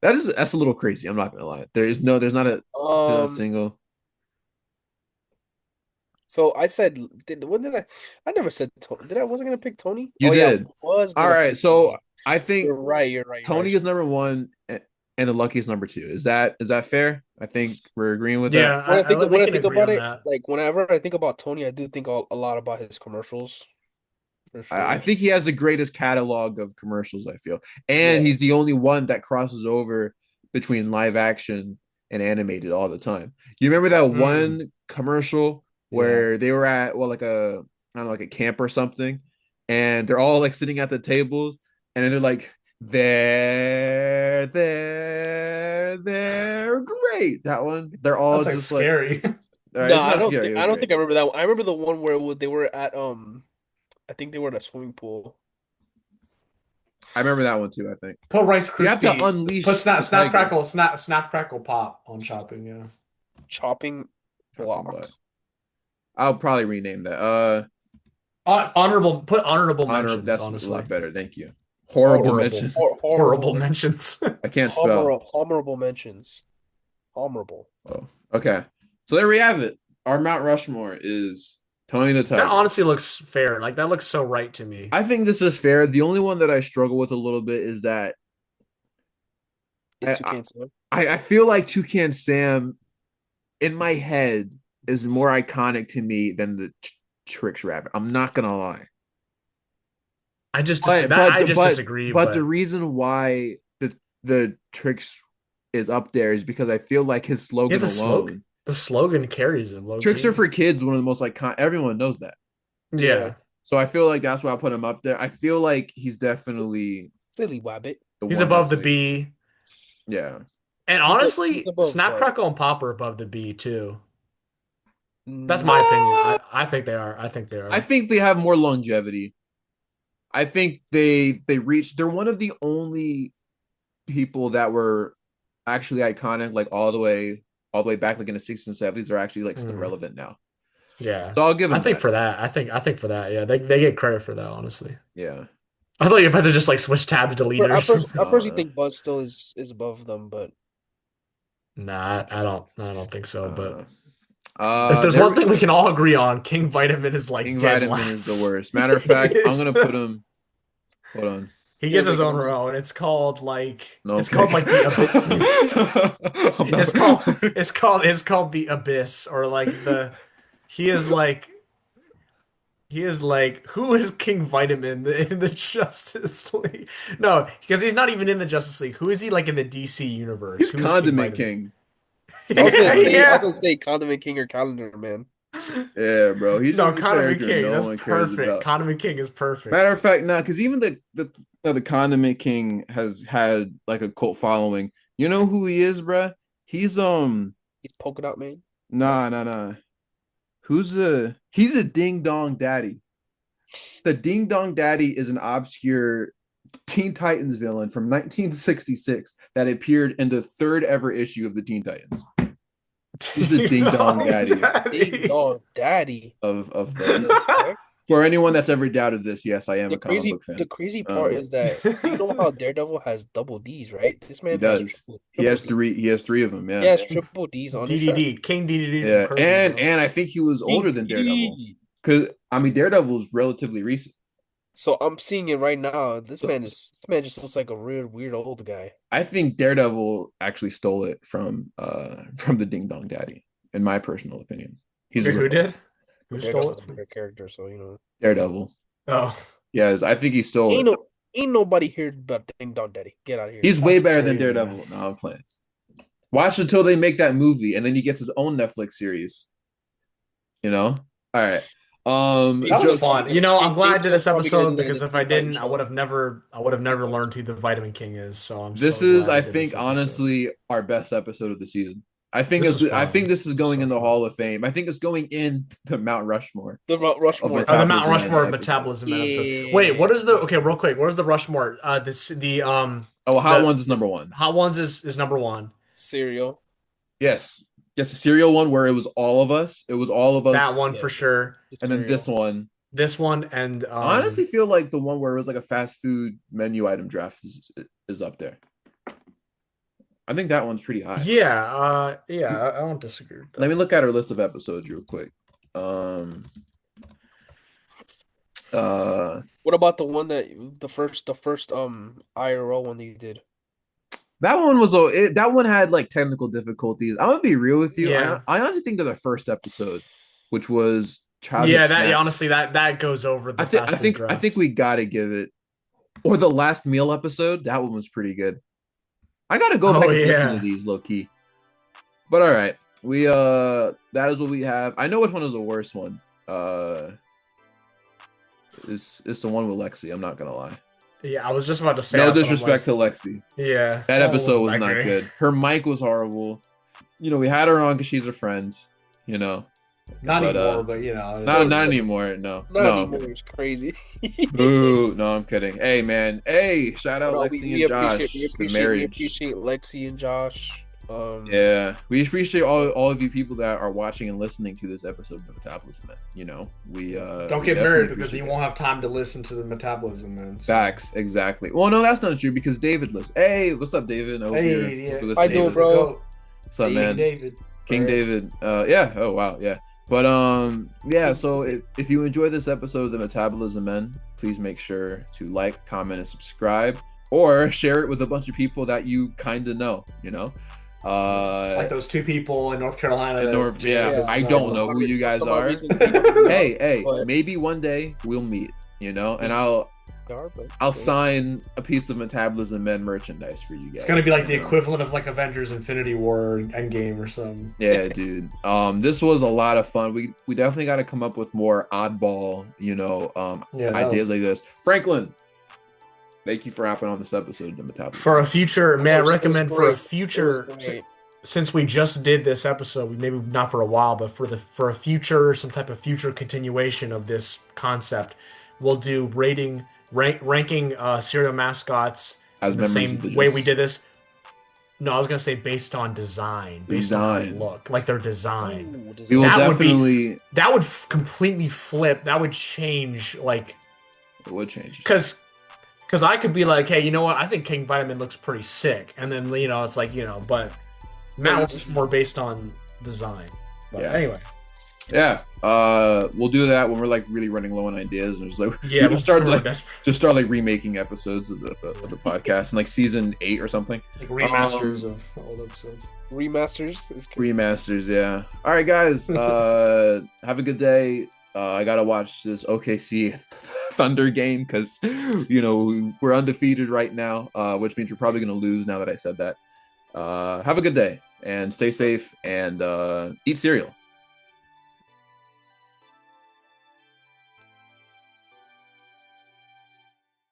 Speaker 1: that's a little crazy. I'm not gonna lie. There's not a
Speaker 3: um.
Speaker 1: single.
Speaker 3: So I said, when did I? I never said Tony. Did I? Wasn't gonna pick Tony.
Speaker 1: You
Speaker 3: Oh yeah, I
Speaker 1: did.
Speaker 3: was
Speaker 1: All
Speaker 3: gonna
Speaker 1: right.
Speaker 3: pick
Speaker 1: So
Speaker 3: Tony.
Speaker 1: I think
Speaker 3: You're right. You're right. You're
Speaker 1: Tony
Speaker 3: right.
Speaker 1: is number one and the Lucky is number two. Is that fair? I think we're agreeing with that.
Speaker 2: yeah, we
Speaker 3: When I
Speaker 2: can
Speaker 3: think
Speaker 2: agree
Speaker 3: about
Speaker 2: on
Speaker 3: it,
Speaker 2: that.
Speaker 3: like whenever I think about Tony, I do think a lot about his commercials for
Speaker 1: I
Speaker 3: sure.
Speaker 1: think he has the greatest catalog of commercials, I feel. And
Speaker 3: Yeah.
Speaker 1: he's the only one that crosses over between live action and animated all the time. You remember that
Speaker 2: Mm,
Speaker 1: one commercial
Speaker 2: yeah.
Speaker 1: where they were at like a I don't know, like a camp or something, and they're all like sitting at the tables, and then they're like, they're great. That one. They're all
Speaker 2: That's like
Speaker 1: just like,
Speaker 2: scary.
Speaker 3: No,
Speaker 1: it's not scary, it
Speaker 3: I
Speaker 1: was
Speaker 3: don't
Speaker 1: great.
Speaker 3: think I remember that one. I remember the one where they were at I think they were at a swimming pool
Speaker 1: I remember that one too, I think.
Speaker 2: Put Rice
Speaker 1: You have to
Speaker 2: Krispie. Put
Speaker 1: unleash the
Speaker 2: snap
Speaker 1: tiger.
Speaker 2: crackle snap crackle pop on chopping. Yeah.
Speaker 3: chopping
Speaker 1: Chopping block.
Speaker 3: block.
Speaker 1: I'll probably rename that.
Speaker 2: Honorable. Put honorable
Speaker 1: Honor.
Speaker 2: mentions.
Speaker 1: That's a
Speaker 2: Honestly,
Speaker 1: lot better. Thank you. Horrible
Speaker 2: horrible,
Speaker 1: mention.
Speaker 2: horrible
Speaker 3: Horrible,
Speaker 2: mentions.
Speaker 1: I can't spell.
Speaker 3: honorable mentions. Honorable.
Speaker 1: Oh, okay. So there we have it. Our Mount Rushmore is Tony the
Speaker 2: That
Speaker 1: Tiger.
Speaker 2: honestly looks fair. Like that looks so right to me.
Speaker 1: I think this is fair. The only one that I struggle with a little bit is that
Speaker 3: It's
Speaker 1: I
Speaker 3: Toucan Sam.
Speaker 1: I feel like Toucan Sam in my head is more iconic to me than the Tricks Rabbit. I'm not gonna lie.
Speaker 2: I just
Speaker 1: But
Speaker 2: that I
Speaker 1: but
Speaker 2: just
Speaker 1: but
Speaker 2: disagree.
Speaker 1: but the
Speaker 2: But
Speaker 1: reason why the Tricks is up there is because I feel like his
Speaker 2: he has
Speaker 1: slogan
Speaker 2: a slogan.
Speaker 1: alone.
Speaker 2: The slogan carries him low
Speaker 1: Tricks are
Speaker 2: key.
Speaker 1: for kids is one of the most iconic. Everyone knows that.
Speaker 3: Yeah.
Speaker 2: Yeah,
Speaker 1: So I feel like that's why I put him up there. I feel like he's definitely
Speaker 3: Silly Wabbit.
Speaker 1: the
Speaker 2: he's
Speaker 1: one
Speaker 2: above
Speaker 1: that's
Speaker 2: the
Speaker 1: like,
Speaker 2: B.
Speaker 1: yeah.
Speaker 2: And
Speaker 3: He's
Speaker 2: honestly,
Speaker 3: above
Speaker 2: Snap
Speaker 3: what?
Speaker 2: Crackle and Pop are above the B too. That's my opinion.
Speaker 1: Uh,
Speaker 2: I think they are. I think they
Speaker 1: I
Speaker 2: are.
Speaker 1: think they have more longevity. I think they reached. They're one of the only people that were actually iconic, like all the way back, like in the 60s and 70s, are actually like still
Speaker 2: Mhm.
Speaker 1: relevant now.
Speaker 2: Yeah.
Speaker 1: So I'll give
Speaker 2: I
Speaker 1: them
Speaker 2: think
Speaker 1: that.
Speaker 2: for that. I think for that. Yeah, they get credit for that, honestly.
Speaker 1: Yeah.
Speaker 2: I thought you were about to just like switch tabs, delete it or
Speaker 3: I
Speaker 2: something.
Speaker 3: personally
Speaker 1: Uh,
Speaker 3: think Buzz still is above them, but
Speaker 2: Nah, I don't think so. But
Speaker 1: uh,
Speaker 2: if there's
Speaker 1: there
Speaker 2: one
Speaker 1: we
Speaker 2: thing we can all agree on, King Vitamin is like
Speaker 1: King
Speaker 2: dead
Speaker 1: Vitamin is the
Speaker 2: last.
Speaker 1: worst. Matter of
Speaker 2: He
Speaker 1: fact, I'm
Speaker 2: is.
Speaker 1: gonna put him. Hold on.
Speaker 2: He
Speaker 3: you're
Speaker 2: gets
Speaker 3: gonna
Speaker 2: his
Speaker 3: make it
Speaker 2: own
Speaker 3: number.
Speaker 2: row, and it's called like
Speaker 1: No
Speaker 2: it's called
Speaker 1: pick.
Speaker 2: like the abyss.
Speaker 1: I'm
Speaker 2: It's
Speaker 1: not-
Speaker 2: called it's called the abyss or like the he is like he is like who is King Vitamin in the Justice League? No, because he's not even in the Justice League. Who is he like in the DC universe?
Speaker 1: He's
Speaker 2: Who is King
Speaker 1: Condiment
Speaker 2: Vitamin?
Speaker 1: King. He's the
Speaker 2: Yeah,
Speaker 3: I was
Speaker 1: best.
Speaker 2: yeah.
Speaker 3: gonna say Condiment King or Calendar Man.
Speaker 1: Yeah, bro. He's
Speaker 2: No,
Speaker 1: just a
Speaker 2: Condiment
Speaker 1: character
Speaker 2: King.
Speaker 1: no
Speaker 2: That's
Speaker 1: one cares
Speaker 2: perfect.
Speaker 1: about.
Speaker 2: Condiment King is perfect.
Speaker 1: Matter of fact, no, because even the Condiment King has had like a cult following. You know who he is, bruh? He's
Speaker 3: He's Polka Dot Man.
Speaker 1: nah. He's a Ding Dong Daddy. The Ding Dong Daddy is an obscure Teen Titans villain from 1966 that appeared in the third ever issue of the Teen Titans. He's the Ding Dong Daddy
Speaker 3: Ding Dong Daddy.
Speaker 1: of the.
Speaker 3: Okay.
Speaker 1: For anyone that's ever doubted this, yes, I am a comic book
Speaker 3: The
Speaker 1: fan.
Speaker 3: crazy part is that you know how Daredevil has double D's, right? This
Speaker 1: He
Speaker 3: man has
Speaker 1: does.
Speaker 3: triple D.
Speaker 1: He has three of them.
Speaker 3: He
Speaker 1: Yeah,
Speaker 3: has triple D's on his shirt.
Speaker 2: DDD, King DDD from
Speaker 1: yeah,
Speaker 2: Kirby, bro.
Speaker 1: and I think he was older than Daredevil
Speaker 3: DD.
Speaker 1: because I mean Daredevil is relatively recent.
Speaker 3: So I'm seeing it right now.
Speaker 1: So,
Speaker 3: This man just looks like a weird old guy.
Speaker 1: I think Daredevil actually stole it from the Ding Dong Daddy, in my personal opinion. He's a
Speaker 2: Wait, who
Speaker 1: ripoff.
Speaker 2: did? Who
Speaker 3: But
Speaker 2: stole
Speaker 3: Daredevil's
Speaker 2: it
Speaker 3: a
Speaker 2: from?
Speaker 3: better character, so you know.
Speaker 1: Daredevil.
Speaker 2: Oh,
Speaker 1: Yes, I think he stole
Speaker 3: Ain't
Speaker 1: it.
Speaker 3: no ain't nobody here but Ding Dong Daddy. Get out of here.
Speaker 1: He's way
Speaker 2: that's
Speaker 1: better than
Speaker 2: crazy,
Speaker 1: Daredevil.
Speaker 2: man.
Speaker 1: No, I'm playing. Watch until they make that movie, and then he gets his own Netflix series. You know. All right.
Speaker 2: That was
Speaker 1: Jokes.
Speaker 2: fun. You know, I'm glad I did
Speaker 3: J2's
Speaker 2: this
Speaker 3: probably gonna
Speaker 2: episode
Speaker 3: do that in the
Speaker 2: because if I
Speaker 3: Teen Titans
Speaker 2: didn't,
Speaker 3: show.
Speaker 2: I would have never learned who the Vitamin King is. So I'm
Speaker 1: This
Speaker 2: so
Speaker 1: is,
Speaker 2: glad I
Speaker 1: I
Speaker 2: did this
Speaker 1: think,
Speaker 2: episode.
Speaker 1: honestly, our best episode of the season.
Speaker 2: This was
Speaker 1: I think
Speaker 2: fun.
Speaker 1: this is going
Speaker 2: So
Speaker 1: in the
Speaker 2: fun.
Speaker 1: Hall of Fame. I think it's going in the Mount Rushmore
Speaker 3: The Mount
Speaker 1: of
Speaker 3: Rushmore.
Speaker 2: Oh, the Mount
Speaker 1: Metabolism Men
Speaker 2: Rushmore of
Speaker 1: episodes.
Speaker 2: Metabolism episode. Wait, what is the okay? Real quick, what is the Rushmore?
Speaker 1: Oh, well, Hot
Speaker 2: The
Speaker 1: Ones is number one.
Speaker 2: Hot Ones is number one.
Speaker 3: Cereal.
Speaker 1: Yes, yes, the serial one where it was all of us. It was all of
Speaker 2: That
Speaker 1: us,
Speaker 2: one
Speaker 3: Yeah,
Speaker 2: for sure.
Speaker 3: the
Speaker 1: and then this
Speaker 3: cereal.
Speaker 1: one.
Speaker 2: This one and
Speaker 1: I honestly feel like the one where it was like a fast food menu item draft is up there. I think that one's pretty high.
Speaker 2: yeah, I don't disagree with that.
Speaker 1: Let me look at our list of episodes real quick. Um,
Speaker 3: What about the one that the first IRL one that you did?
Speaker 1: that one was that one had like technical difficulties. I'm gonna be real with you.
Speaker 2: Yeah.
Speaker 1: I honestly think that the first episode, which was childhood
Speaker 2: Yeah, that
Speaker 1: snacks,
Speaker 2: honestly that goes over the fast food
Speaker 1: I
Speaker 2: draft.
Speaker 1: think we gotta give it, or the last meal episode. That one was pretty good. I gotta go
Speaker 2: Oh
Speaker 1: back and listen
Speaker 2: yeah.
Speaker 1: to these low key. But all right, we that is what we have. I know which one is the worst one. It's the one with Lexi. I'm not gonna lie.
Speaker 2: Yeah, I was just about to say
Speaker 1: No
Speaker 2: that, but I'm
Speaker 1: disrespect to
Speaker 2: like,
Speaker 1: Lexi.
Speaker 2: yeah,
Speaker 1: That episode was
Speaker 2: wasn't
Speaker 1: not
Speaker 2: that
Speaker 1: good. Her mic was horrible. You know, we had her on because she's a friend. You know,
Speaker 2: Not
Speaker 1: but
Speaker 2: anymore, but you know,
Speaker 1: not anymore. No,
Speaker 3: Not
Speaker 1: no.
Speaker 3: anymore. It's crazy.
Speaker 1: Ooh, no, I'm kidding. Hey, man. Hey, shout out
Speaker 3: No,
Speaker 1: Lexi and Josh. The
Speaker 3: we
Speaker 1: marriage.
Speaker 3: appreciate Lexi and Josh.
Speaker 1: Yeah, we appreciate all of you people that are watching and listening to this episode of the Metabolism Man. You know, we
Speaker 2: don't
Speaker 1: we
Speaker 2: get
Speaker 1: definitely
Speaker 2: married because
Speaker 1: appreciate
Speaker 2: you
Speaker 1: it.
Speaker 2: won't have time to listen to the Metabolism, man. So.
Speaker 1: Facts, exactly. Well, no, that's not true because David listens. Hey, what's up, David? I hope you're
Speaker 2: Hey, yeah.
Speaker 1: listening
Speaker 3: How you
Speaker 1: to
Speaker 3: doing,
Speaker 1: this.
Speaker 3: bro?
Speaker 1: What's up,
Speaker 2: King
Speaker 1: man?
Speaker 2: David.
Speaker 1: King David. Yeah. Oh wow. Yeah. But yeah. So if you enjoy this episode of the Metabolism Men, please make sure to like, comment, and subscribe, or share it with a bunch of people that you kind of know. You know.
Speaker 2: Like those two people in North Carolina.
Speaker 1: Yeah, I don't know who you guys are. Hey, maybe one day we'll meet. You know, and I'll sign a piece of Metabolism Men merchandise for you guys.
Speaker 2: It's gonna be like the equivalent of like Avengers Infinity War Endgame or something.
Speaker 1: Yeah, dude. This was a lot of fun. We definitely got to come up with more oddball, ideas like this. Franklin, thank you for hopping on this episode of the Metabolism.
Speaker 2: For a future, may I recommend for a
Speaker 3: It
Speaker 2: future,
Speaker 3: was great.
Speaker 2: since we just did this episode, maybe not for a while, but for a future, some type of future continuation of this concept, we'll do ranking cereal mascots
Speaker 1: As
Speaker 2: in the
Speaker 1: members
Speaker 2: same
Speaker 1: of the
Speaker 2: way
Speaker 1: Just-
Speaker 2: we did this. No, I was gonna say based on design, based on how they look, like their design.
Speaker 3: Ooh,
Speaker 1: We will
Speaker 2: That would be-
Speaker 1: definitely.
Speaker 2: That would completely flip. That would change, like,
Speaker 1: It would change.
Speaker 2: because I could be like, hey, you know what? I think King Vitamin looks pretty sick, and then it's like but Matt was more based on design. But
Speaker 1: Yeah.
Speaker 2: anyway,
Speaker 1: Yeah. We'll do that when we're like really running low on ideas and just like
Speaker 2: yeah,
Speaker 1: we just start
Speaker 2: we're
Speaker 1: like
Speaker 2: desperate.
Speaker 1: start like remaking episodes of the podcast in like season 8 or something.
Speaker 2: Like remasters of old episodes.
Speaker 3: remasters is crazy.
Speaker 1: Remasters, yeah. All right, guys. Have a good day. I gotta watch this OKC Thunder game because we're undefeated right now, which means we're probably gonna lose now that I said that. Have a good day and stay safe and eat cereal.